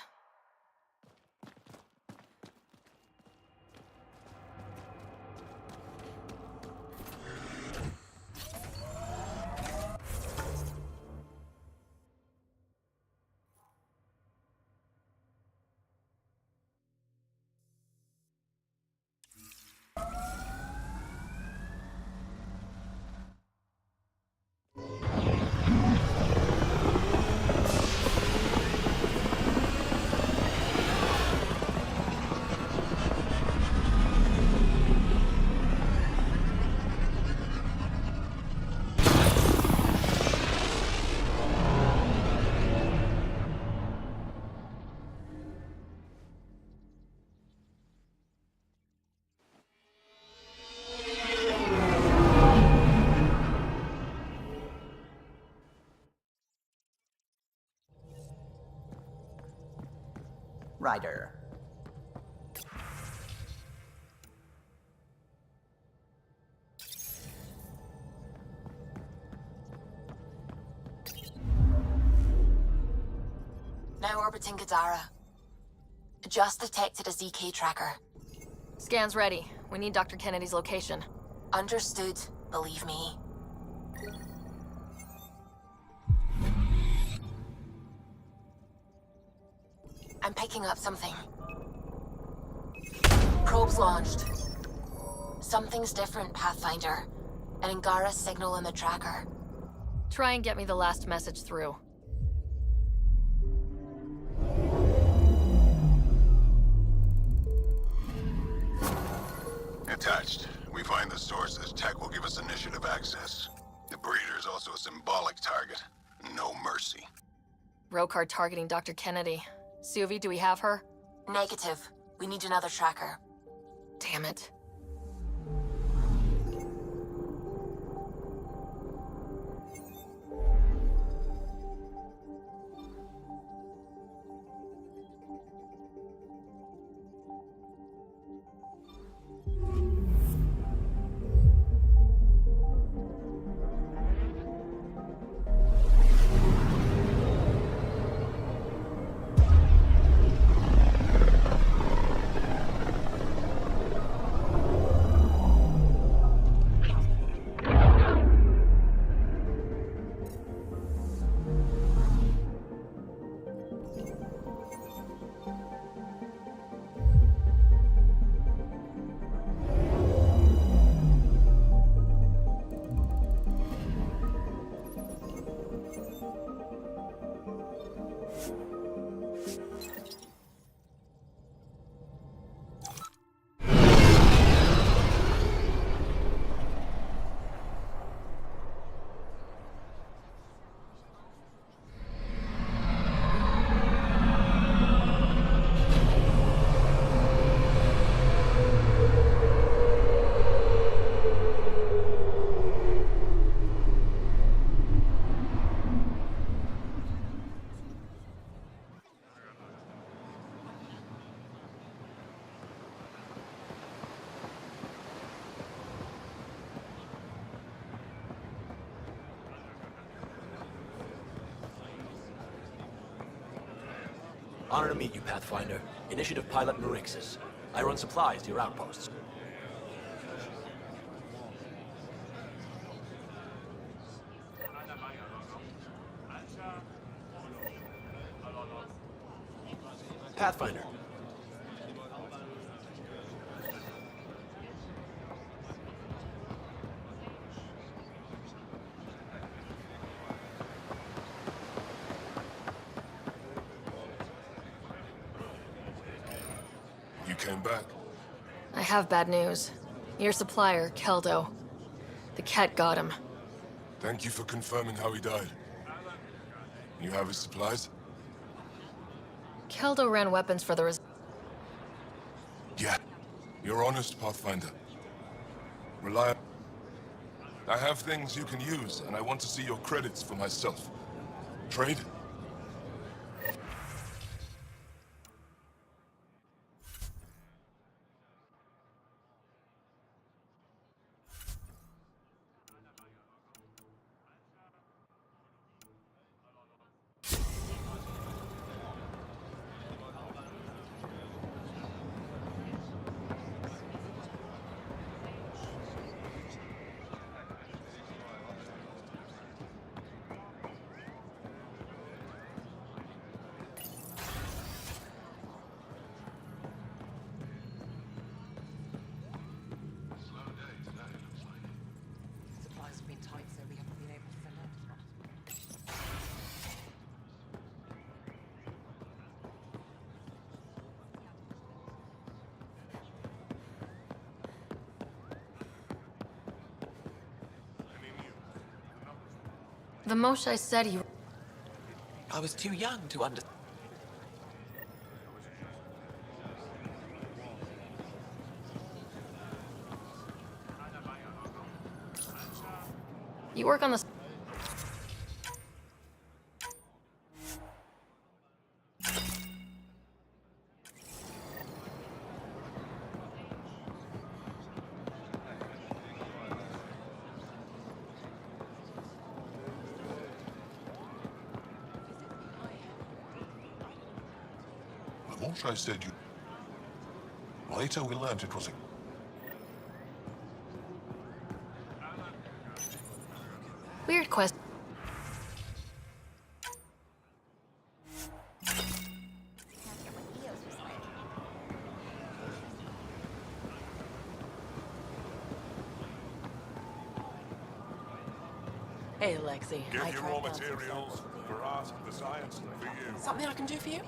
Ryder. Now orbiting Gadara. Just detected a ZK tracker. Scan's ready. We need Dr. Kennedy's location. Understood, believe me. I'm picking up something. Probes launched. Something's different, Pathfinder. An Angara signal in the tracker. Try and get me the last message through. Attached. We find the source. This tech will give us initiative access. The breeder is also a symbolic target. No mercy. Rokar targeting Dr. Kennedy. Suvi, do we have her? Negative. We need another tracker. Damn it. Honor to meet you, Pathfinder. Initiative Pilot Marixus. I run supplies to your outposts. Pathfinder. You came back? I have bad news. Your supplier, Keldo. The Ket got him. Thank you for confirming how he died. You have his supplies? Keldo ran weapons for the Yeah. You're honest, Pathfinder. Reliable. I have things you can use, and I want to see your credits for myself. Trade? Supplies have been tight, so we haven't been able to fill out. The Moshae said he... I was too young to understand. You work on the... I said you... Later we learned it was a... Weird quest. Hey, Lexi. Get I your tried raw bouncing materials samples. for art, the science, for you. Something I can do for you?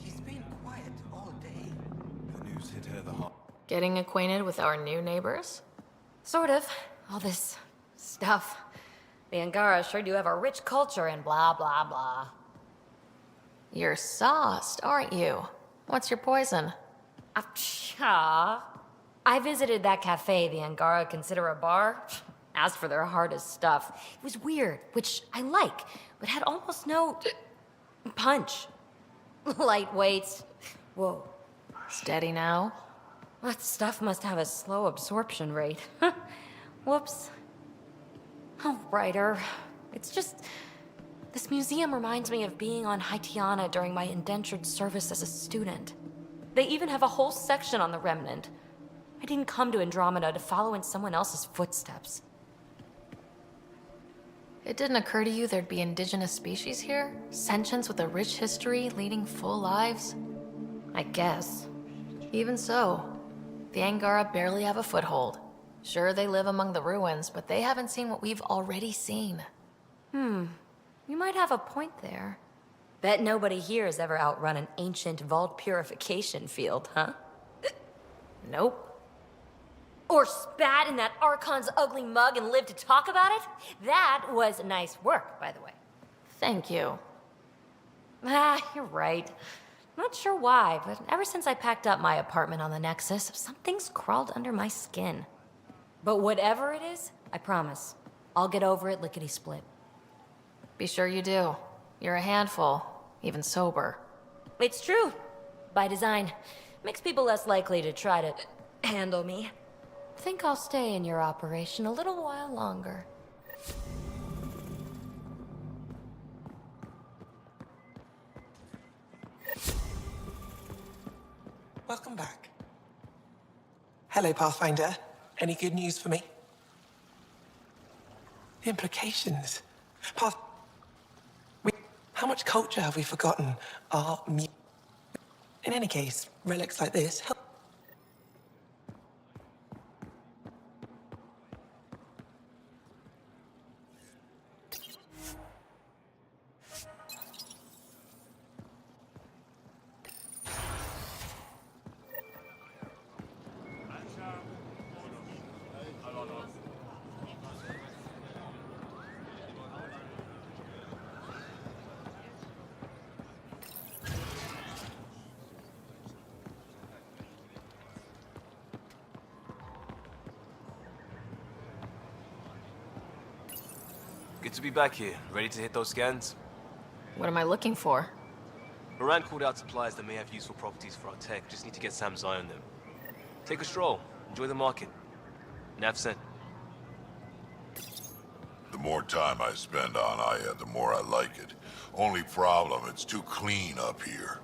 She's been quiet all day. The news hit her the heart. Getting acquainted with our new neighbors? Sort of. All this stuff. The Angara sure do have a rich culture and blah, blah, blah. You're sauced, aren't you? What's your poison? I visited that cafe the Angara consider a bar. Asked for their hardest stuff. It was weird, which I like, but had almost no punch. Lightweight. Whoa. Steady now? That stuff must have a slow absorption rate. Whoops. Oh, writer. It's just... This museum reminds me of being on Haitiana during my indentured service as a student. They even have a whole section on the Remnant. I didn't come to Andromeda to follow in someone else's footsteps. It didn't occur to you there'd be indigenous species here? Sentients with a rich history, leading full lives? I guess. Even so, the Angara barely have a foothold. Sure, they live among the ruins, but they haven't seen what we've already seen. You might have a point there. Bet nobody here has ever outrun an ancient vault purification field, huh? Nope. Or spat in that Archon's ugly mug and lived to talk about it? That was nice work, by the way. Thank you. You're right. Not sure why, but ever since I packed up my apartment on the Nexus, something's crawled under my skin. But whatever it is, I promise, I'll get over it lickety-split. Be sure you do. You're a handful, even sober. It's true. By design. Makes people less likely to try to handle me. Think I'll stay in your operation a little while longer. Welcome back. Hello, Pathfinder. Any good news for me? The implications. How much culture have we forgotten? Art, music. In any case, relics like this help. Good to be back here. Ready to hit those scans? What am I looking for? Moran called out supplies that may have useful properties for our tech. Just need to get Sam's eye on them. Take a stroll. Enjoy the market. Nav sent. The more time I spend on Aya, the more I like it. Only problem, it's too clean up here.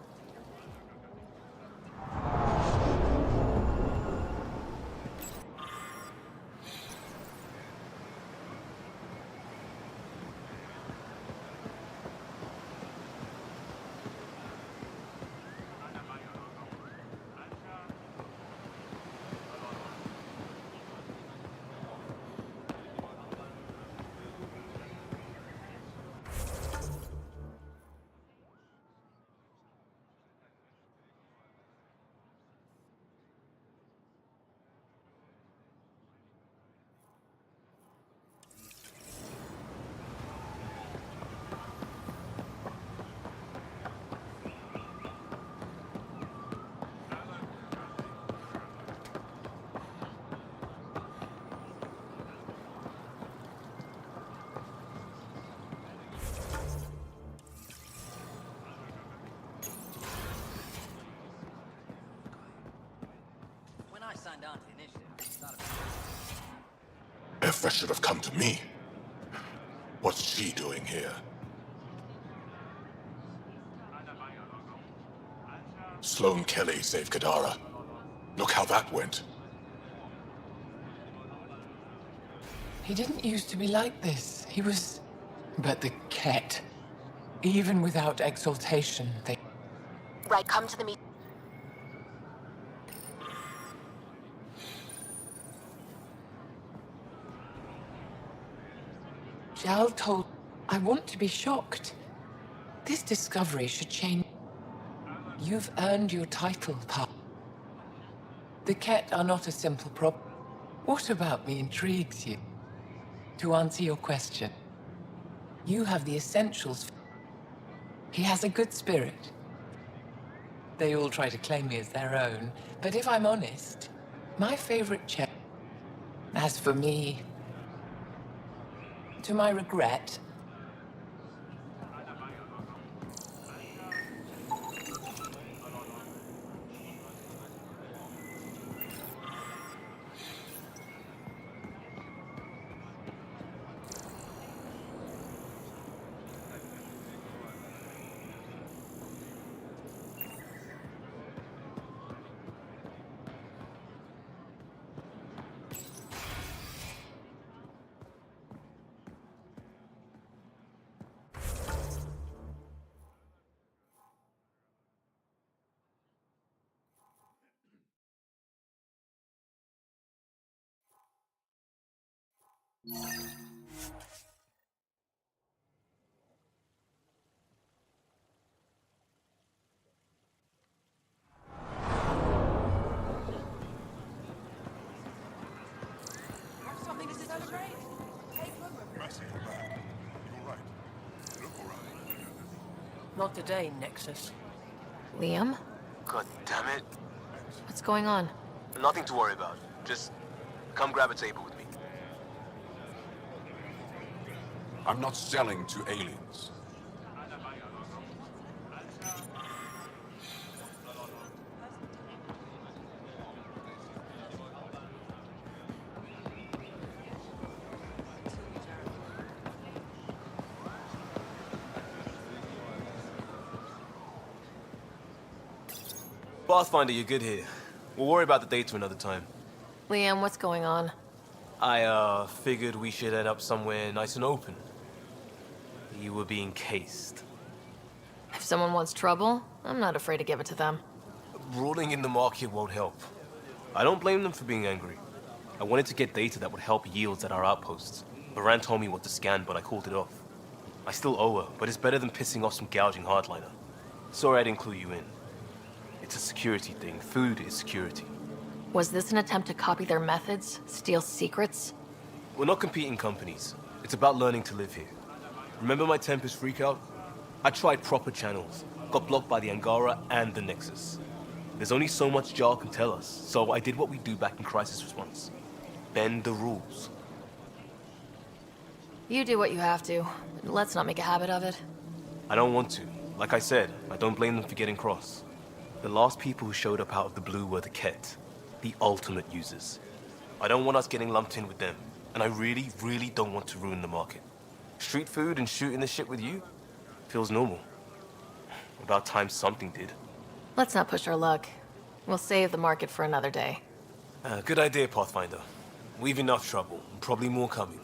Effa should have come to me. What's she doing here? Sloane Kelly saved Kadara. Look how that went. He didn't used to be like this. He was... But the Ket... Even without exaltation, they... Right, come to the meet. Jal told... I want to be shocked. This discovery should change... You've earned your title, Pa. The Ket are not a simple problem. What about me intrigues you? To answer your question, you have the essentials. He has a good spirit. They all try to claim me as their own, but if I'm honest, my favorite check. As for me, to my regret, Something to celebrate? Not today, Nexus. Liam? God damn it. What's going on? Nothing to worry about. Just come grab a table with me. I'm not selling to aliens. Pathfinder, you're good here. We'll worry about the data another time. Liam, what's going on? I, figured we should head up somewhere nice and open. You were being cased. someone wants trouble, I'm not afraid to give it to them. Ruling in the market won't help. I don't blame them for being angry. I wanted to get data that would help yields at our outposts. Baran told me what to scan, but I called it off. I still owe her, but it's better than pissing off some gouging hardliner. Sorry I didn't clue you in. It's a security thing. Food is security. Was this an attempt to copy their methods? Steal secrets? We're not competing companies. It's about learning to live here. Remember my Tempest freakout? I tried proper channels. Got blocked by the Angara and the Nexus. There's only so much Jar can tell us, so I did what we do back in crisis response. Bend the rules. You do what you have to. Let's not make a habit of it. I don't want to. Like I said, I don't blame them for getting cross. The last people who showed up out of the blue were the Ket, the ultimate users. I don't want us getting lumped in with them, and I really, really don't want to ruin the market. Street food and shooting the shit with you feels normal. About time something did. Let's not push our luck. We'll save the market for another day. Good idea, Pathfinder. We've enough trouble, and probably more coming.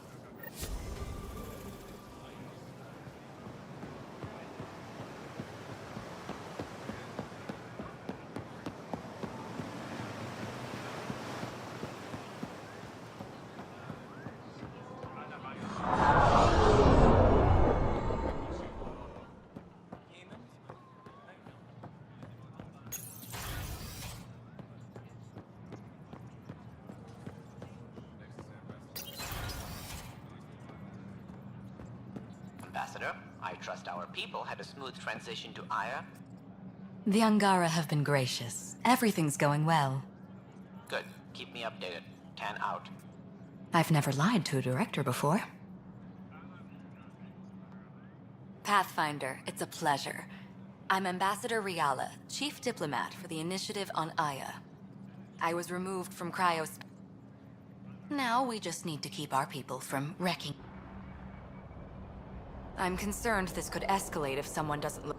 Ambassador, I trust our people had a smooth transition to Aya. The Angara have been gracious. Everything's going well. Good. Keep me updated. 10 out. I've never lied to a director before. Pathfinder, it's a pleasure. I'm Ambassador Riala, Chief Diplomat for the Initiative on Aya. I was removed from cryos. Now we just need to keep our people from wrecking. I'm concerned this could escalate if someone doesn't look.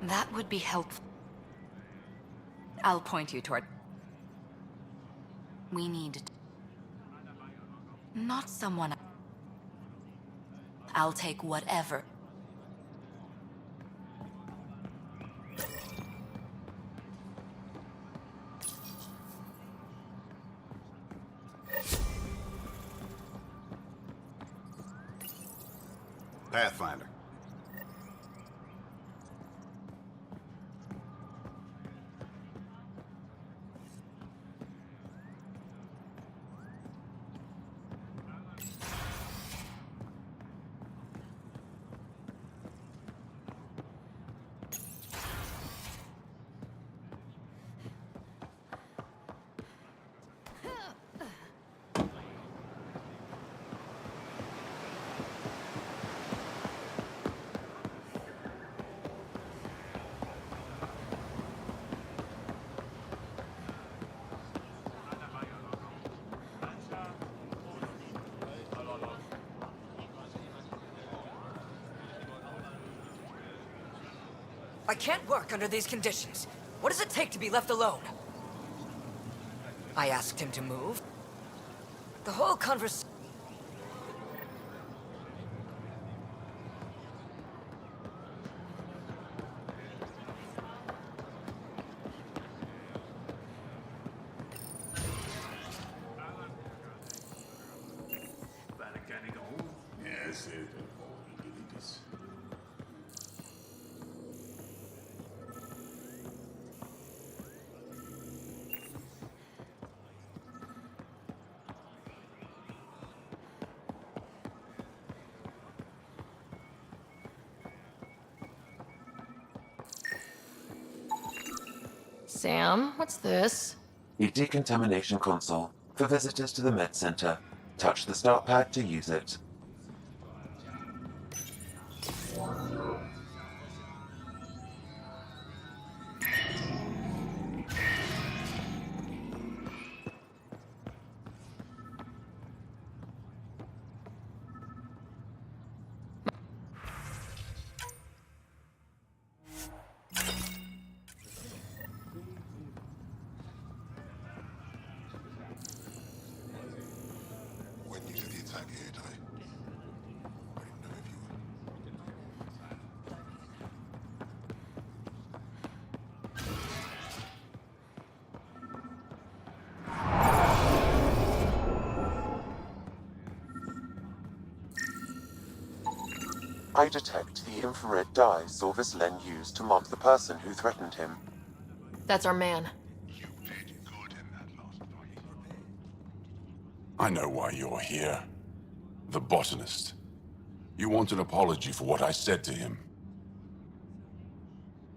That would be helpful. I'll point you toward. We need. Not someone. I'll take whatever. Pathfinder. I can't work under these conditions. What does it take to be left alone? I asked him to move. The whole conversation... Sam, what's this? A decontamination console for visitors to the med center. Touch the start pad to use it. I detect the infrared dye Silvis Len used to mark the person who threatened him. That's our man. I know why you're here. The botanist. You want an apology for what I said to him.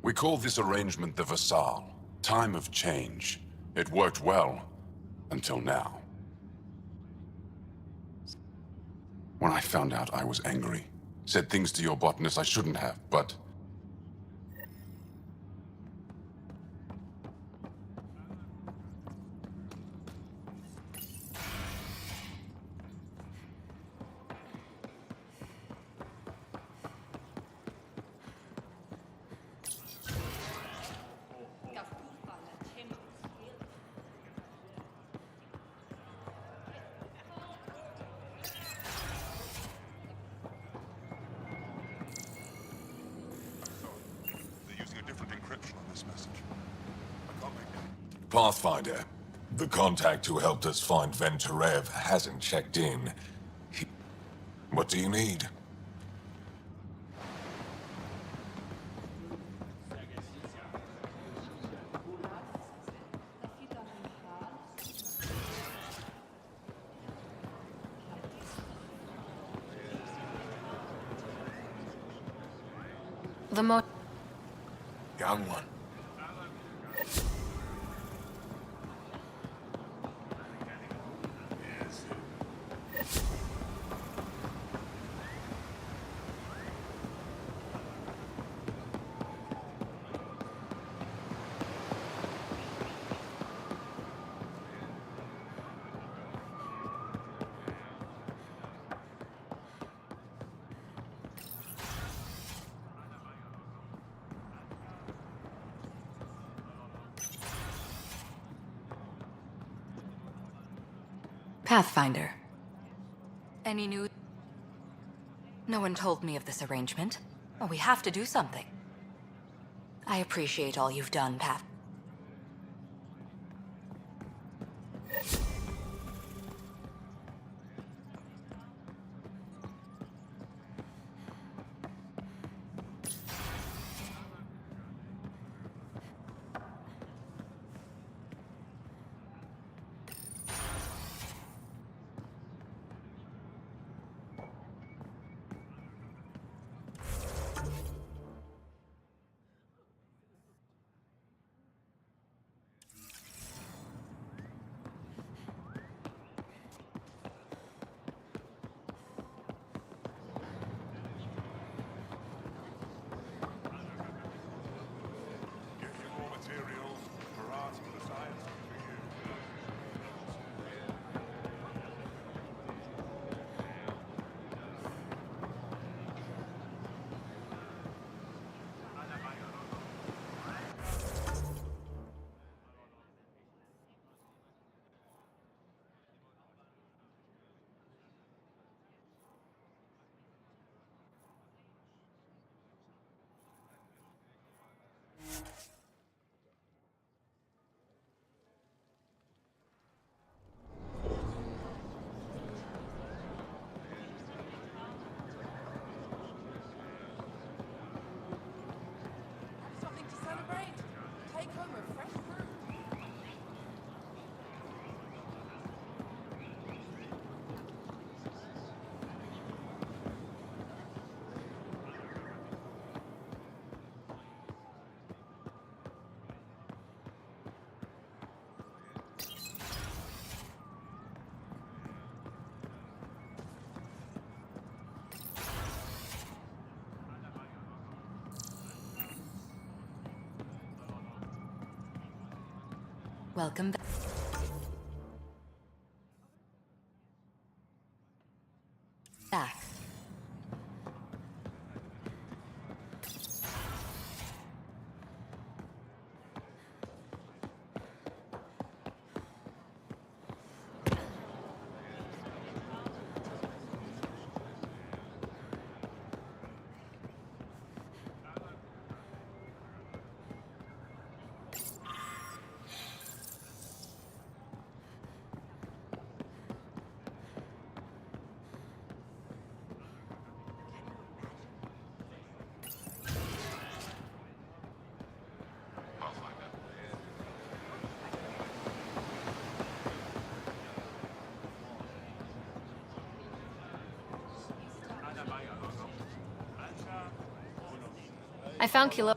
We call this arrangement the Vassal. Time of change. It worked well, until now. When I found out, I was angry. Said things to your botanist I shouldn't have, but... Pathfinder, the contact who helped us find Venturev hasn't checked in. What do you need? The Young one. Pathfinder. Any news? No one told me of this arrangement. Oh, we have to do something. I appreciate all you've done, Path. Welcome back. I found Kilo.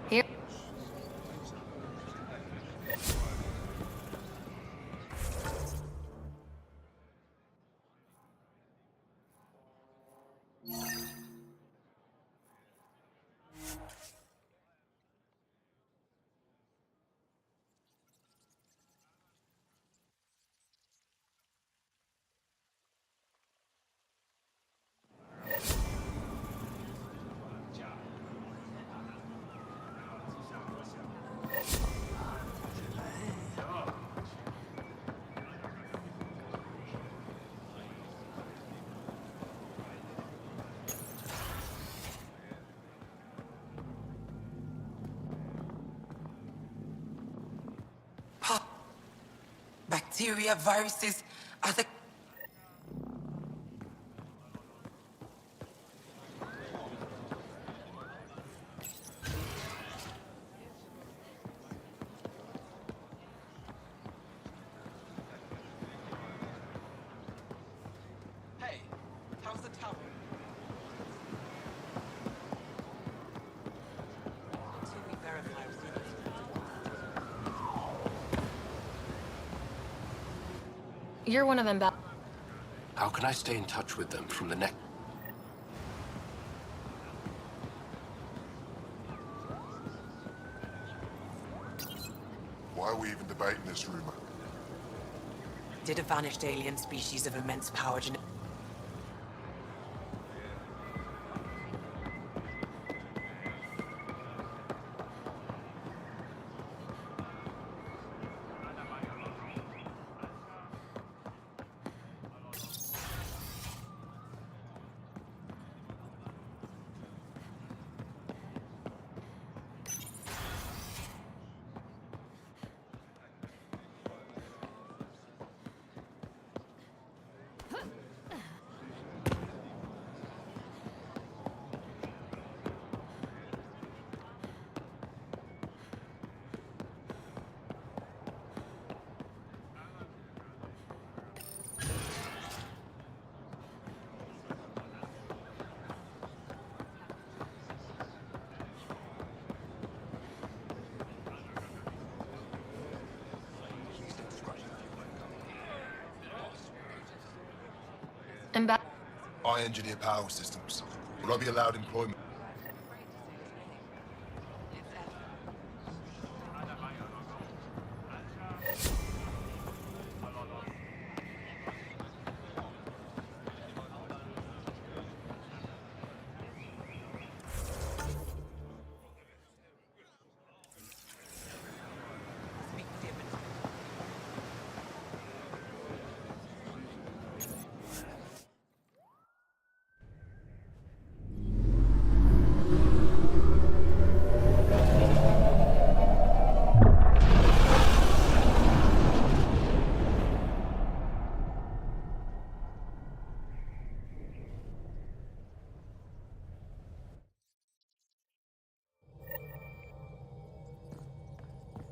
Here. Bacteria, viruses, other... Hey, how's the tower? Until we verify results. You're one of them, How can I stay in touch with them from the next? Why are we even debating this rumor? Did a vanished alien species of immense power I engineer power systems. Will I be allowed employment?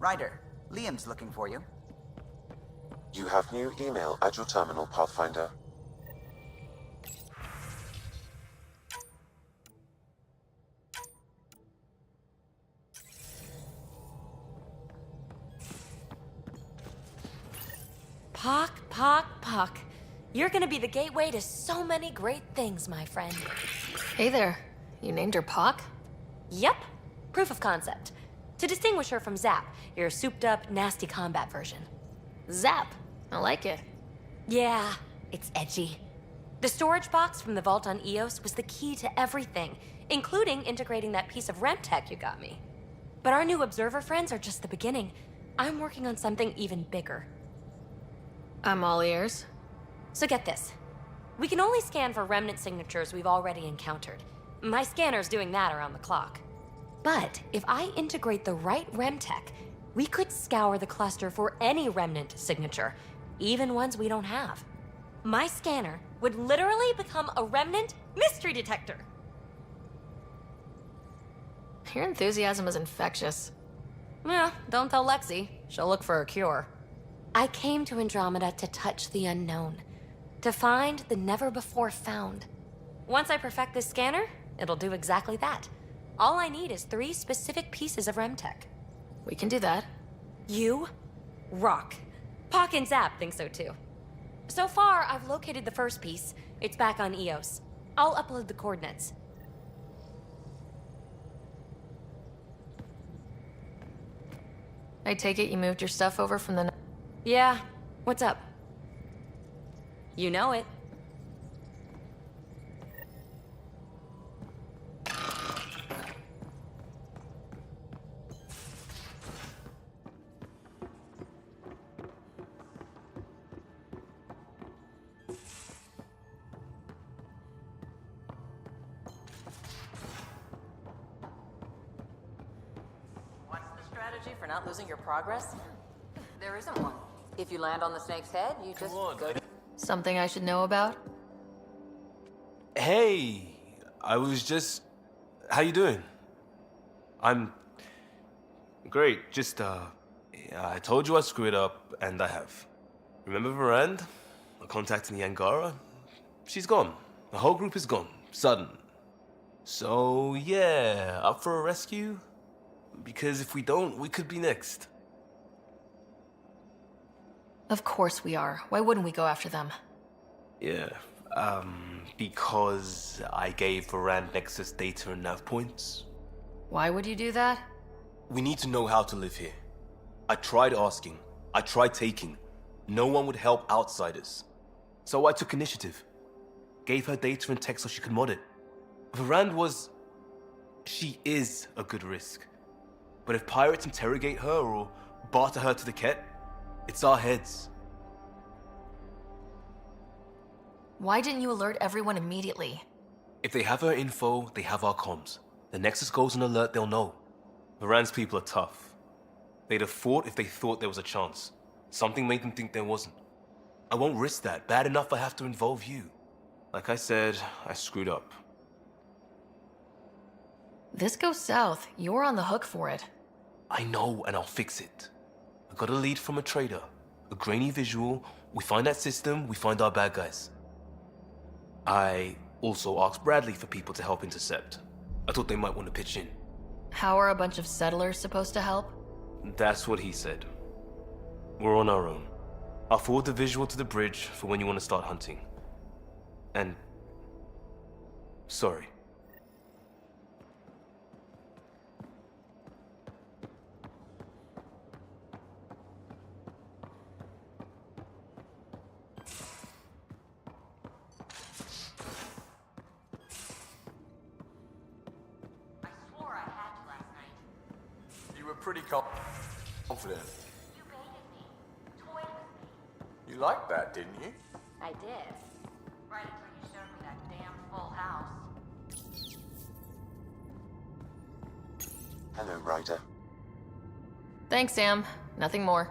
Ryder, Liam's looking for you. You have new email at your terminal, Pathfinder. Pock. You're gonna be the gateway to so many great things, my friend. Hey there. You named her Pock? Yep. Proof of concept. To distinguish her from Zap, your souped-up, nasty combat version. Zap. I like it. Yeah, it's edgy. The storage box from the vault on Eos was the key to everything, including integrating that piece of REM tech you got me. But our new observer friends are just the beginning. I'm working on something even bigger. I'm all ears. So get this. We can only scan for remnant signatures we've already encountered. My scanner's doing that around the clock. But if I integrate the right REM tech, we could scour the cluster for any remnant signature, even ones we don't have. My scanner would literally become a remnant mystery detector. Your enthusiasm is infectious. Yeah, don't tell Lexi. She'll look for a cure. I came to Andromeda to touch the unknown, to find the never-before-found. Once I perfect this scanner, it'll do exactly that. All I need is 3 specific pieces of RemTech. We can do that. You rock. Pock and Zap think so too. So far, I've located the first piece. It's back on EOS. I'll upload the coordinates. I take it you moved your stuff over from the... Yeah, what's up? You know it. What's the strategy for not losing your progress? There isn't one. If you land on the snake's head, you just go to... Something I should know about? Hey, I was just... How you doing? I'm... Great, just, I told you I screwed up, and I have. Remember Verdade? I contacted the Angara? She's gone. The whole group is gone. Sudden. So, yeah, up for a rescue? Because if we don't, we could be next. Of course we are. Why wouldn't we go after them? Yeah, because I gave Verdade Nexus data and nav points. Why would you do that? We need to know how to live here. I tried asking. I tried taking. No one would help outsiders. So I took initiative. Gave her data and tech so she could mod it. Verdade was... She is a good risk. But if pirates interrogate her or barter her to the Ket, it's our heads. Why didn't you alert everyone immediately? If they have her info, they have our comms. The Nexus goes on alert, they'll know. Varane's people are tough. They'd have fought if they thought there was a chance. Something made them think there wasn't. I won't risk that. Bad enough I have to involve you. Like I said, I screwed up. This goes south. You're on the hook for it. I know, and I'll fix it. I got a lead from a trader. A grainy visual. We find that system, we find our bad guys. I also asked Bradley for people to help intercept. I thought they might want to pitch in. How are a bunch of settlers supposed to help? That's what he said. We're on our own. I'll forward the visual to the bridge for when you want to start hunting. And... sorry. You were pretty confident. You baited me. Toyed with me. You liked that, didn't you? I did. Right until you showed me that damn full house. Hello, Ryder. Thanks, Sam. Nothing more.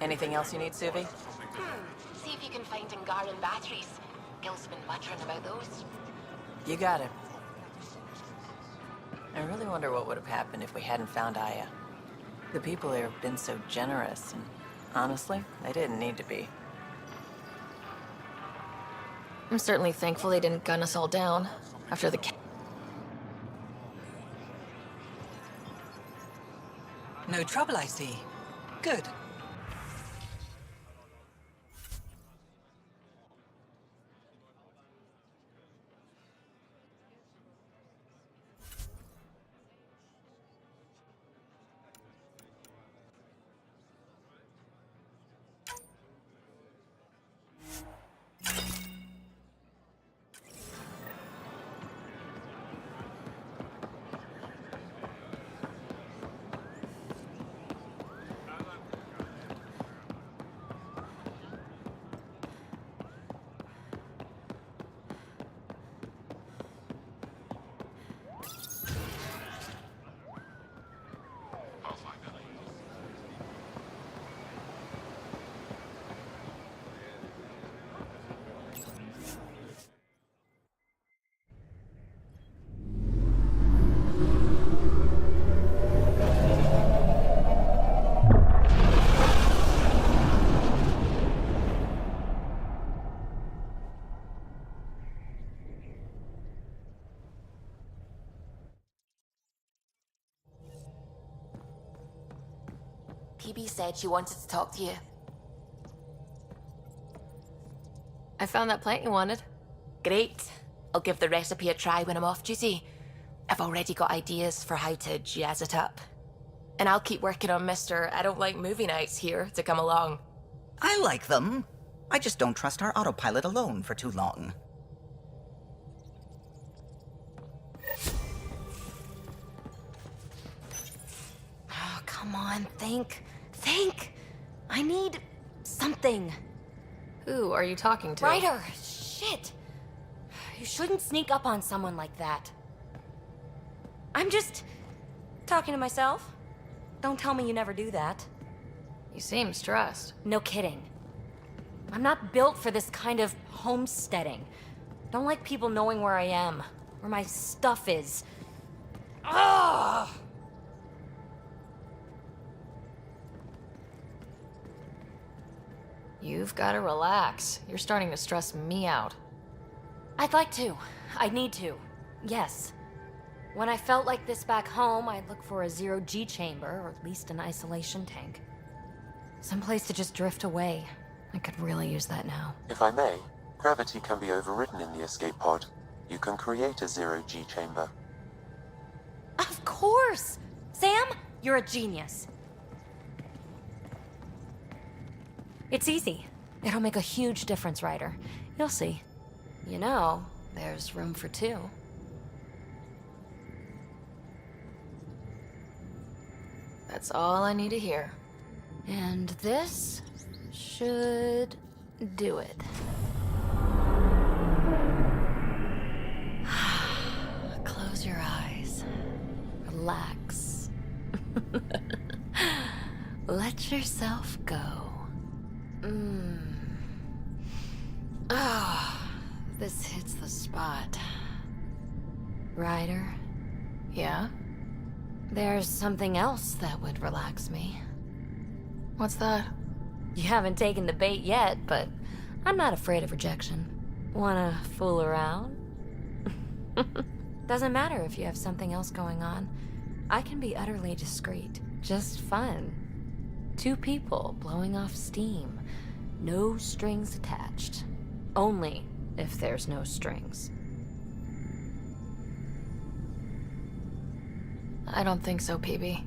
Anything else you need, Suvi? See if you can find Angaran batteries. Gil's been muttering about those. You got it. I really wonder what would have happened if we hadn't found Aya. The people there have been so generous, and honestly, they didn't need to be. I'm certainly thankful they didn't gun us all down after the No trouble, I see. Good. PB said she wanted to talk to you. I found that plant you wanted. Great. I'll give the recipe a try when I'm off duty. I've already got ideas for how to jazz it up. And I'll keep working on Mr. I don't like movie nights here to come along. I like them. I just don't trust our autopilot alone for too long. Oh, come on, think. Think! I need something. Who are you talking to? Ryder! Shit! You shouldn't sneak up on someone like that. I'm just talking to myself. Don't tell me you never do that. You seem stressed. No kidding. I'm not built for this kind of homesteading. Don't like people knowing where I am, where my stuff is. Ugh! You've got to relax. You're starting to stress me out. I'd like to. I need to. Yes. When I felt like this back home, I'd look for a zero-G chamber, or at least an isolation tank. Someplace to just drift away. I could really use that now. If I may, gravity can be overridden in the escape pod. You can create a zero-G chamber. Of course! Sam, you're a genius. It's easy. It'll make a huge difference, Ryder. You'll see. You know, there's room for two. That's all I need to hear. And this should do it. Close your eyes. Relax. Let yourself go. Ah, this hits the spot. Ryder? Yeah? There's something else that would relax me. What's that? You haven't taken the bait yet, but I'm not afraid of rejection. Wanna fool around? Doesn't matter if you have something else going on. I can be utterly discreet. Just fun. Two people blowing off steam. No strings attached. Only if there's no strings. I don't think so, PB.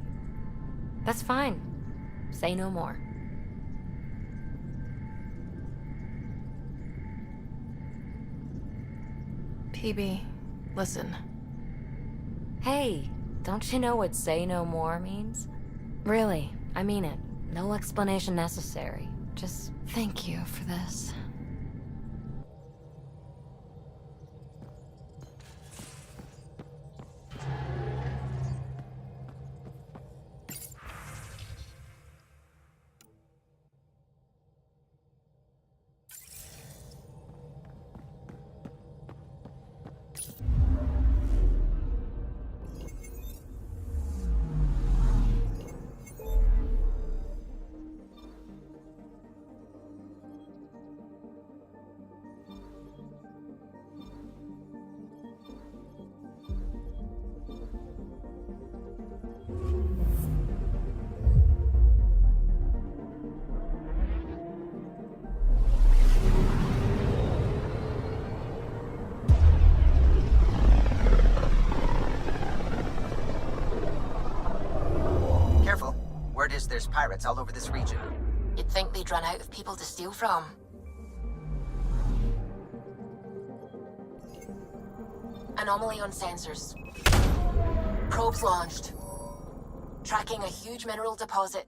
That's fine. Say no more. PB, listen. Hey, don't you know what say no more means? Really, I mean it. No explanation necessary. Just thank you for this. is there's pirates all over this region. You'd think they'd run out of people to steal from. Anomaly on sensors. Probes launched. Tracking a huge mineral deposit.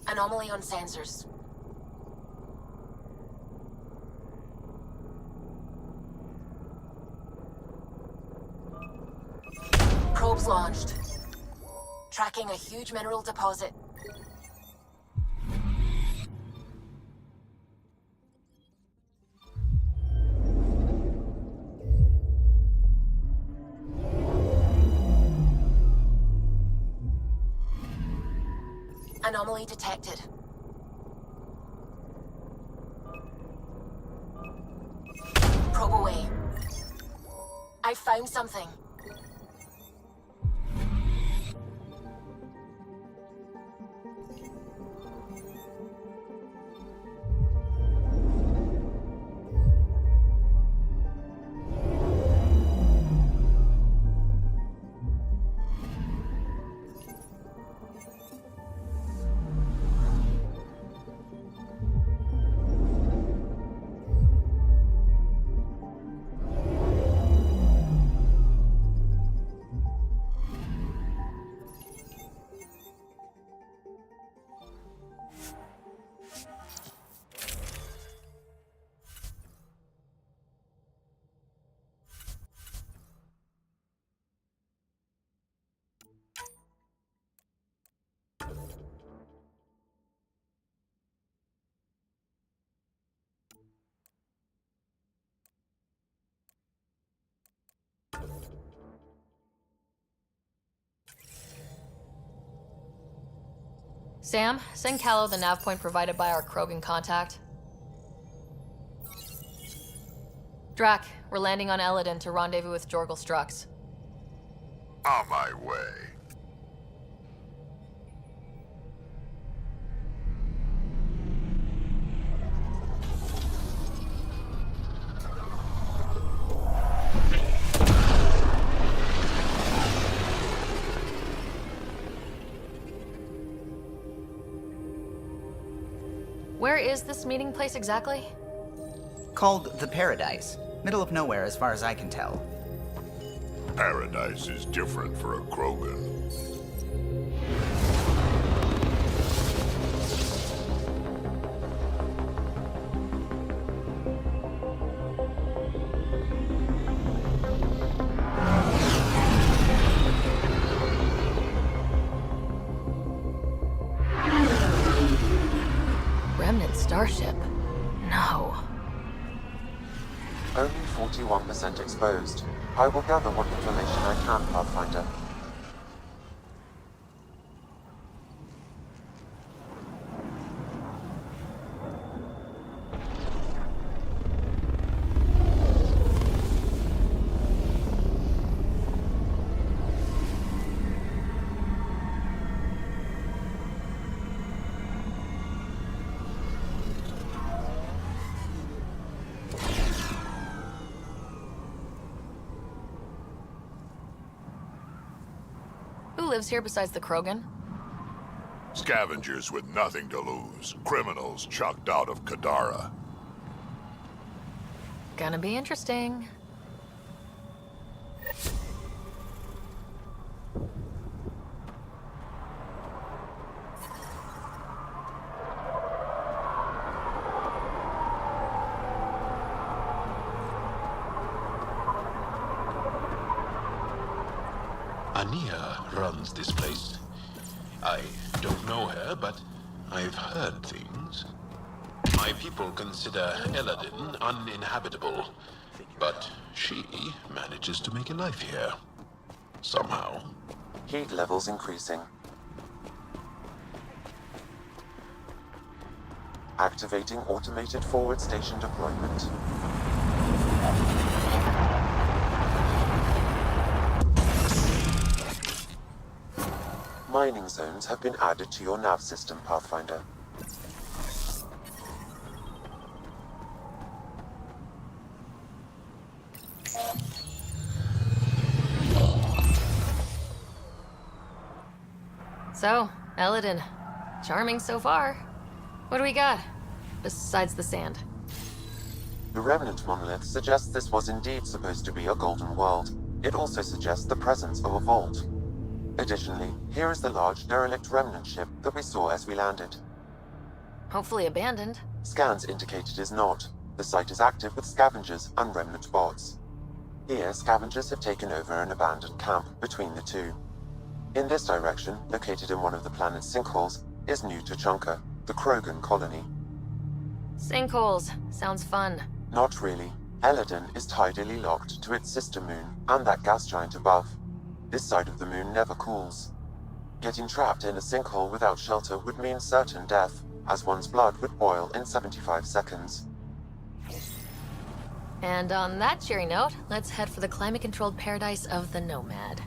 Anomaly on sensors. Probes launched. Tracking a huge mineral deposit. Anomaly detected. Probe away. I found something. Sam, send Callow the nav point provided by our Krogan contact. Drac, we're landing on Eladin to rendezvous with Jorgal Strux. On my way. Where is this meeting place exactly? Called the Paradise. Middle of nowhere as far as I can tell. Paradise is different for a Krogan. Remnant starship? No. Only 41% exposed. I will gather what information I can, Pathfinder. Who lives here besides the Krogan? Scavengers with nothing to lose. Criminals chucked out of Kadara. Gonna be interesting. Ania runs this place. I don't know her, but I've heard things. My people consider Eladin uninhabitable, but she manages to make a life here. Somehow. Heat levels increasing. Activating automated forward station deployment. Mining zones have been added to your nav system, Pathfinder. So, Eladin. Charming so far. What do we got? Besides the sand. The remnant monolith suggests this was indeed supposed to be a golden world. It also suggests the presence of a vault. Additionally, here is the large derelict remnant ship that we saw as we landed. Hopefully abandoned. Scans indicate it is not. The site is active with scavengers and remnant bots. Here, scavengers have taken over an abandoned camp between the two. In this direction, located in one of the planet's sinkholes, is New Tuchanka, the Krogan colony. Sinkholes. Sounds fun. Not really. Eladin is tidally locked to its sister moon and that gas giant above. This side of the moon never cools. Getting trapped in a sinkhole without shelter would mean certain death, as one's blood would boil in 75 seconds. And on that cheery note, let's head for the climate-controlled paradise of the Nomad.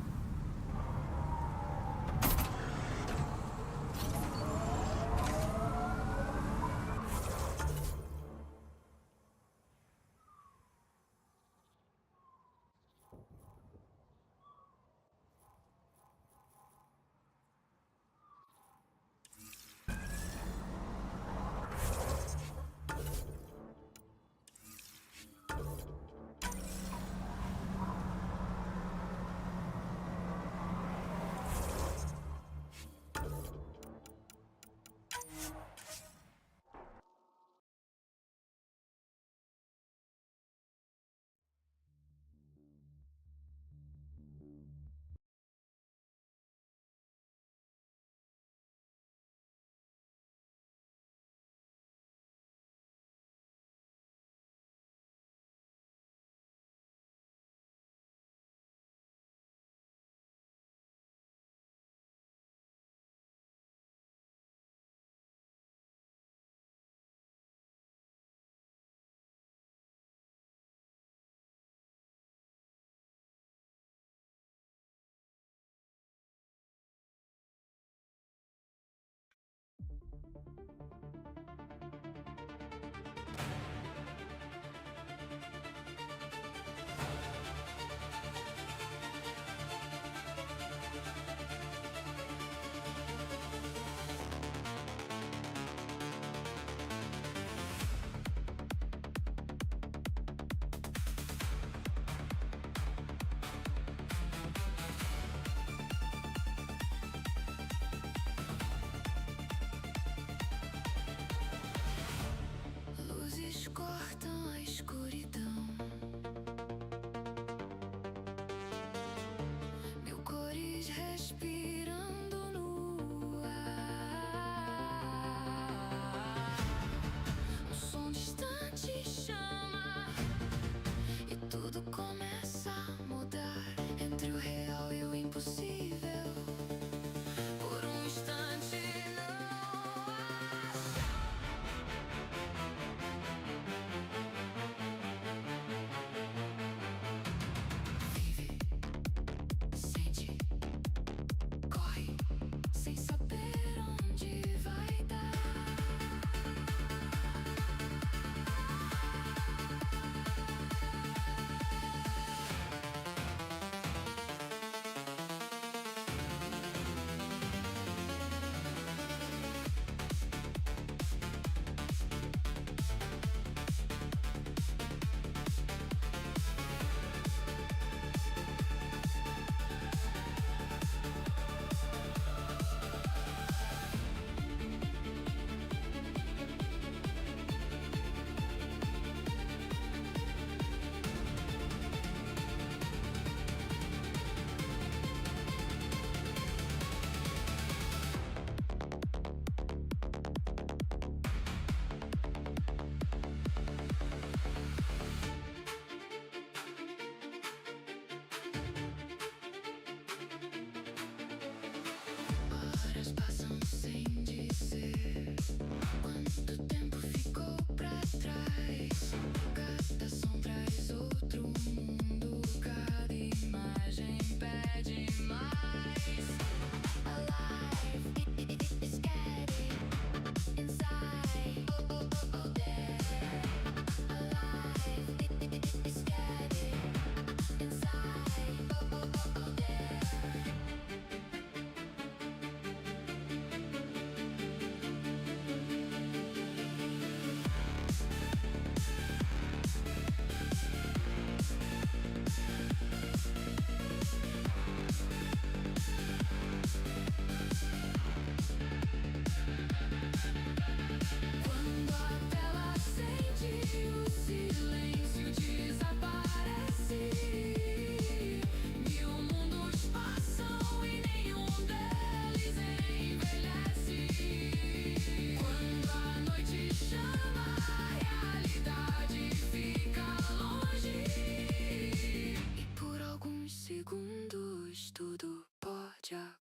job.